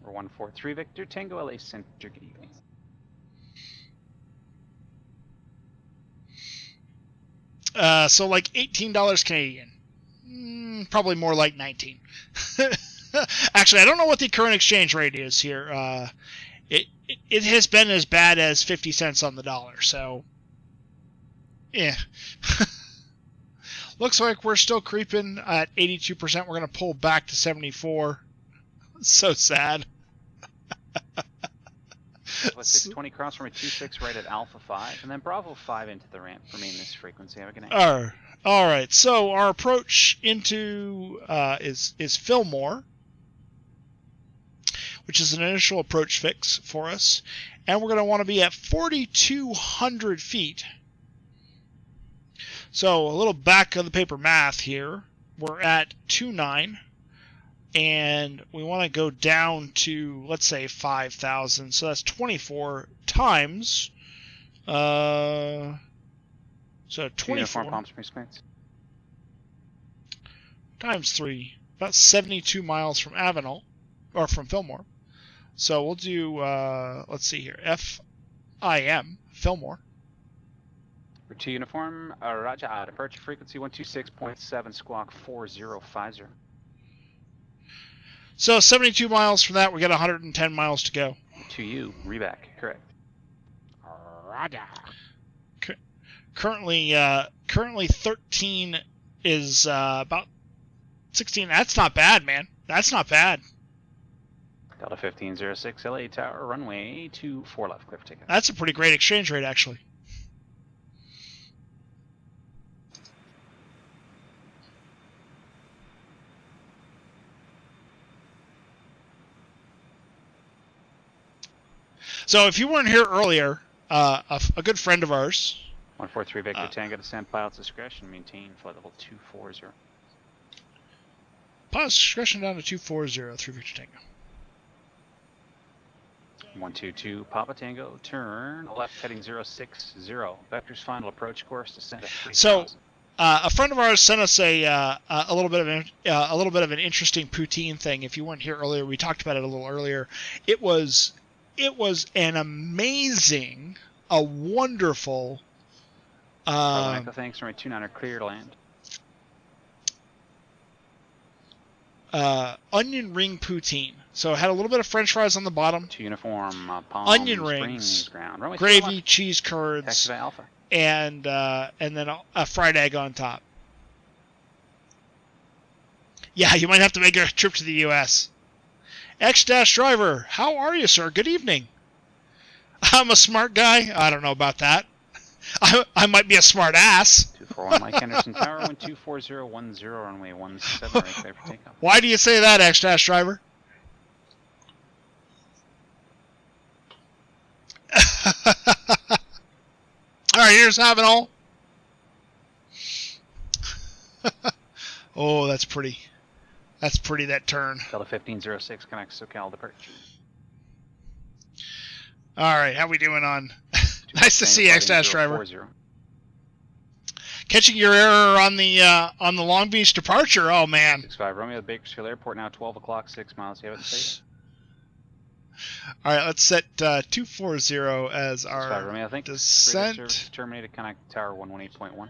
143 Victor Tango, LA Center. Good evening. So like $18 Canadian. Probably more like 19. Actually, I don't know what the current exchange rate is here. It has been as bad as 50 cents on the dollar, so yeah. Looks like we're still creeping at 82%. We're going to pull back to 74. So sad. 620 cross runway 26 right at Alpha 5, and then Bravo 5 into the ramp. Remain this frequency. Have a good night. All right. So our approach into is Fillmore, which is an initial approach fix for us, and we're going to want to be at 4,200 feet. So a little back of the paper math here. We're at 29, and we want to go down to, let's say, 5,000. So that's 24 times. So 24 times 3, about 72 miles from Avenal, or from Fillmore. So we'll do, let's see here, FIM, Fillmore. For 2 uniform, Roger, departure frequency 126.7, squawk 4050. So 72 miles from that, we got 110 miles to go. To you, reback, correct. Roger. Currently 13 is about 16. That's not bad, man. That's not bad. Delta 1506 LA Tower, runway 24 left, clear for takeoff. That's a pretty great exchange rate, actually. So if you weren't here earlier, a good friend of ours. 143 Victor Tango, descent pilot's discretion, maintain flight level 240. Pilot's discretion down to 240, 3 Victor Tango. 122 Papa Tango, turn left heading 060. Vector's final approach course, descent at 3,000. So a friend of ours sent us a little bit of an interesting poutine thing. If you weren't here earlier, we talked about it a little earlier. It was an amazing, a wonderful. Thanks, runway 29 clear to land. Onion ring poutine. So it had a little bit of French fries on the bottom. 2 uniform, Palm onion rings, ground. gravy, cheese curds, Alpha. and then a fried egg on top. Yeah, you might have to make a trip to the U.S. X-Driver, how are you, sir? Good evening. I'm a smart guy. I don't know about that. I might be a smart ass. 241 Mike Henderson Tower, 124010, runway 17, right clear for takeoff. Why do you say that, X-Driver? Alright, here's Avenal. Oh, that's pretty. That's pretty, that turn. Delta 1506 connects SoCal departure. Alright, how we doing on? Nice to see you, X-Driver. Catching your error on the Long Beach departure. Oh man. 65 Romeo, Bakersfield Airport now 12 o'clock, 6 miles. You have it safe. All right, let's set 240 as our Romeo, I think descent. Service terminated. Connect Tower 118.1.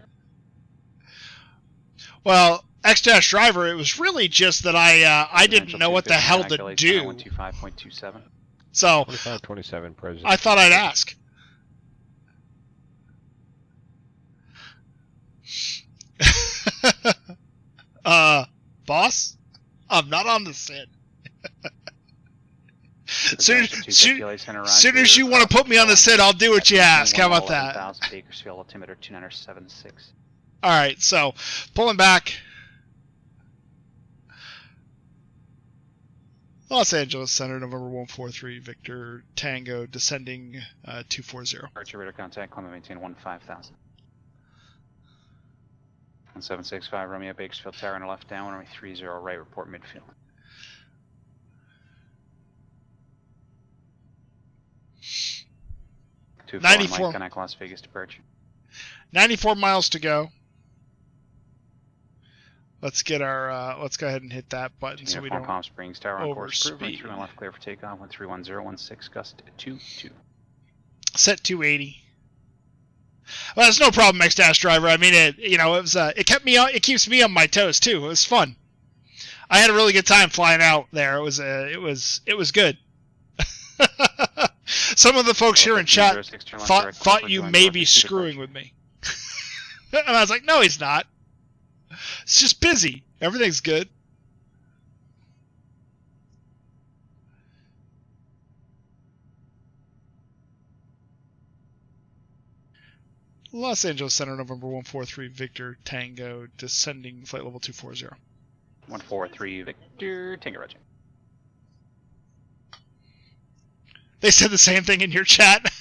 Well, X-Driver, it was really just that I didn't know what the hell to do. 125.27. So 2527 President. I thought I'd ask. Boss? I'm not on the SID. Soon as you want to put me on the SID, I'll do what you ask. How about that? Bakersfield altimeter 2976. Alright, so pulling back. Los Angeles Center, November 143, Victor Tango, descending 240. Departure radar contact, climb and maintain 15,000. 1765 Romeo, Bakersfield Tower on the left down, runway 30 right, report midfield. Two 94. Connect Las Vegas departure. 94 miles to go. Let's get our. Let's go ahead and hit that button so we don't Palm Springs Tower on course. Overspeed. Through and left clear for takeoff. 131016 gust 22. Set 280. Well, there's no problem, X-Driver. I mean, it was it kept me it keeps me on my toes too. It was fun. I had a really good time flying out there. It was good. Some of the folks here in chat thought you may be screwing with me. And I was like, no, he's not. It's just busy. Everything's good. Los Angeles Center, November 143, Victor Tango, descending flight level 240. 143, Victor Tango, roger. They said the same thing in your chat.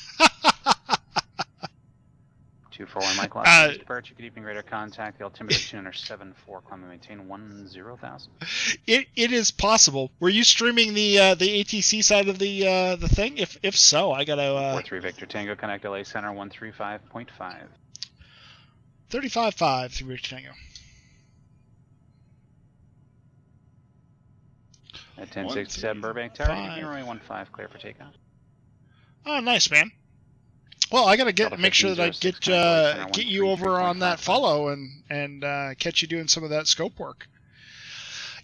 241 Mike Los departure. Good evening, radar contact. The altimeter 274, climb and maintain 10,000. It is possible. Were you streaming the ATC side of the thing? If so, I gotta. 43 Victor Tango, connect LA Center 135.5. 35.5 through Victor Tango. At 1067 Burbank Tower, runway 15, clear for takeoff. Oh, nice, man. Well, I gotta make sure that I get you over on that follow and catch you doing some of that scope work.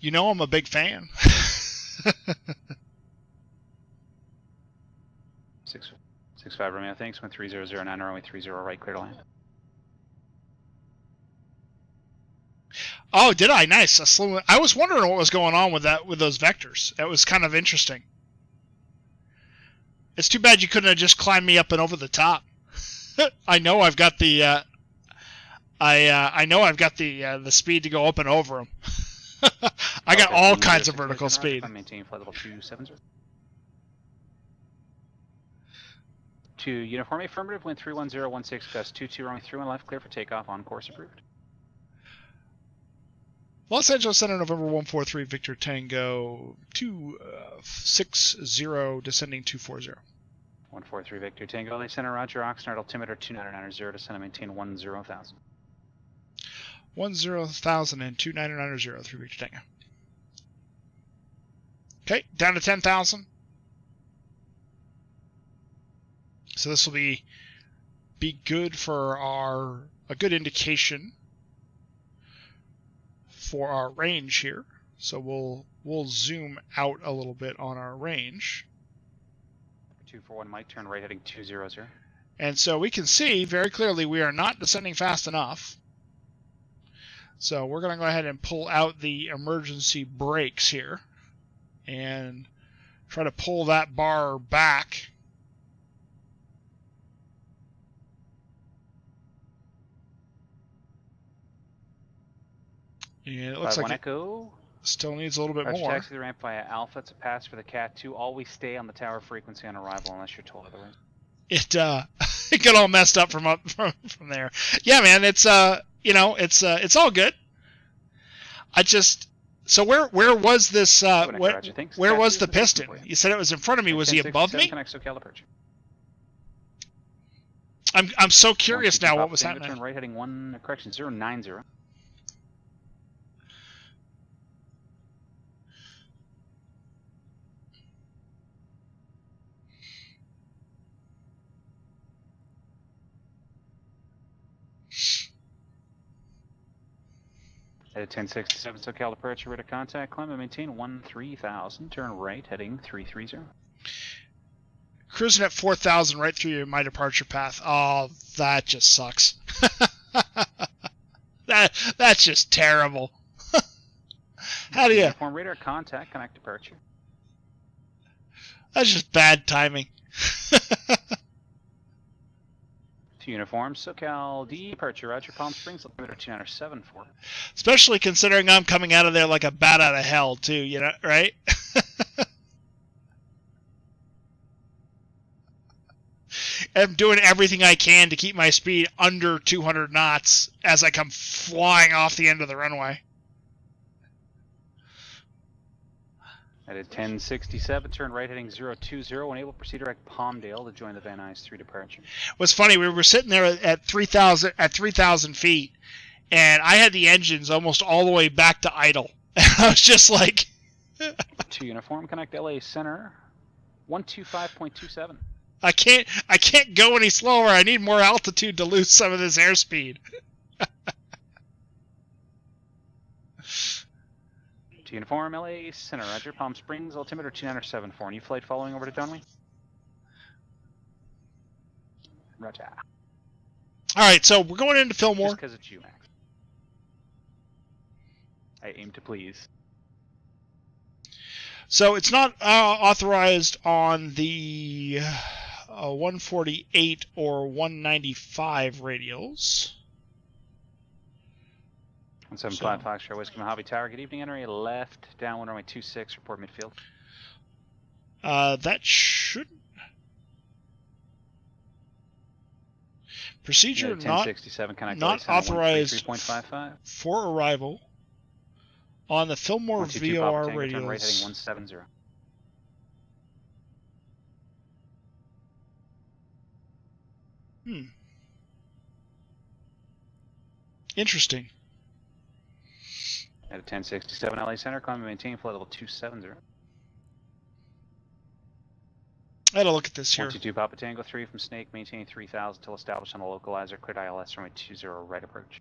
You know I'm a big fan. 65 Romeo, thanks. 1309, runway 30 right, clear to land. Oh, did I? Nice. I was wondering what was going on with those vectors. That was kind of interesting. It's too bad you couldn't have just climbed me up and over the top. I know I've got the I know I've got the speed to go up and over them. I got all kinds of vertical speed. Maintain flight level 270. To uniform affirmative, wind 31016 gust 22, runway 31 left, clear for takeoff, on course approved. Los Angeles Center, November 143, Victor Tango 260, descending 240. 143 Victor Tango, LA Center, roger, Oxnard, altimeter 2990, descend and maintain 10,000. 10,000 and 2990 through Victor Tango. Okay, down to 10,000. So this will be good for a good indication for our range here. So we'll zoom out a little bit on our range. 241 Mike, turn right heading 200. And so we can see very clearly we are not descending fast enough. So we're going to go ahead and pull out the emergency brakes here. And Try to pull that bar back. Yeah, it looks like Echo. Still needs a little bit Roger, more. taxi the ramp via Alpha. It's a pass for the Cat 2. Always stay on the tower frequency on arrival unless you're told otherwise. It it got all messed up from there. Yeah, man, it's it's all good. I just where was this where was the piston? You said it was in front of me. Was he above me? I'm so curious now what was happening. Turn right heading 090. At 1067 SoCal departure, rate of contact, climb and maintain 13,000, turn right, heading 330. Cruising at 4,000 right through my departure path. Oh, that just sucks. That's just terrible. How do you... Uniform radar contact, connect departure. That's just bad timing. To uniform, SoCal departure, Roger, Palm Springs, altimeter 2974. Especially considering I'm coming out of there like a bat out of hell, too, you know, right? I'm doing everything I can to keep my speed under 200 knots as I come flying off the end of the runway. At 1067, turn right heading 020, enable proceed direct Palmdale to join the Van Nuys 3 departure. What's funny, we were sitting there at 3,000 feet, and I had the engines almost all the way back to idle. I was just like... To uniform, connect LA Center, 125.27. I can't go any slower. I need more altitude to lose some of this airspeed. To uniform, LA Center, Roger, Palm Springs, altimeter 2974. New flight following over to Donley. Roger. All right, so we're going into Fillmore. Just because it's UMAX. I aim to please. So it's not authorized on the 148 or 195 radials. 175 Foxtrot, Whiskey Mojave Tower. Good evening, entering left, downwind runway 26, report midfield. That should... Procedure not authorized for arrival on the Fillmore VOR radials. Turn right heading 170. Interesting. At 1067 LA Center, climb and maintain flight level 270. I had to look at this here. 122 Papa Tango 3 from Snake, maintain 3,000 till established on a localizer, cleared ILS runway 20 right approach.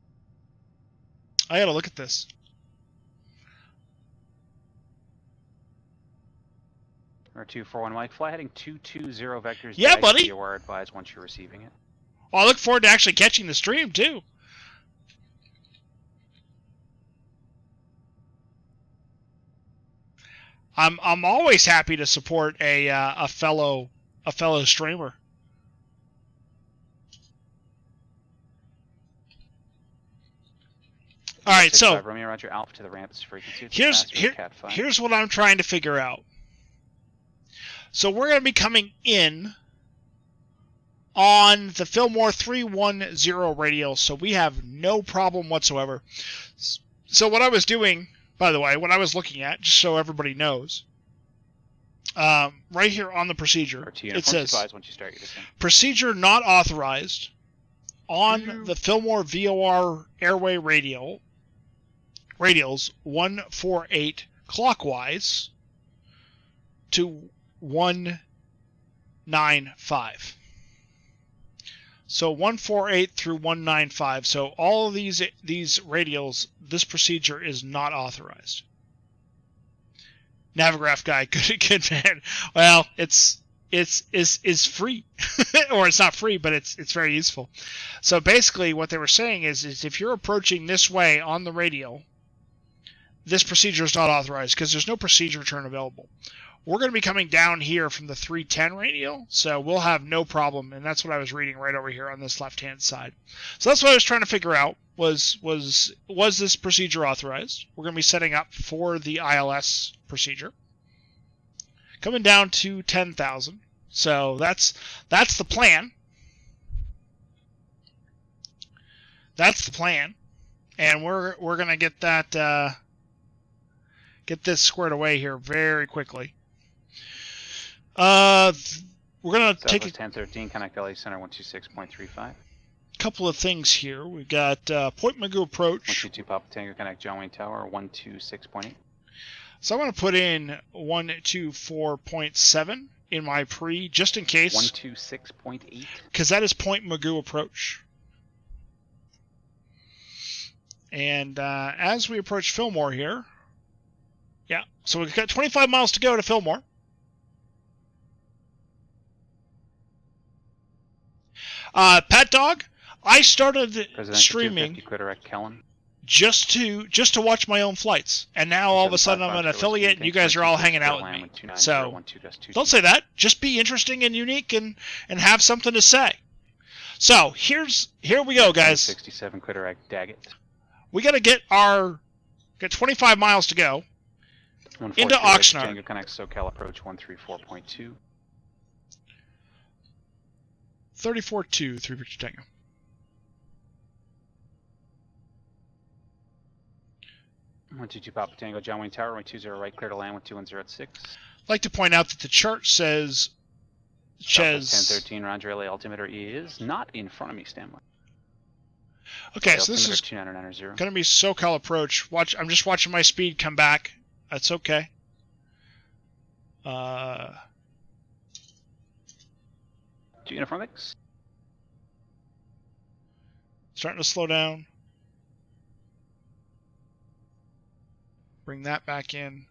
I had to look at this. Or 241 Mike, fly heading 220 vectors. Yeah, buddy. You are advised once you're receiving it. Well, I look forward to actually catching the stream too. I'm always happy to support a fellow streamer. All right, so Romeo Roger Alpha to the ramp is frequency. Here's what I'm trying to figure out. So we're going to be coming in on the Fillmore 310 radio, so we have no problem whatsoever. So what I was doing, by the way, what I was looking at, just so everybody knows, right here on the procedure, it says, once you start your descent. Procedure not authorized on the Fillmore VOR airway radials 148 clockwise to 195. So 148 through 195. So all of these radials, this procedure is not authorized. Navigraph guy, good man. Well, it's free, or it's not free, but it's very useful. So basically, what they were saying is if you're approaching this way on the radial, this procedure is not authorized because there's no procedure turn available. we're going to be coming down here from the 310 radial, so we'll have no problem, and that's what I was reading right over here on this left-hand side. So that's what I was trying to figure out, was this procedure authorized? We're going to be setting up for the ILS procedure. Coming down to 10,000, so that's the plan. That's the plan, and we're going to get that get this squared away here very quickly. We're going to take 1013, connect LA Center 126.35. Couple of things here. We've got Point Magoo approach. 122 Papa Tango, connect John Wayne Tower 126.8. So I'm going to put in 124.7 in my pre, just in case. 126.8. Because that is Point Magoo approach. And as we approach Fillmore here, yeah, so we've got 25 miles to go to Fillmore. Pat Dog, I started streaming just to watch my own flights, and now all of a sudden I'm an affiliate, and you guys are all hanging out with me. So don't say that. Just be interesting and unique, and have something to say. So here we go, guys. 67 Cliterac Daggett. We got to get 25 miles to go into Oxnard. Tango connect SoCal approach 134.2. 34.2, 3 Victor Tango. One two two Papa Tango, John Wayne Tower 120 right, clear to land 121 at 6. I'd like to point out that the chart says Ches 1013 Roger LA altimeter is not in front of me, Stanley. Okay, so this is going to be SoCal approach. I'm just watching my speed come back. That's okay. Two uniform mix. Starting to slow down. Bring that back in.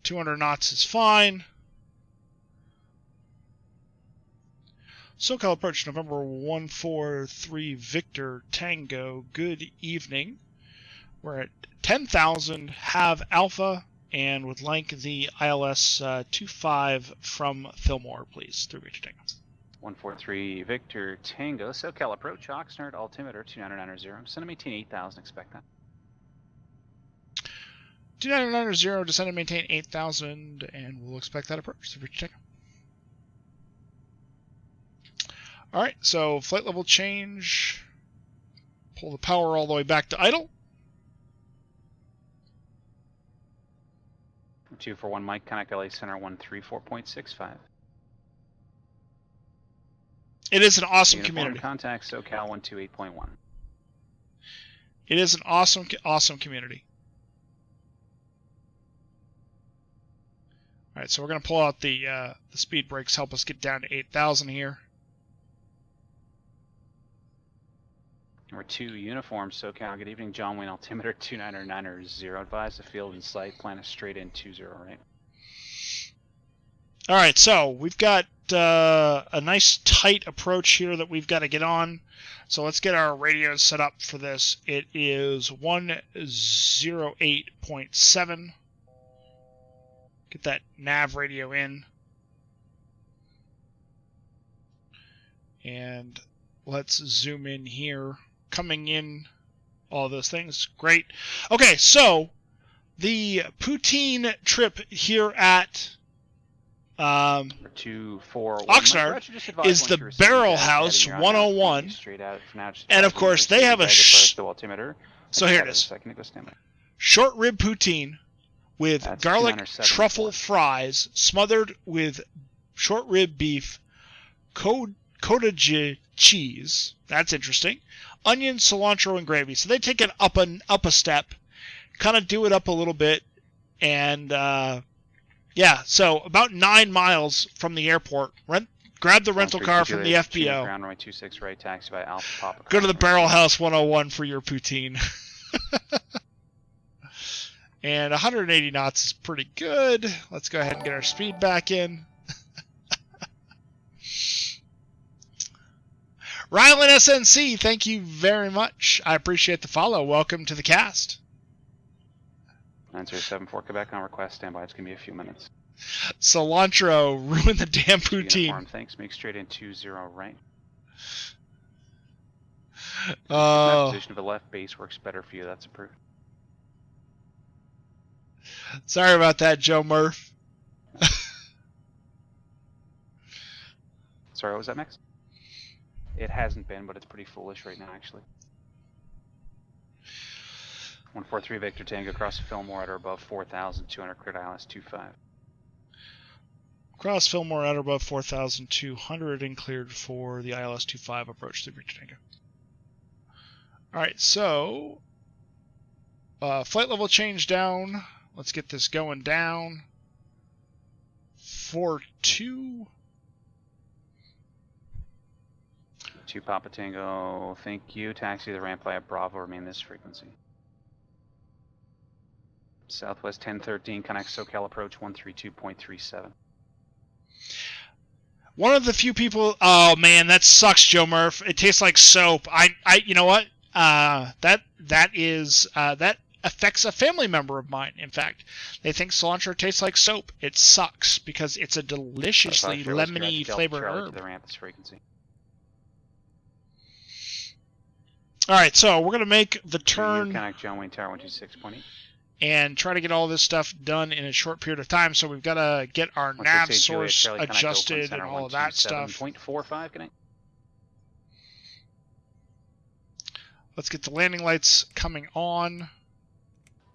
200 knots is fine. SoCal approach November 143 Victor Tango. Good evening. We're at 10,000. Have Alpha and would like the ILS 25 from Fillmore, please. 3 Victor Tango. 143 Victor Tango. SoCal approach Oxnard altimeter 2990. Send to maintain 8,000. Expect that. 2990. Descend and maintain 8,000, and we'll expect that approach. 3 Victor Tango. Alright, so flight level change. Pull the power all the way back to idle. 241 Mike, connect LA Center 134.65. It is an awesome Uniform community. Contact SoCal 128.1. It is an awesome community. Alright, so we're going to pull out the speed brakes, help us get down to 8,000 here. Number 2, uniform SoCal. Good evening, John Wayne altimeter 2990. Advise the field in sight. Plan a straight in 20 right. All right, so we've got a nice tight approach here that we've got to get on. So let's get our radios set up for this. It is 108.7. Get that nav radio in. And let's zoom in here. Coming in, all those things. Great. Okay, so the Poutine trip here at Oxnard is the Barrel House 101. And of course, they have a so here it is. Short rib poutine with garlic truffle fries smothered with short rib beef, cottage cheese. That's interesting. Onion, cilantro, and gravy. So they take it up a step, kind of do it up a little bit, and yeah. So about 9 miles from the airport. Grab the rental car from the FBO. Runway 26 right, taxi by Alpha Papa. Go to the Barrel House 101 for your poutine. And 180 knots is pretty good. Let's go ahead and get our speed back in. Rylan SNC, thank you very much. I appreciate the follow. Welcome to the cast. 907 Quebec on request. Standby. It's going to be a few minutes. Cilantro, ruin the damn poutine. Uniform, thanks. Make straight in 20 right. Oh. Position of the left base works better for you. That's approved. Sorry about that, Joe Murph. Sorry, what was that, Max? It hasn't been, but it's pretty foolish right now, actually. 143 Victor Tango across Fillmore at or above 4,200, cleared ILS 25. Cross Fillmore at or above 4,200 and cleared for the ILS 25 approach to Victor Tango. Alright, so flight level change down. Let's get this going down. 4-2. 2 Papa Tango, thank you. Taxi the ramp via Bravo, remain this frequency. Southwest 1013, connect SoCal approach 132.37. One of the few people, oh man, that sucks, Joe Murph. It tastes like soap. You know what? That affects a family member of mine. In fact, they think cilantro tastes like soap. It sucks because it's a deliciously lemony flavored herb. The ramp this frequency. All right, so we're gonna make the turn. Connect John Wayne Tower 126.8. And try to get all this stuff done in a short period of time. So we've got to get our nav source adjusted and all of that stuff. 127.45 connect. Let's get the landing lights coming on.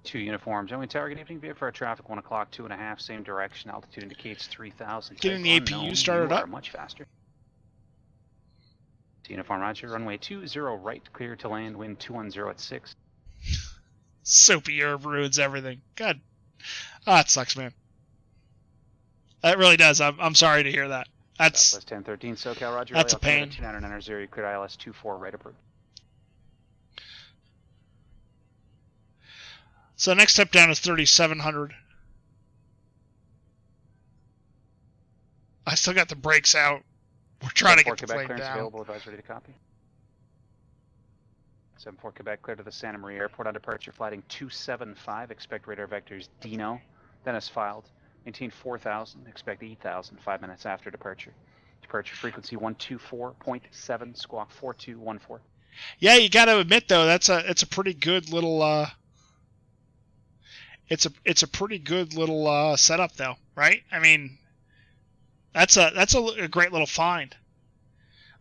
2 uniforms. John Wayne Tower, good evening. Via for our traffic 1 o'clock, 2.5, same direction. Altitude indicates 3,000. Getting the APU started up. Much faster. 2 uniform, roger. Runway 20 right, clear to land. Wind 210 at 6. Soapy herb ruins everything. God. Ah, it sucks, man. That really does. I'm sorry to hear that. That's Southwest 1013 SoCal, roger. That's a pain. 2990, cleared ILS 24 right approved. So the next step down is 3,700. I still got the brakes out. We're trying to get the plane down. Available, advise ready to copy. 74 Quebec, clear to the Santa Maria Airport on departure, flighting 275. Expect radar vectors Dino. Then as filed. Maintain 4,000. Expect 8,000 5 minutes after departure. Departure frequency 124.7, squawk 4214. Yeah, you got to admit though, it's a pretty good little it's a pretty good little setup though, right? I mean, that's a great little find.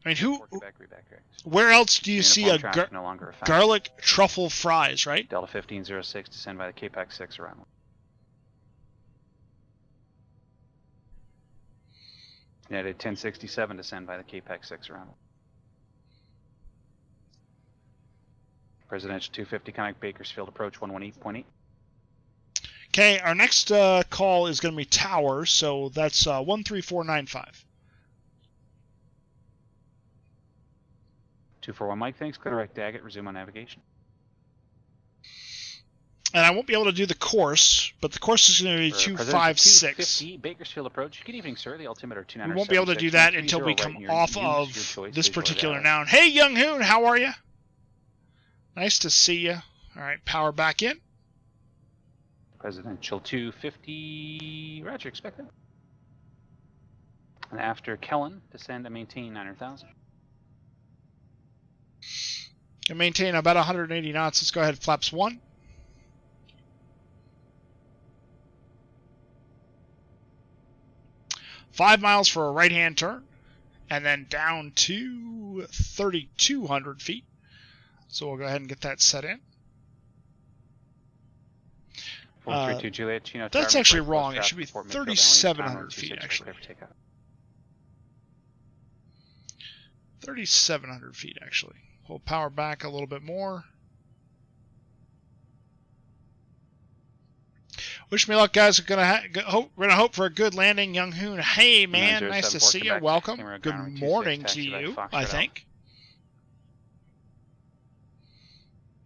I mean, where else do you see a garlic truffle fries, right? Delta 1506, descend by the KPAX-6 around. United 1067, descend by the KPAX-6 around. Presidential 250, connect Bakersfield approach 118.8. Okay, our next call is going to be Tower, so that's 13495. 241 Mike, thanks. Clear direct Daggett, resume on navigation. And I won't be able to do the course, but the course is going to be 256. 250 Bakersfield approach. Good evening, sir. The altimeter 2976. We won't be able to do that until we come off of this particular noun. Hey, Young Hoon, how are you? Nice to see you. All right, power back in. Presidential 250, roger, expected. And after Kellen, descend and maintain 900,000. And maintain about 180 knots. Let's go ahead, flaps 1. Five miles for a right-hand turn, and then down to 3,200 feet. So we'll go ahead and get that set in. 432 Juliet, Chino that's Tower, actually wrong. It should be 3,700 feet, actually. 3,700 feet, actually. We'll power back a little bit more. Wish me luck, guys. We're gonna hope for a good landing, Young Hoon. Hey, man, nice to see you. Welcome. Good morning to you, I think.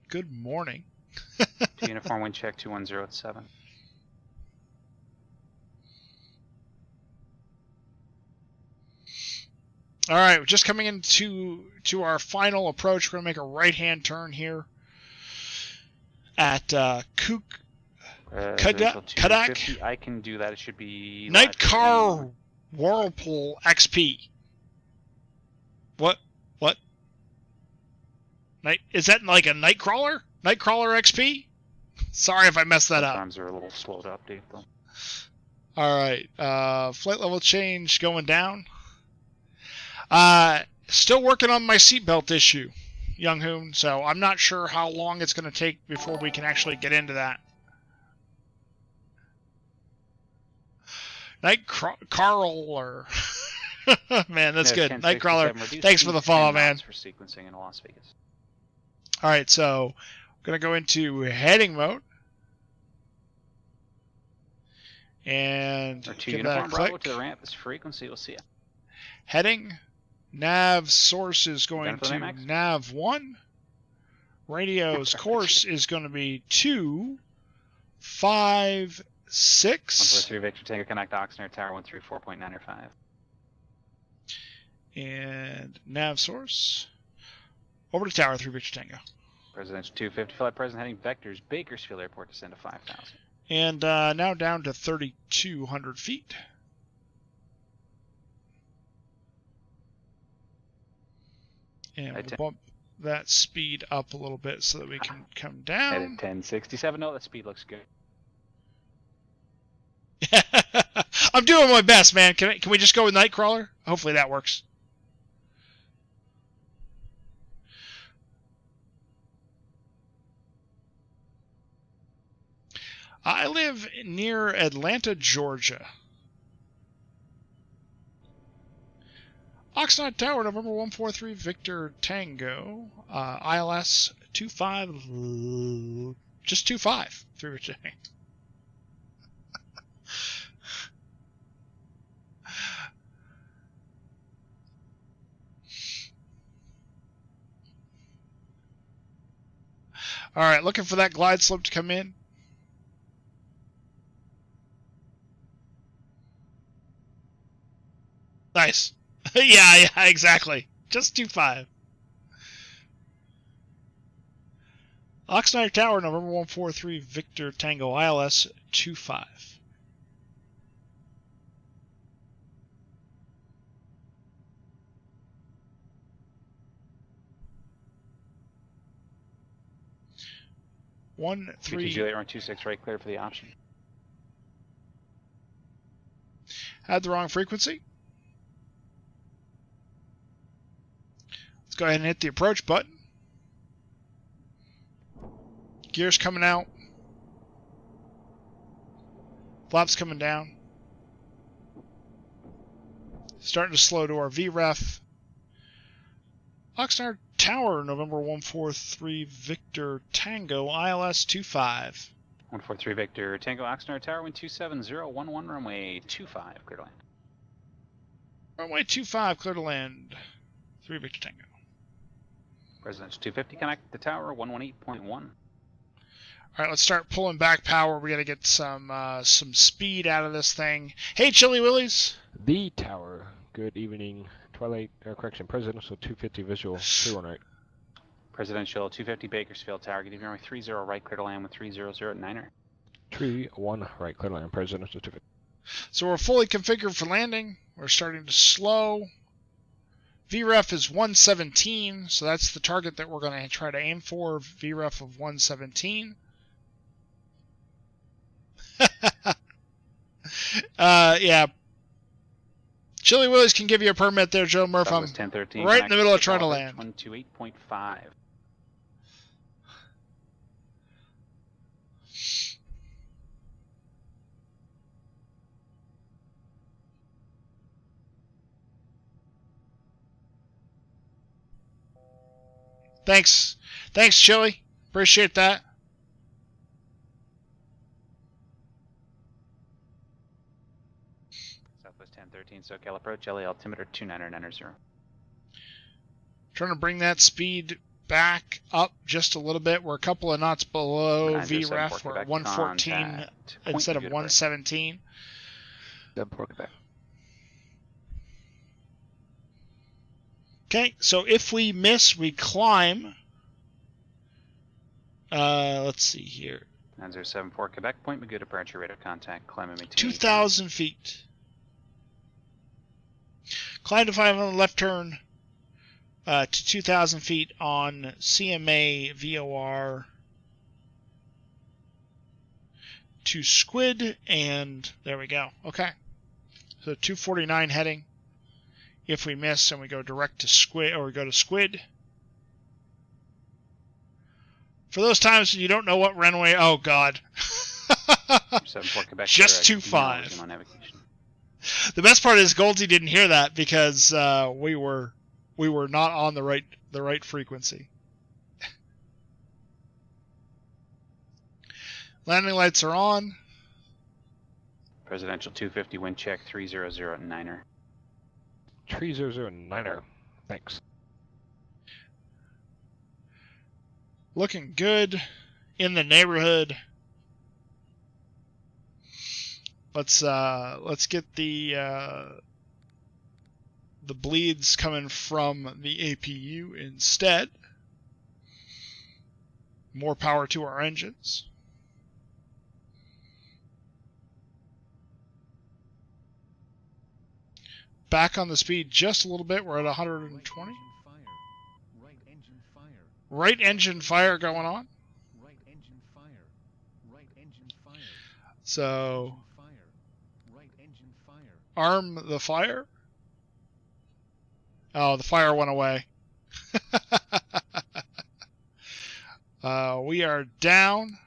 Good morning. 2 uniform wind check 210 at 7. All right, we're just coming into our final approach. We're gonna make a right-hand turn here at Residential Kadak. 250, I can do that. It should be Nightcar Whirlpool XP. What? Is that like a Nightcrawler? Nightcrawler XP? Sorry if I messed that up. Sometimes they're a little slow to update though. Alright, flight level change going down. Still working on my seatbelt issue, Young Hoon, so I'm not sure how long it's going to take before we can actually get into that. Nightcrawler. Man, that's good. Nightcrawler, thanks for the follow, man. For sequencing in Las Vegas. Alright, so I'm going to go into heading mode. And or 2 give that a uniform Bravo click. to the ramp is frequency. We'll see ya. Heading. Nav source is going Jennifer to Max? nav 1. Radio's course is going to be 2, 5, 6. 143 Victor Tango connect Oxnard Tower 134.905. And nav source. Over to Tower 3 Victor Tango. Presidential 250 flight present heading vectors Bakersfield Airport descend to 5,000. And now down to 3,200 feet. And we'll bump that speed up a little bit so that we can come down. Headed 1067. No, that speed looks good. I'm doing my best, man. Can we just go with Nightcrawler? Hopefully that works. I live near Atlanta, Georgia. Oxnard Tower, November 143, Victor Tango, ILS 25, just 25, 3 Victor Tango. All right, looking for that glide slope to come in. Nice. yeah, exactly. Just 25. Oxnard Tower, November 143, Victor Tango, ILS 25. One, 3. Juliet 126 right, clear for the option. Had the wrong frequency. Let's go ahead and hit the approach button. Gears coming out. Flaps coming down. Starting to slow to our VREF. Oxnard Tower, November 143, Victor Tango, ILS 25. 143 Victor Tango, Oxnard Tower, wind 27011, runway 25, clear to land. Runway 25, clear to land. 3 Victor Tango. President's 250, connect the tower, 118.1. All right, let's start pulling back power. We got to get some speed out of this thing. Hey, Chili Willies. The tower. Good evening. Twilight, Presidential 250 visual, 31 right. Presidential 250 Bakersfield Tower, good evening, runway 30 right, clear to land with 300 at 9er. 31 right, clear to land, Presidential 250. So we're fully configured for landing. We're starting to slow. VREF is 117, so that's the target that we're going to try to aim for. VREF of 117. Yeah. Chili Willies can give you a permit there, Joe Murph. I'm right in the middle of trying to land. 128.5. Thanks, Chili. Appreciate that. Southwest 1013, SoCal approach, LA altimeter 29990. Trying to bring that speed back up just a little bit. We're a couple of knots below VREF. We're at 114 instead of 117. Okay, so if we miss, we climb. Let's see here. 9074 Quebec, point me good departure, radar contact, climb and maintain 2,000 feet. Climb to 5 on the left turn to 2,000 feet on CMA VOR to Squid, and there we go. Okay. So 249 heading. If we miss and we go direct to Squid, or we go to Squid. For those times when you don't know what runway, oh god. 74 Quebec, Just 25. on navigation. The best part is Goldie didn't hear that because we were not on the right frequency. Landing lights are on. Presidential 250 wind check 300 300 Thanks. Looking good in the neighborhood. Let's get the bleeds coming from the APU instead. More power to our engines. Back on the speed just a little bit. We're at 120. Right engine fire going on. So arm the fire. Oh, the fire went away. We are down.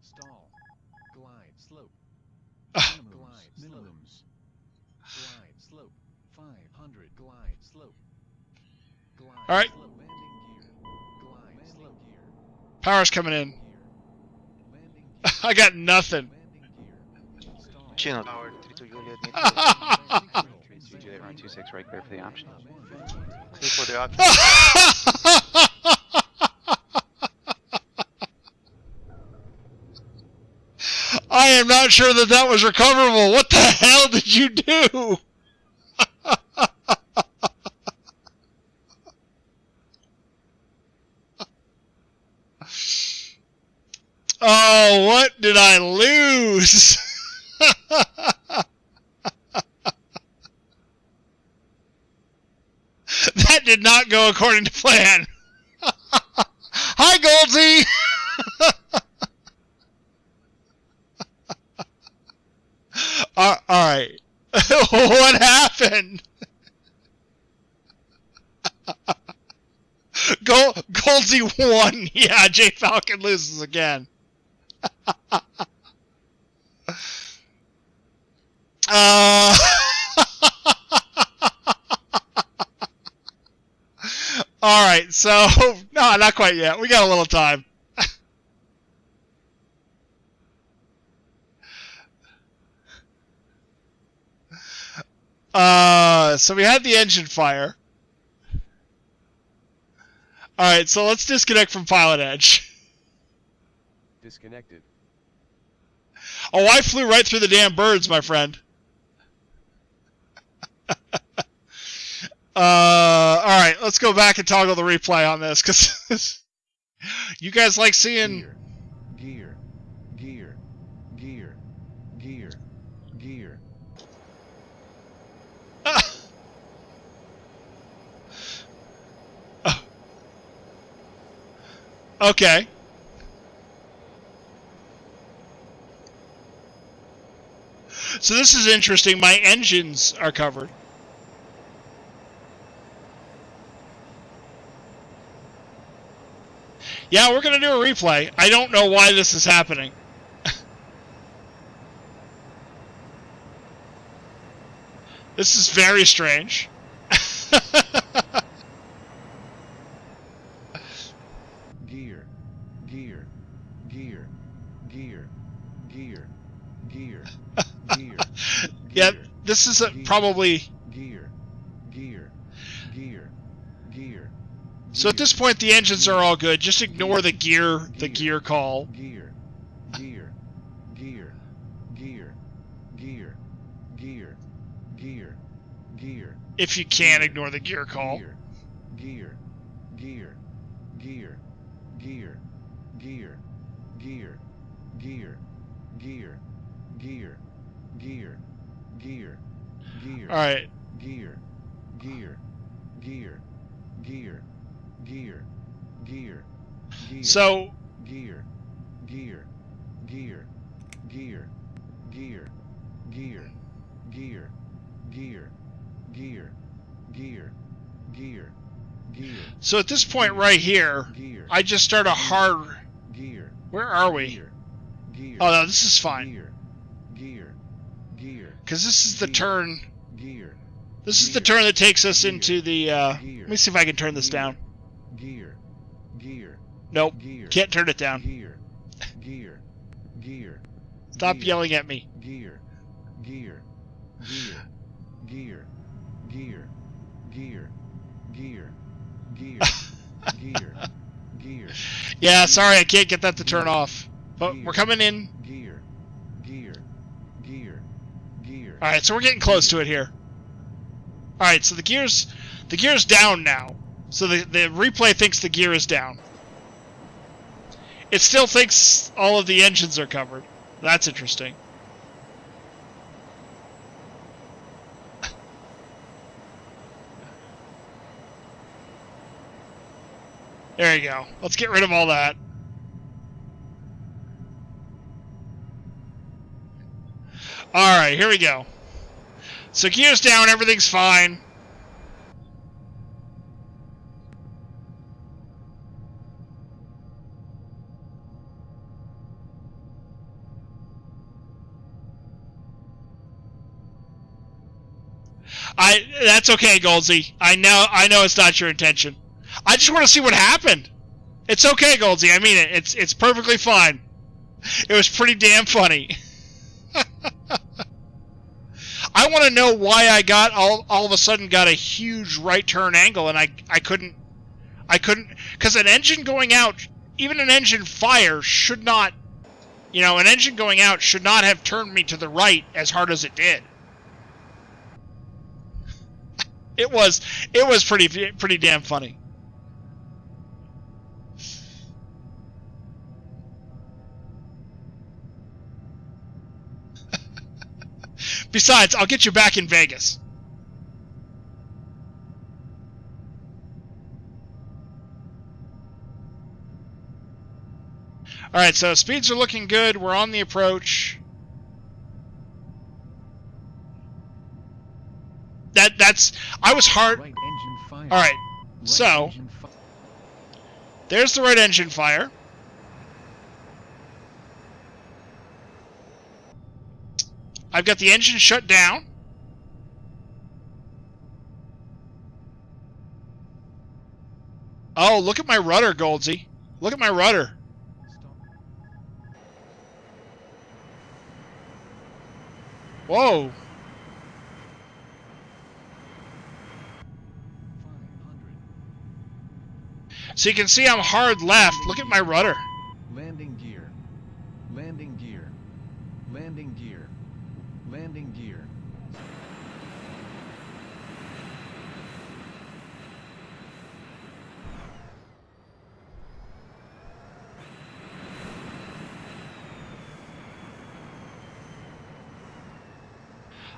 Stall. Glide slope. Glide minimums. Glide slope. 500. Glide slope. Glide All right. slope. Landing gear. Glide slope gear. Power's coming in. I got nothing. Channel tower 32 Juliet. 32 Juliet, runway 26 right, clear for the option. Clear for the option. I am not sure that was recoverable. What the hell did you do? Oh, what did I lose? That did not go according to plan. Hi, Goldie. All right. What happened? Goldie won. Yeah, J Falcon loses again. All right, so no, not quite yet. We got a little time. So we had the engine fire. All right, so let's disconnect from Pilot Edge. Disconnected. Oh, I flew right through the damn birds, my friend. All right, let's go back and toggle the replay on this, because you guys like seeing... Gear. Okay. So this is interesting. My engines are covered. Yeah, we're going to do a replay. I don't know why this is happening. This is very strange. Yeah, this is probably... So at this point, the engines are all good. Just ignore the gear call. If you can, ignore the gear call. gear, gear, gear, gear, gear, gear, gear, gear, gear, gear, gear. All right. Gear, gear, gear, gear, gear, gear, gear. So gear, gear, gear, gear, gear, gear, gear, gear, gear, gear, gear, gear. So at this point right here, I just start a hard. Gear. Where are we? Gear. Oh no, this is fine. Gear. Gear. Gear. Because this is the turn. Gear. This is the turn that takes us into the. Let me see if I can turn this down. Gear. Gear. Nope. Gear. Can't turn it down. Gear. Gear. Gear. Stop yelling at me. Gear. Gear. Gear. Gear. Gear. Gear. Gear. Gear. Gear. Gear. Yeah, sorry, I can't get that to turn off. But we're coming in. Gear. Gear. Gear. Gear. All right, so we're getting close to it here. All right, so the gear's down now. So the replay thinks the gear is down. It still thinks all of the engines are covered. That's interesting. There you go. Let's get rid of all that. Alright, here we go. So gear's down, everything's fine. That's okay, Goldsy. I know it's not your intention. I just want to see what happened. It's okay, Goldsy. I mean it. It's perfectly fine. It was pretty damn funny. I want to know why I got all of a sudden got a huge right turn angle and I couldn't because an engine going out, even an engine fire should not, an engine going out should not have turned me to the right as hard as it did. It was pretty damn funny. Besides, I'll get you back in Vegas. All right, so speeds are looking good. We're on the approach. I was hard. Right engine fire. All right, Right so engine there's the right engine fire. I've got the engine shut down. Oh, look at my rudder, Goldsy. Look at my rudder. Whoa. So you can see I'm hard left. Look at my rudder. Landing gear. Landing gear. Landing gear. Landing gear.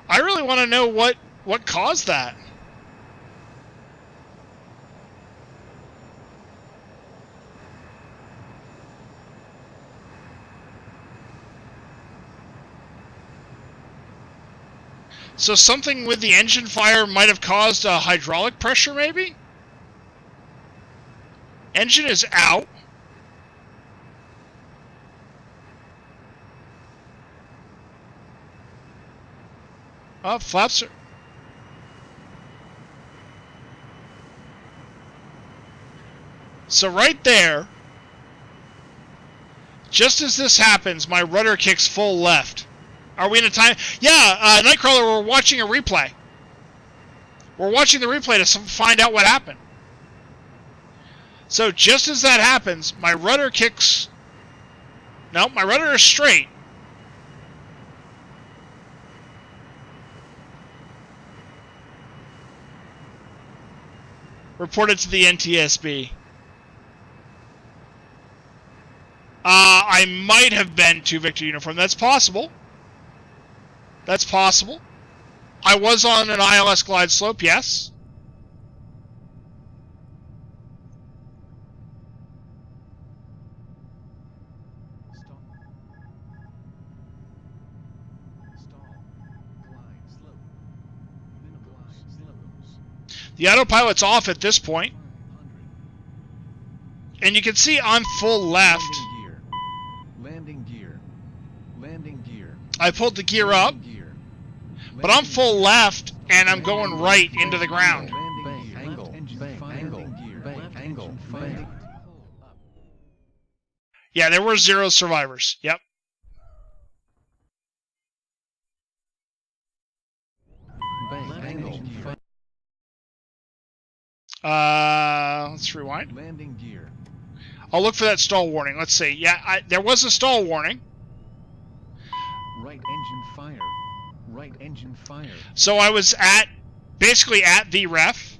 I really want to know what caused that. So something with the engine fire might have caused a hydraulic pressure, maybe? Engine is out. Oh, flaps are... So right there, just as this happens, my rudder kicks full left. Are we in a time? Yeah, Nightcrawler, we're watching a replay. We're watching the replay to find out what happened. So just as that happens, my rudder kicks... No, my rudder is straight. Report it to the NTSB. I might have been 2 Victor uniform. That's possible. That's possible. I was on an ILS glide slope, yes. The autopilot's off at this point. And you can see I'm full left. Landing gear. Landing gear. I pulled the gear up. But I'm full left, and I'm going right into the ground. Yeah, there were 0 survivors. Yep. Let's rewind. Landing gear. I'll look for that stall warning. Let's see. Yeah, there was a stall warning. Right engine fire. Right engine fire. So I was basically at VREF.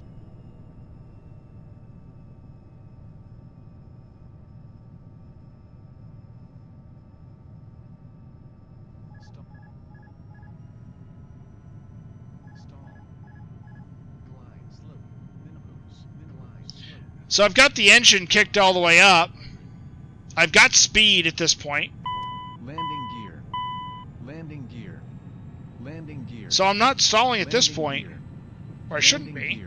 So I've got the engine kicked all the way up. I've got speed at this point. Landing gear. Landing gear. Landing gear. So I'm not stalling at this point. Or I shouldn't be.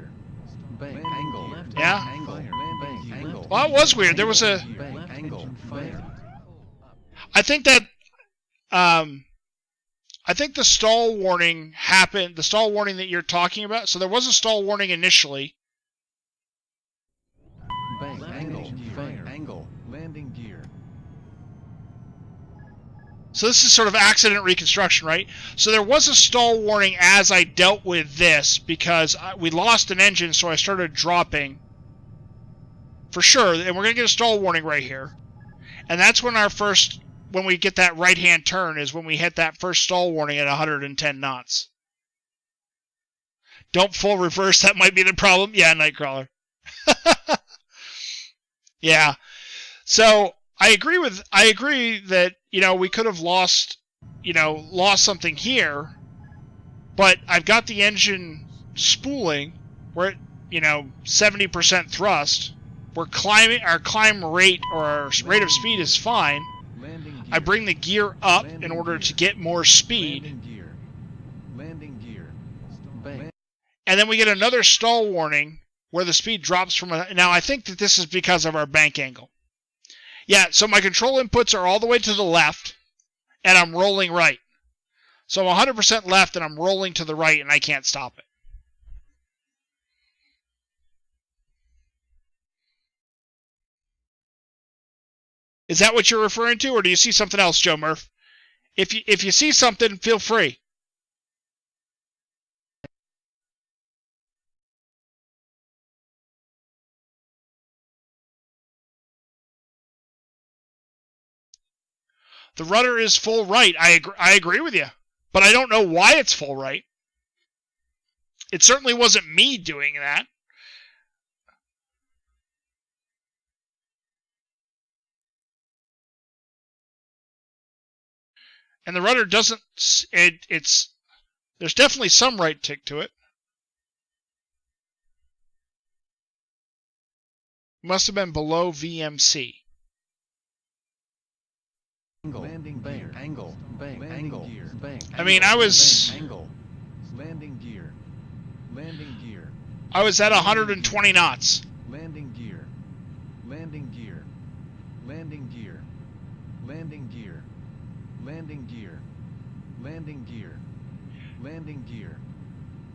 Angle. Yeah. Angle. Well, it was weird. There was a... Angle. I think that... I think the stall warning happened... The stall warning that you're talking about... So there was a stall warning initially. Angle. Landing gear. So this is sort of accident reconstruction, right? So there was a stall warning as I dealt with this because we lost an engine, so I started dropping. For sure, and we're going to get a stall warning right here. And that's when when we get that right-hand turn is when we hit that first stall warning at 110 knots. Don't full reverse, that might be the problem. Yeah, Nightcrawler. Yeah. So I agree that, we could have lost something here, but I've got the engine spooling. We're at, 70% thrust. We're climbing, our climb rate or our rate of speed is fine. I bring the gear up in order to get more speed. Landing gear. And then we get another stall warning where the speed drops from now I think that this is because of our bank angle. Yeah, so my control inputs are all the way to the left, and I'm rolling right. So I'm 100% left, and I'm rolling to the right, and I can't stop it. Is that what you're referring to, or do you see something else, Joe Murph? If you see something, feel free. The rudder is full right. I agree with you. But I don't know why it's full right. It certainly wasn't me doing that. And the rudder doesn't... There's definitely some right tick to it. Must have been below VMC. Landing gear. Angle. Angle. I mean, I was... Angle. Landing gear. Landing gear. I was at 120 knots. Landing gear. Landing gear. Landing gear. Landing gear. Landing gear. Landing gear. Landing gear.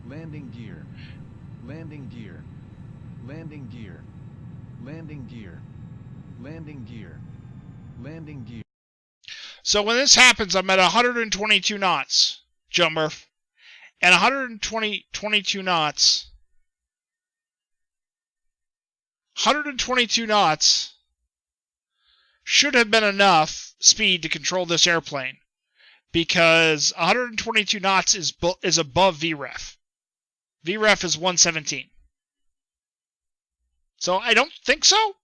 Landing gear. Landing gear. Landing gear. Landing gear. Landing gear. Landing gear. So when this happens, I'm at 122 knots, Joe Murph. And 122 knots. 122 knots should have been enough speed to control this airplane, because 122 knots is above VREF. VREF is 117. So I don't think so.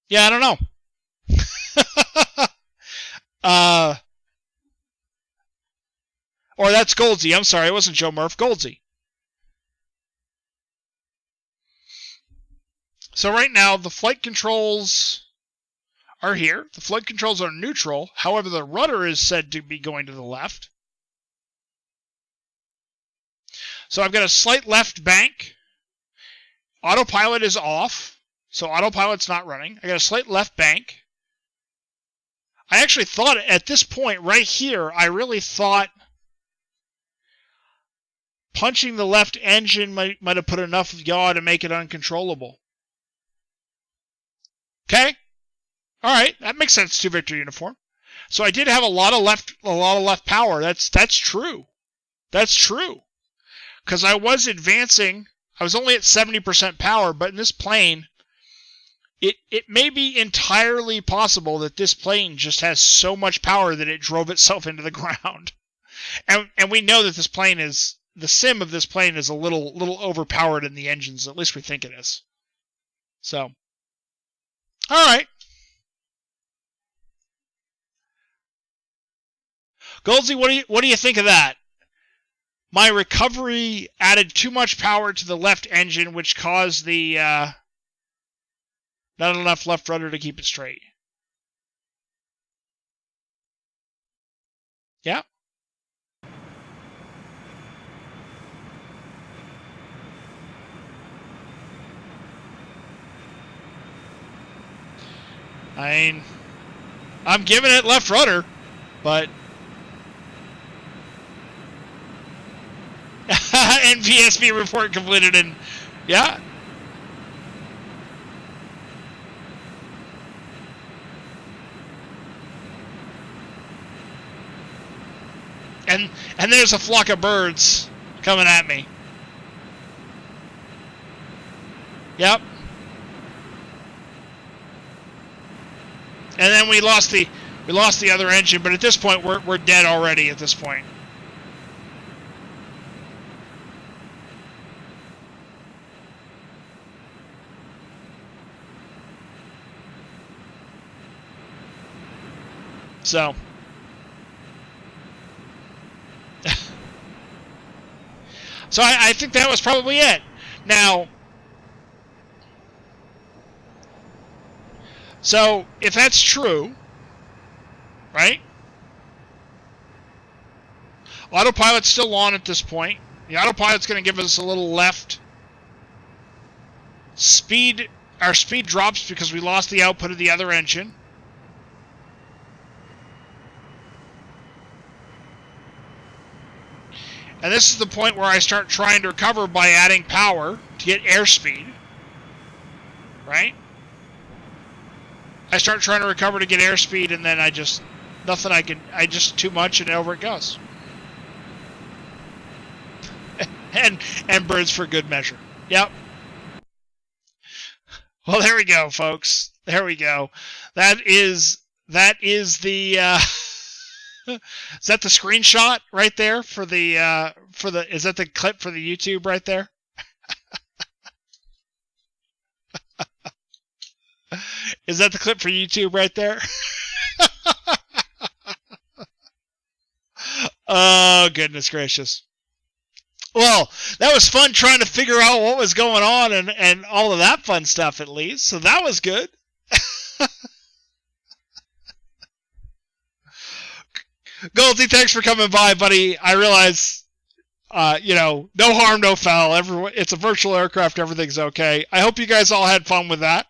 Yeah, I don't know. Or that's Goldsy. I'm sorry, it wasn't Joe Murph. Goldsy. So right now, the flight controls are here. The flight controls are neutral. However, the rudder is said to be going to the left. So I've got a slight left bank. Autopilot is off. So autopilot's not running. I got a slight left bank. I actually thought at this point right here, I really thought punching the left engine might have put enough yaw to make it uncontrollable. Okay? Alright, that makes sense to Victor Uniform. So I did have a lot of left power. That's true. That's true. Because I was advancing, I was only at 70% power, but in this plane, it may be entirely possible that this plane just has so much power that it drove itself into the ground. And we know that this plane is, the sim of this plane is a little overpowered in the engines, at least we think it is. So, alright. Goldsy, what do you think of that? My recovery added too much power to the left engine, which caused the not enough left rudder to keep it straight. Yeah. I mean, I'm giving it left rudder, but NPSB report completed, and yeah. And there's a flock of birds coming at me. Yep. And then we lost the other engine, but at this point we're dead already at this point. So so I think that was probably it. Now, so if that's true, right? Autopilot's still on at this point. The autopilot's going to give us a little left. Speed, our speed drops because we lost the output of the other engine. And this is the point where I start trying to recover by adding power to get airspeed. Right? I start trying to recover to get airspeed, and then I just too much, and over it goes. and birds for good measure. Yep. Well, there we go, folks. There we go. That is the is that the screenshot right there for the is that the clip for the YouTube right there? Is that the clip for YouTube right there? Oh, goodness gracious. Well, that was fun trying to figure out what was going on and all of that fun stuff at least. So that was good. Goldie, thanks for coming by, buddy. I realize, no harm, no foul. Everyone, it's a virtual aircraft. Everything's okay. I hope you guys all had fun with that.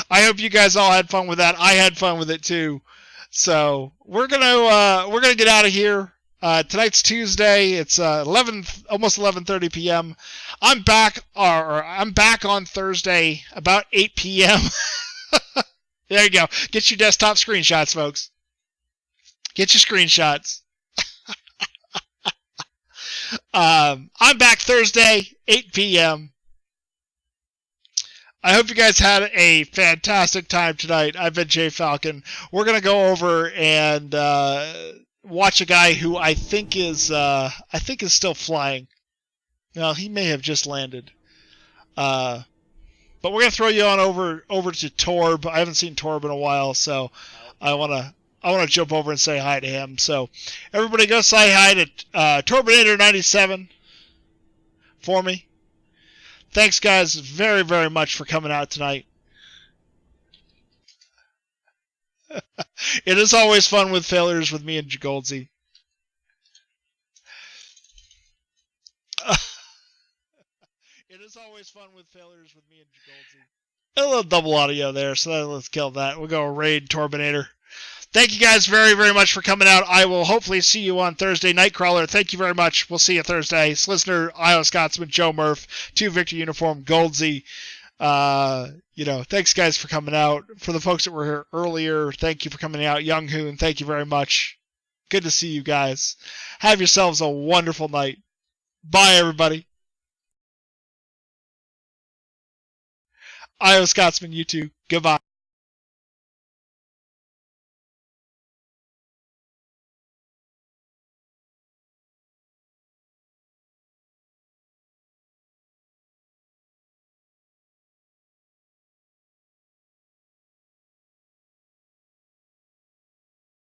I hope you guys all had fun with that. I had fun with it too. So we're gonna get out of here. Tonight's Tuesday. It's almost 11:30 p.m. I'm back on Thursday about 8 p.m. There you go. Get your desktop screenshots, folks. Get your screenshots. I'm back Thursday, 8 p.m. I hope you guys had a fantastic time tonight. I've been Jay Falcon. We're going to go over and watch a guy who I think is still flying. Well, he may have just landed. But we're gonna throw you on over to Torb. I haven't seen Torb in a while, so I wanna jump over and say hi to him. So everybody go say hi to Torbinator97 for me. Thanks, guys, very, very much for coming out tonight. It is always fun with failures with me and Jagoldsy. It is always fun with failures with me and Jagoldsy. A little double audio there, so let's kill that. We'll go raid Torbinator. Thank you guys very, very much for coming out. I will hopefully see you on Thursday. Nightcrawler, thank you very much. We'll see you Thursday. Slizzner, Iowa Scotsman, Joe Murph, 2 Victor Uniform, Goldsy. Thanks guys for coming out. For the folks that were here earlier, thank you for coming out. Young Hoon, thank you very much. Good to see you guys. Have yourselves a wonderful night. Bye, everybody. Iowa Scotsman, you too. Goodbye.